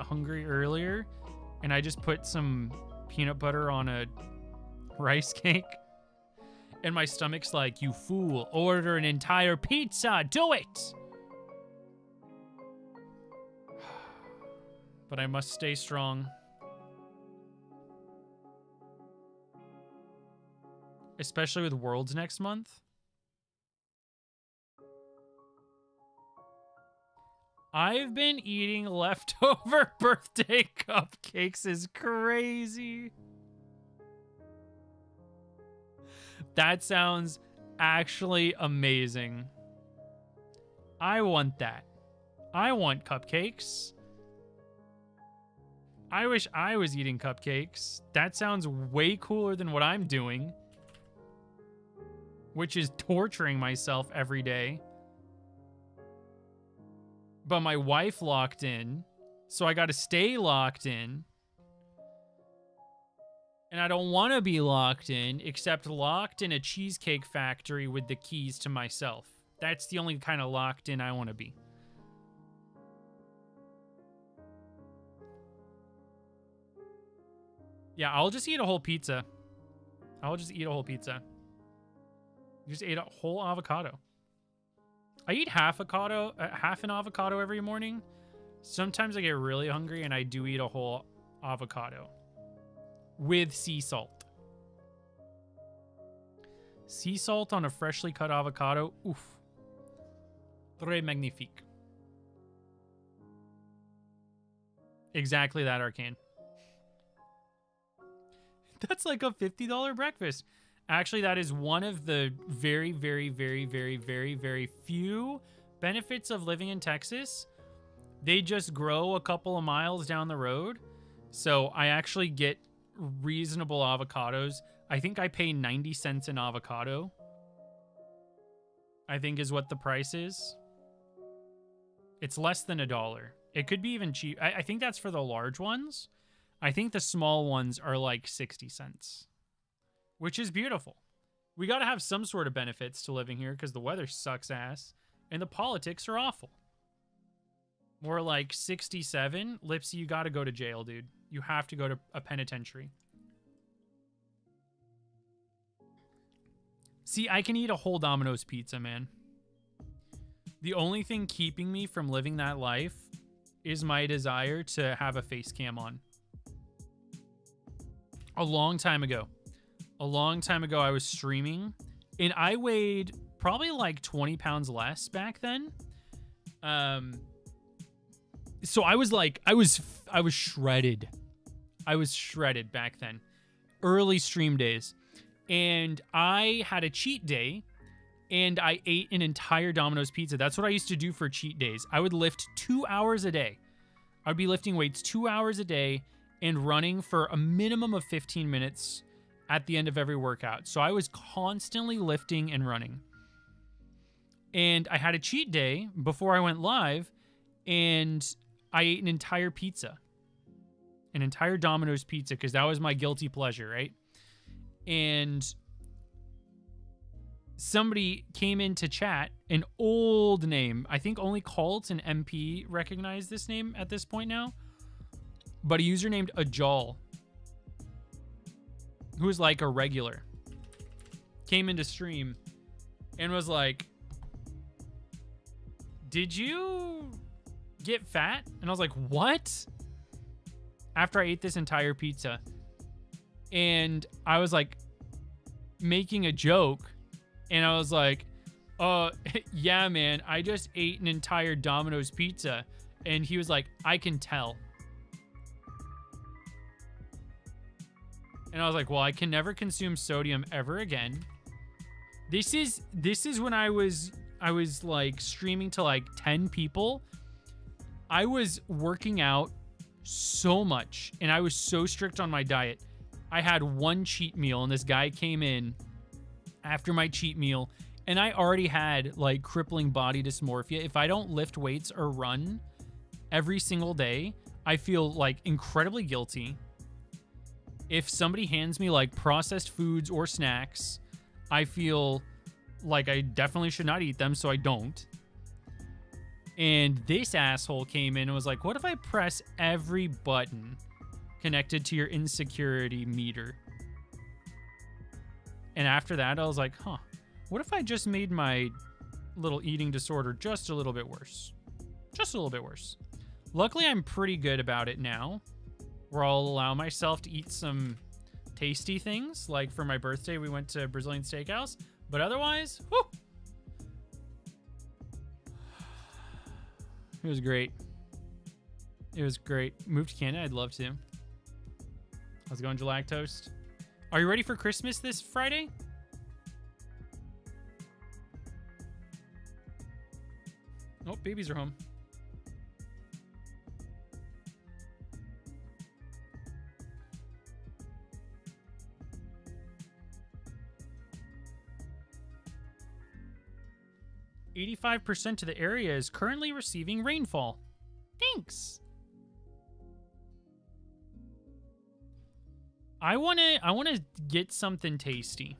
hungry earlier, and I just put some peanut butter on a rice cake, and my stomach's like, you fool, order an entire pizza, do it. But I must stay strong. especially with Worlds next month. I've been eating leftover birthday cupcakes is crazy. That sounds actually amazing. I want that. I want cupcakes. I wish I was eating cupcakes. That sounds way cooler than what I'm doing, which is torturing myself every day. But my wife locked in, so I got to stay locked in. And I don't want to be locked in, except locked in a cheesecake factory with the keys to myself. That's the only kind of locked in I want to be. Yeah, I'll just eat a whole pizza. I'll just eat a whole pizza. Just ate a whole avocado. I eat half an avocado every morning. Sometimes I get really hungry and I do eat a whole avocado with sea salt. Sea salt on a freshly cut avocado. Oof. Très magnifique. Exactly that, Arcane. That's like a $50 breakfast. Actually, that is one of the very, very, very, very, very, very few benefits of living in Texas. They just grow a couple of miles down the road. So I actually get reasonable avocados. I think I pay 90 cents an avocado, I think is what the price is. It's less than $1. It could be even cheap. I think that's for the large ones. I think the small ones are like 60 cents, which is beautiful. We got to have some sort of benefits to living here because the weather sucks ass and the politics are awful. More like 67. Lipsy, you got to go to jail, dude. You have to go to a penitentiary. See, I can eat a whole Domino's pizza, man. The only thing keeping me from living that life is my desire to have a face cam on. A long time ago, I was streaming and I weighed probably like 20 pounds less back then. So I was shredded. I was shredded back then. Early stream days. And I had a cheat day and I ate an entire Domino's pizza. That's what I used to do for cheat days. I would lift 2 hours a day. I'd be lifting weights 2 hours a day and running for a minimum of 15 minutes at the end of every workout. So I was constantly lifting and running. And I had a cheat day before I went live and I ate an entire pizza. An entire Domino's pizza because that was my guilty pleasure, right? And somebody came into chat, an old name. I think only Colt and MP recognize this name at this point now. But a user named Ajal, who was like a regular, came into stream and was like, "Did you get fat?" And I was like, "What?" After I ate this entire pizza. And I was like making a joke. And I was like, yeah, man, I just ate an entire Domino's pizza. And he was like, "I can tell." And I was like, well, I can never consume sodium ever again. This is when I was like streaming to like 10 people. I was working out so much and I was so strict on my diet. I had one cheat meal and this guy came in after my cheat meal and I already had like crippling body dysmorphia. If I don't lift weights or run every single day, I feel like incredibly guilty. If somebody hands me like processed foods or snacks, I feel like I definitely should not eat them, so I don't. And this asshole came in and was like, "What if I press every button connected to your insecurity meter?" And after that, I was like, huh, what if I just made my little eating disorder just a little bit worse? Just a little bit worse. Luckily, I'm pretty good about it now, where I'll allow myself to eat some tasty things. Like for my birthday, we went to Brazilian Steakhouse. But otherwise, whew, it was great. It was great. Moved to Canada, I'd love to. How's it going, Galactoast? Are you ready for Christmas this Friday? Oh, babies are home. %85% of the area is currently receiving rainfall. Thanks. I wanna get something tasty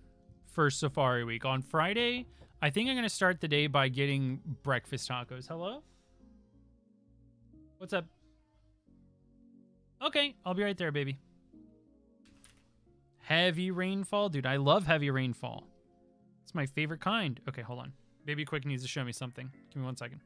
for Safari Week. On Friday, I think I'm gonna start the day by getting breakfast tacos. Hello? What's up? Okay, I'll be right there, baby. Heavy rainfall? Dude, I love heavy rainfall. It's my favorite kind. Okay, hold on. Baby Quick needs to show me something. Give me 1 second.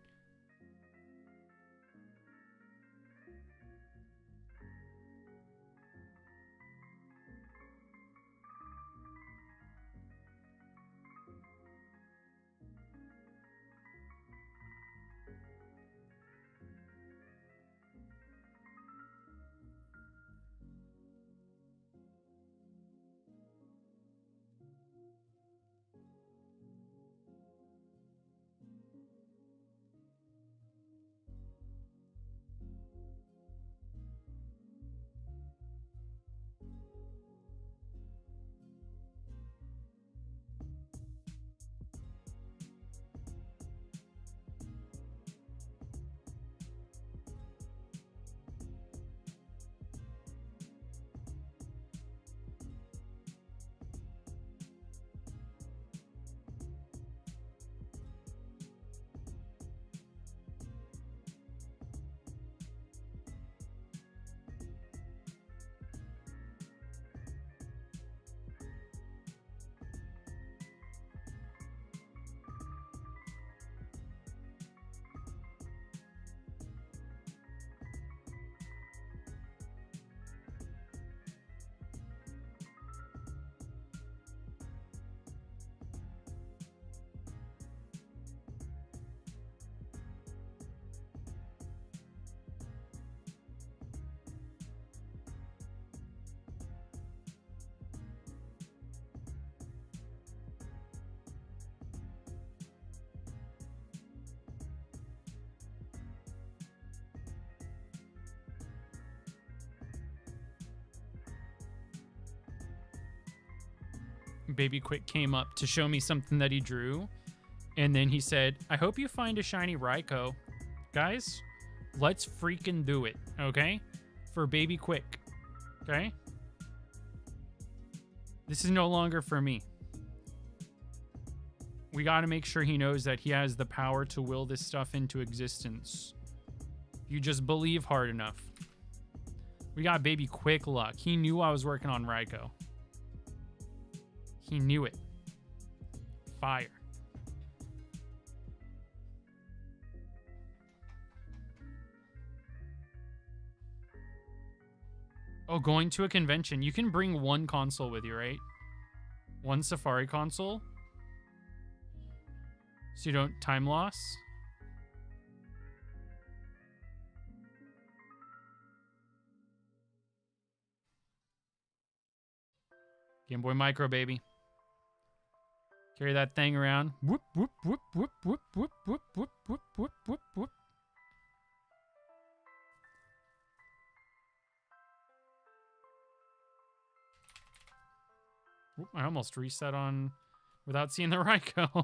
Baby Quick came up to show me something that he drew. And then he said, I hope you find a shiny Raikou. Guys, let's freaking do it, okay? For Baby Quick, okay? This is no longer for me. We got to make sure he knows that he has the power to will this stuff into existence. You just believe hard enough. We got Baby Quick luck. He knew I was working on Raikou. He knew it. Fire. Oh, going to a convention. You can bring one console with you, right? One Safari console. So you don't time loss. Game Boy Micro, baby. Carry that thing around. Whoop, whoop, whoop, whoop, whoop, whoop, whoop, whoop, whoop, whoop, whoop, whoop. Whoop, I almost reset on without seeing the Raikou.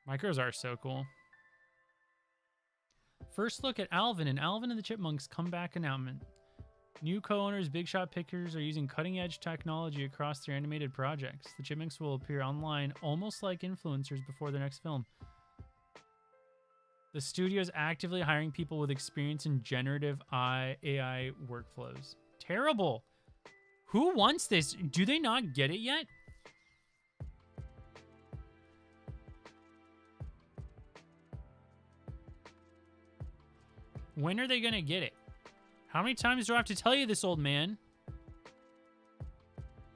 Micros are so cool. First look at Alvin and Alvin and the Chipmunks comeback announcement. New co-owners Big Shot Pictures are using cutting-edge technology across their animated projects. The Chipmunks will appear online almost like influencers before their next film. The studio is actively hiring people with experience in generative AI workflows. Terrible. Who wants this? Do they not get it yet? When are they going to get it? How many times do I have to tell you this, old man?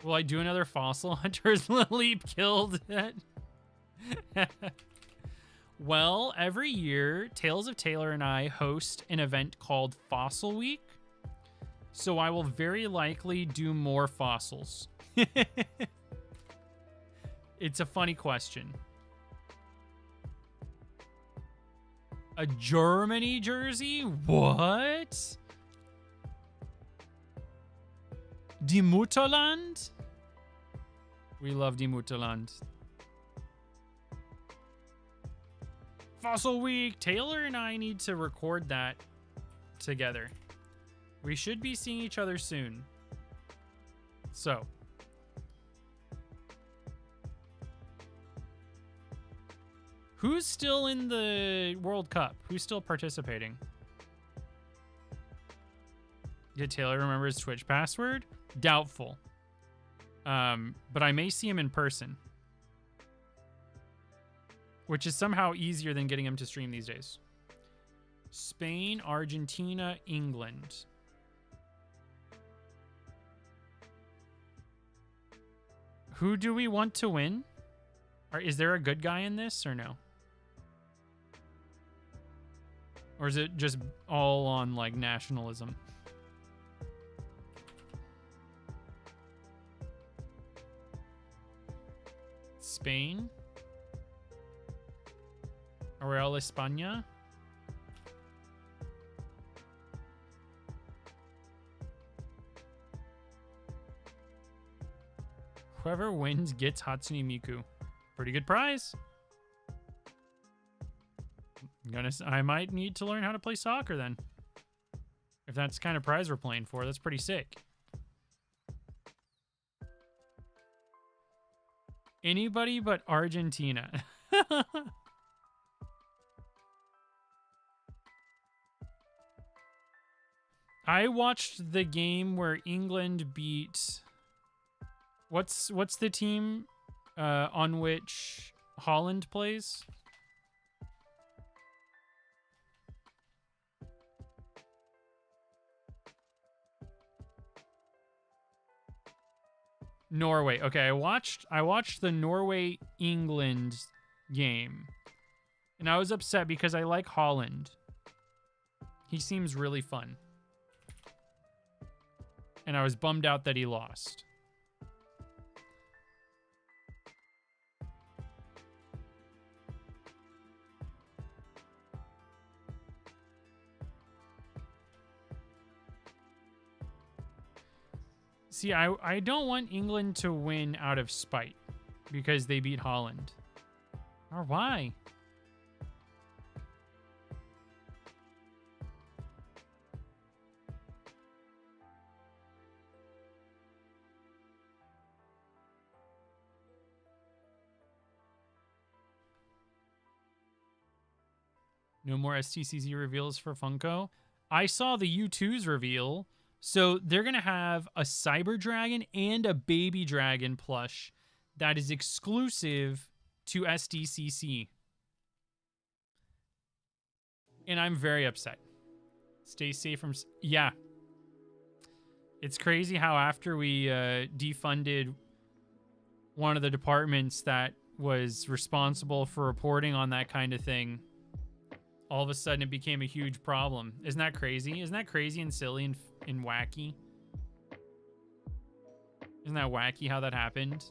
Will I do another fossil hunters leap killed it? Well, every year, Tales of Taylor and I host an event called Fossil Week. So I will very likely do more fossils. It's a funny question. A Germany jersey? What? Die Mutterland? We love Die Mutterland. Fossil Week. Taylor and I need to record that together. We should be seeing each other soon. So. Who's still in the World Cup? Who's still participating? Did Taylor remember his Twitch password? Doubtful. But I may see him in person. Which is somehow easier than getting him to stream these days. Spain, Argentina, England. Who do we want to win? Is there a good guy in this or no? Or is it just all on like nationalism? Spain? Real España? Whoever wins gets Hatsune Miku. Pretty good prize. I might need to learn how to play soccer then. If that's the kind of prize we're playing for, that's pretty sick. Anybody but Argentina. I watched the game where England beat... What's the team on which Holland plays? Norway. Okay, I watched the Norway-England game. And I was upset because I like Holland. He seems really fun. And I was bummed out that he lost. See, I don't want England to win out of spite because they beat Holland. Or why? No more STCZ reveals for Funko. I saw the U2's reveal. So they're going to have a Cyber Dragon and a Baby Dragon plush that is exclusive to SDCC. And I'm very upset. Stay safe from... Yeah. It's crazy how after we defunded one of the departments that was responsible for reporting on that kind of thing, all of a sudden it became a huge problem. Isn't that crazy? Isn't that crazy and silly and wacky? Isn't that wacky how that happened?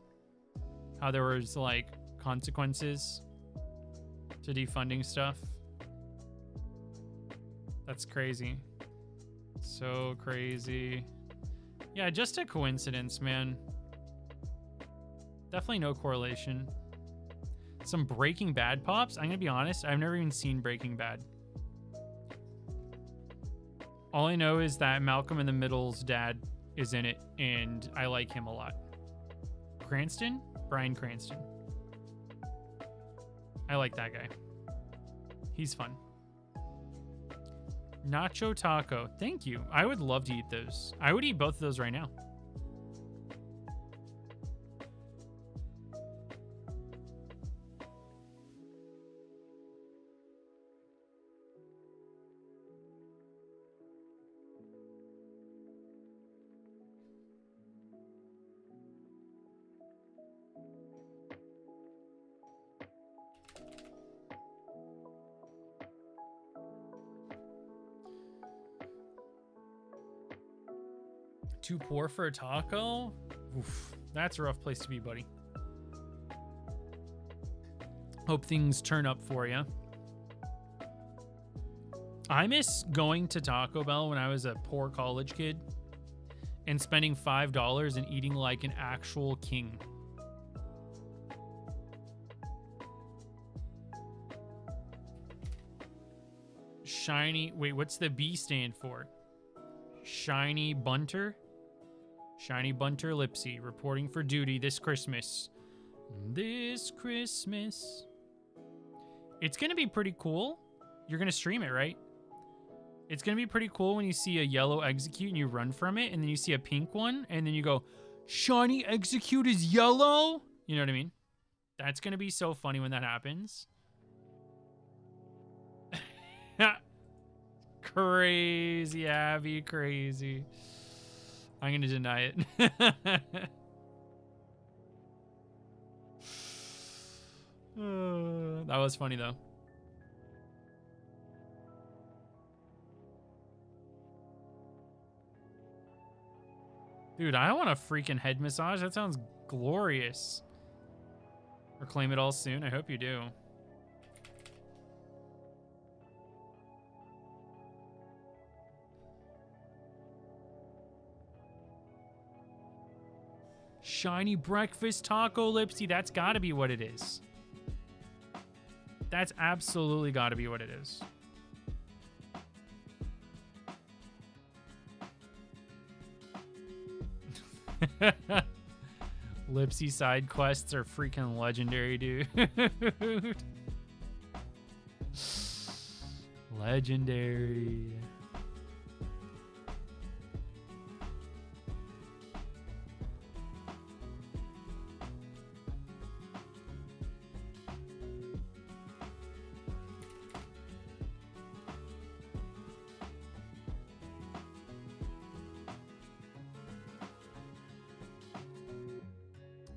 How there was like consequences to defunding stuff? That's crazy. So crazy. Yeah, just a coincidence, man. Definitely no correlation. Some Breaking Bad pops? I'm gonna be honest, I've never even seen Breaking Bad. All I know is that Malcolm in the Middle's dad is in it, and I like him a lot. Cranston? Bryan Cranston. I like that guy. He's fun. Nacho taco. Thank you. I would love to eat those. I would eat both of those right now. Too poor for a taco? Oof, that's a rough place to be, buddy. Hope things turn up for you. I miss going to Taco Bell when I was a poor college kid and spending $5 and eating like an actual king. Shiny, wait, what's the B stand for? Shiny Bunter? Shiny Bunter Lipsy reporting for duty this Christmas. This Christmas. It's going to be pretty cool. You're going to stream it, right? It's going to be pretty cool when you see a yellow execute and you run from it, and then you see a pink one, and then you go, shiny execute is yellow? You know what I mean? That's going to be so funny when that happens. Crazy, Abby, crazy. I'm going to deny it. That was funny, though. Dude, I want a freaking head massage. That sounds glorious. Or claim it all soon. I hope you do. Shiny breakfast taco Lipsy. That's got to be what it is. That's absolutely got to be what it is. Lipsy side quests are freaking legendary, dude. Legendary.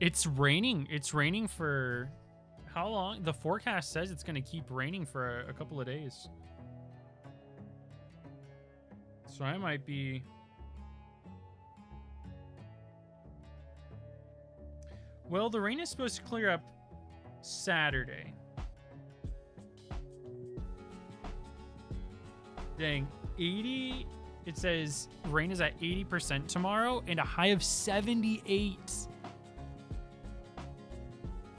It's raining. It's raining for how long? The forecast says it's going to keep raining for a couple of days. So I might be... Well, the rain is supposed to clear up Saturday. Dang. 80... It says rain is at 80% tomorrow and a high of 78.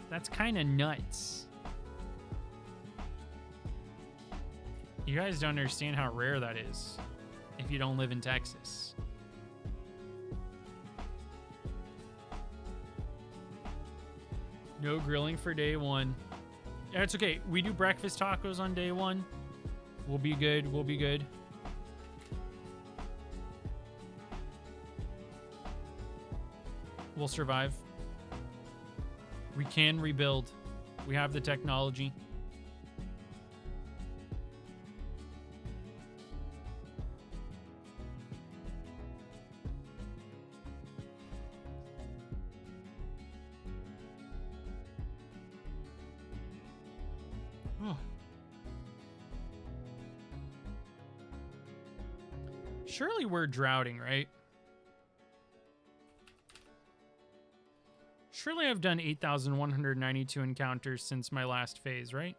That's kind of nuts. You guys don't understand how rare that is if you don't live in Texas. No grilling for day one. Yeah, it's okay. We do breakfast tacos on day one. We'll be good. We'll be good. We'll survive. We can rebuild. We have the technology. Oh. Surely we're droughting, right? Surely I've done 8,192 encounters since my last phase, right?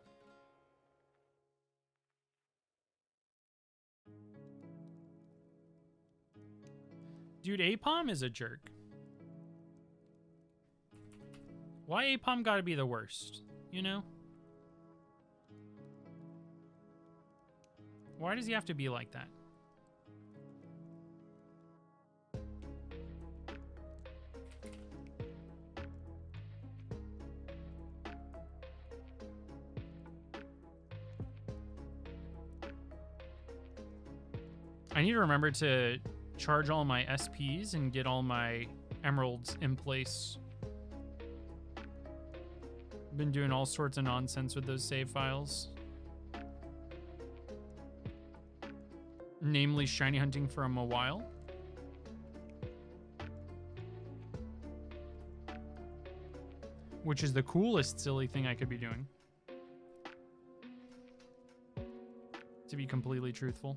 Dude, APOM is a jerk. Why APOM gotta be the worst, you know? Why does he have to be like that? I need to remember to charge all my SPs and get all my emeralds in place. Been doing all sorts of nonsense with those save files. Namely, shiny hunting for a while. Which is the coolest silly thing I could be doing. To be completely truthful.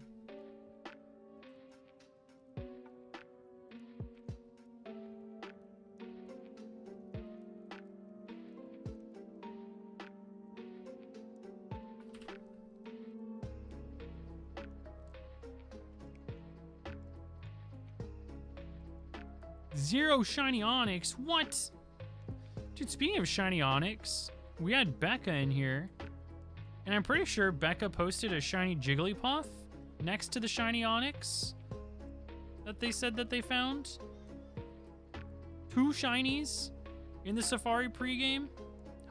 0 shiny Onyx. What? Dude, speaking of shiny Onyx, we had Becca in here. And I'm pretty sure Becca posted a shiny Jigglypuff next to the shiny Onyx that they said that they found. 2 shinies in the Safari pregame.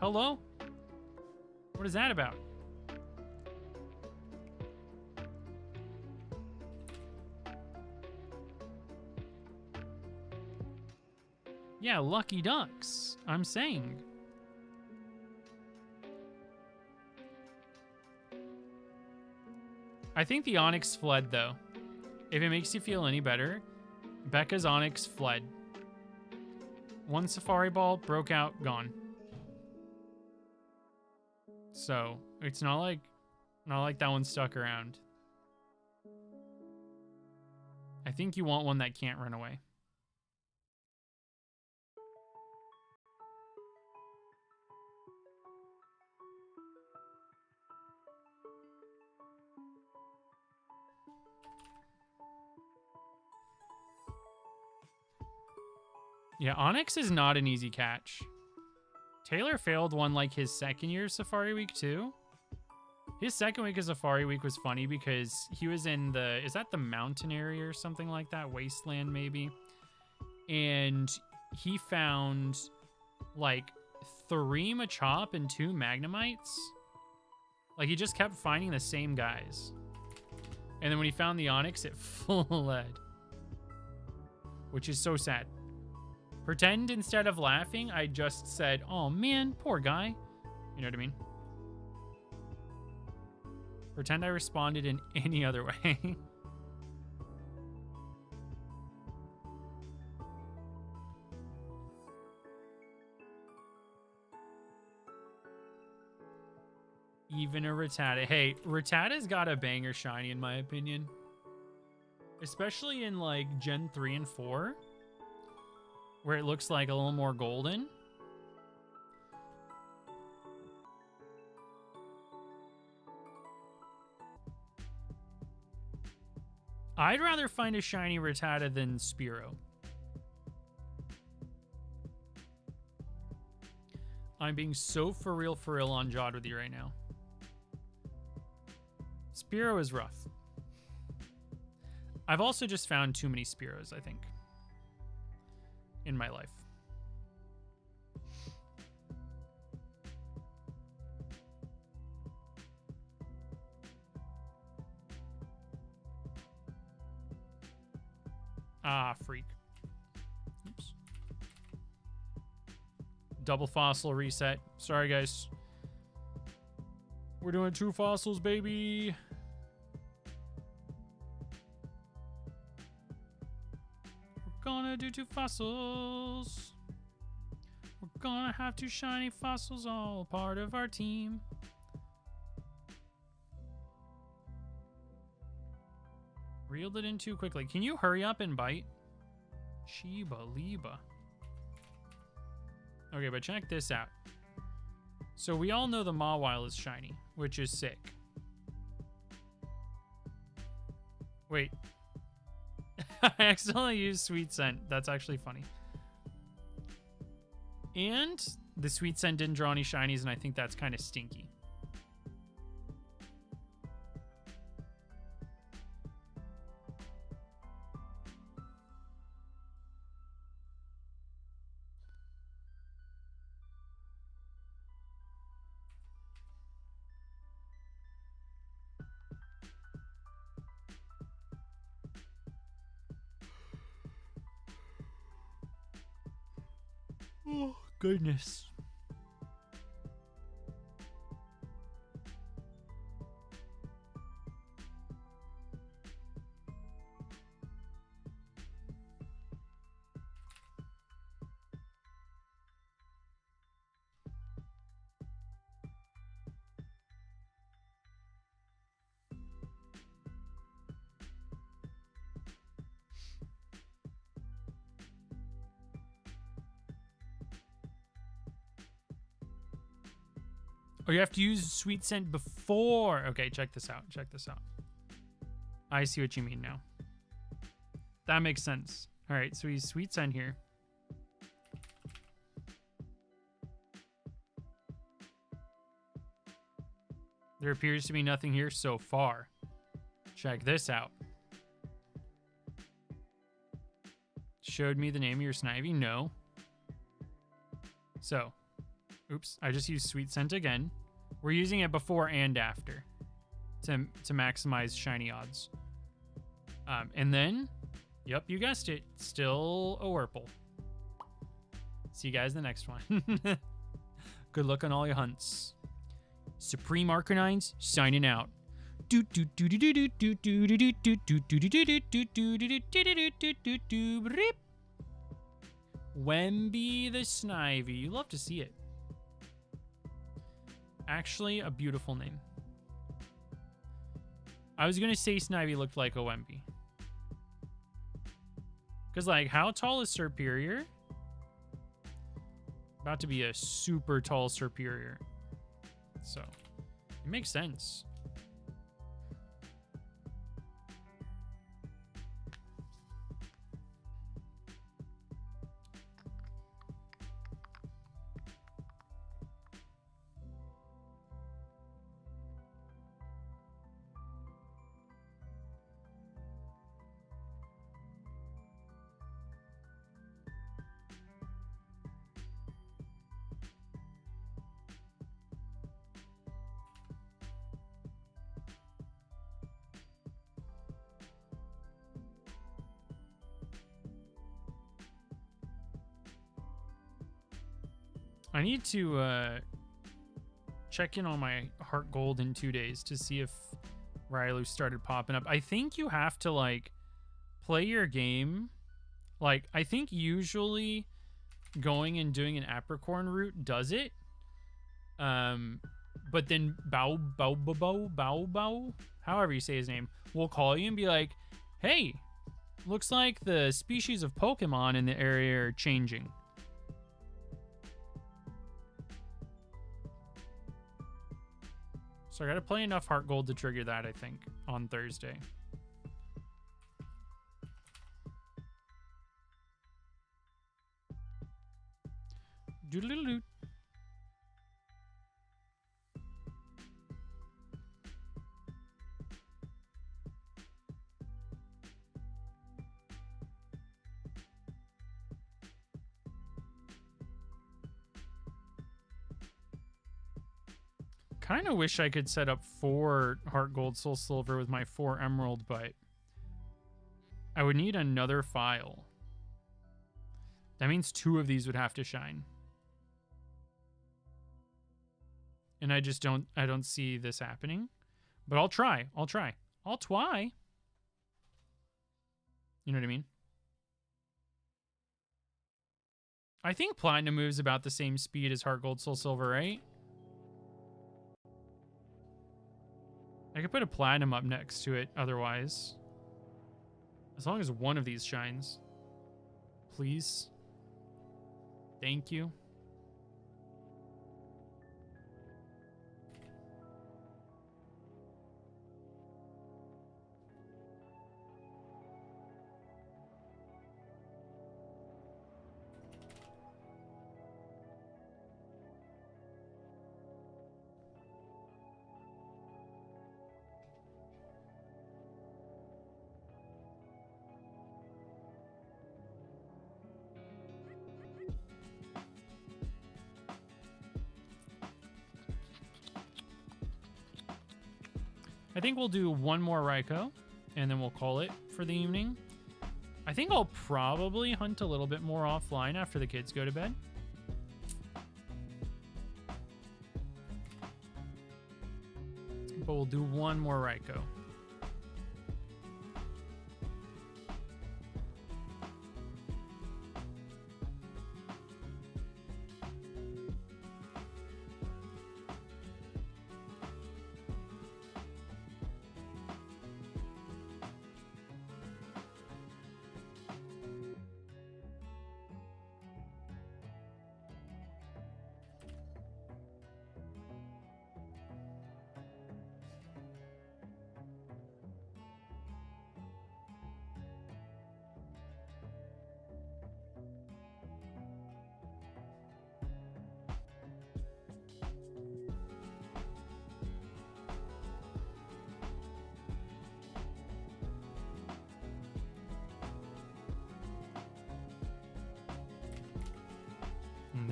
Hello? What is that about? Yeah, lucky ducks. I'm saying. I think the Onyx fled, though. If it makes you feel any better, Becca's Onyx fled. 1 Safari Ball, broke out, gone. So, it's not like that one stuck around. I think you want one that can't run away. Yeah, Onyx is not an easy catch. Taylor failed one like his second year of Safari Week too. His second week of Safari Week was funny because he was in the, is that the mountain area or something like that? Wasteland maybe. And he found like 3 Machop and 2 Magnemites. Like he just kept finding the same guys. And then when he found the Onyx, it fled. Which is so sad. Pretend instead of laughing, I just said, oh man, poor guy. You know what I mean? Pretend I responded in any other way. Even a Rattata. Hey, Rattata's got a banger shiny in my opinion. Especially in like Gen 3 and 4. Where it looks like a little more golden. I'd rather find a shiny Rattata than Spearow. I'm being so for real on Jod with you right now. Spearow is rough. I've also just found too many Spearows, I think, in my life. Ah, freak. Oops. Double fossil reset. Sorry, guys. We're doing 2 fossils, baby. We're gonna do 2 fossils. We're gonna have 2 shiny fossils, all part of our team. Reeled it in too quickly. Can you hurry up and bite? Sheba Liba. Okay, but check this out. So we all know the Mawile is shiny, which is sick. Wait. I accidentally used Sweet Scent. That's actually funny. And the Sweet Scent didn't draw any shinies, and I think that's kind of stinky. Oh, goodness. Oh, you have to use Sweet Scent before. Okay, check this out. Check this out. I see what you mean now. That makes sense. All right, so he's Sweet Scent here. There appears to be nothing here so far. Check this out. Showed me the name of your Snivy? No. So, oops, I just used Sweet Scent again. We're using it before and after to maximize shiny odds. And then, yep, you guessed it, still a Wurple. See you guys in the next one. Good luck on all your hunts. Supreme Arcanines signing out. Wemby the Snivy. You love to see it. Actually, a beautiful name. I was going to say Snivy looked like a Wemby. Because, like, how tall is Superior? About to be a super tall Superior. So, it makes sense. I need to check in on my Heart Gold in 2 days to see if Rylu started popping up. I think you have to, like, play your game. Like, I think usually going and doing an Apricorn route does it. But then Bow, however you say his name, will call you and be like, hey, looks like the species of Pokemon in the area are changing. So I gotta play enough Heart Gold to trigger that, I think, on Thursday. Doodle-doodle-doo. Kind of wish I could set up 4 Heart Gold Soul Silver with my 4 Emerald, but I would need another file. That means 2 of these would have to shine. And I just don't see this happening. But I'll try. I'll try. You know what I mean? I think Platinum moves about the same speed as Heart Gold Soul Silver, right? I could put a Platinum up next to it otherwise. As long as one of these shines. Please. Thank you. I think we'll do one more Raikou, and then we'll call it for the evening. I think I'll probably hunt a little bit more offline after the kids go to bed. But we'll do one more Raikou.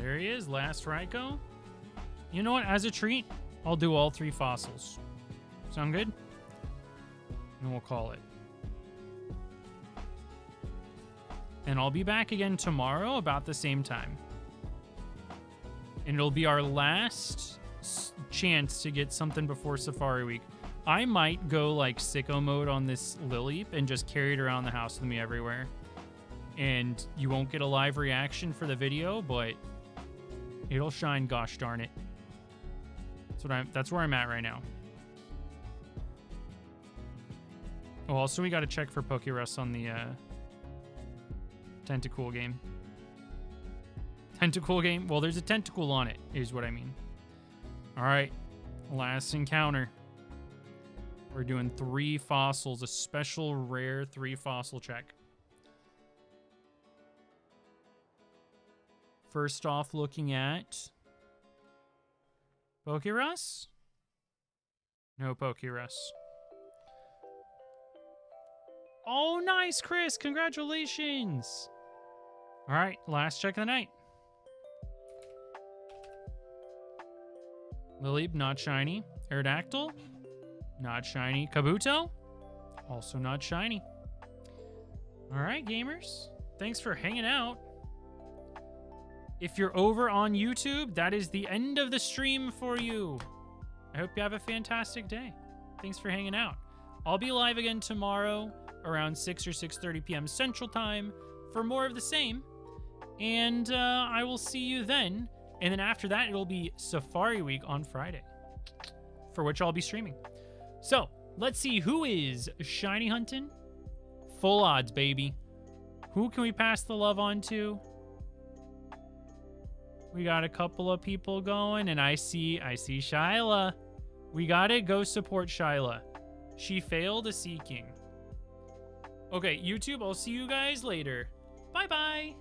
There he is, last Raikou. You know what? As a treat, I'll do all 3 fossils. Sound good? And we'll call it. And I'll be back again tomorrow about the same time. And it'll be our last chance to get something before Safari Week. I might go like sicko mode on this Lileep and just carry it around the house with me everywhere. And you won't get a live reaction for the video, but it'll shine, gosh darn it. That's where I'm at right now. Oh, also we gotta check for Pokerus on the Tentacool game. Tentacool game? Well, there's a Tentacool on it, is what I mean. Alright. Last encounter. We're doing 3 fossils, a special rare 3 fossil check. First off, looking at Pokerus? No Pokerus. Oh, nice, Chris. Congratulations. All right, last check of the night. Lileep, not shiny. Aerodactyl, not shiny. Kabuto, also not shiny. All right, gamers. Thanks for hanging out. If you're over on YouTube, that is the end of the stream for you. I hope you have a fantastic day. Thanks for hanging out. I'll be live again tomorrow around 6 or 6:30 p.m. Central Time for more of the same. And I will see you then. And then after that, it'll be Safari Week on Friday, for which I'll be streaming. So, let's see who is shiny hunting. Full odds, baby. Who can we pass the love on to? We got a couple of people going, and I see Shyla. We gotta go support Shyla. She failed a Seeking. Okay, YouTube, I'll see you guys later. Bye-bye.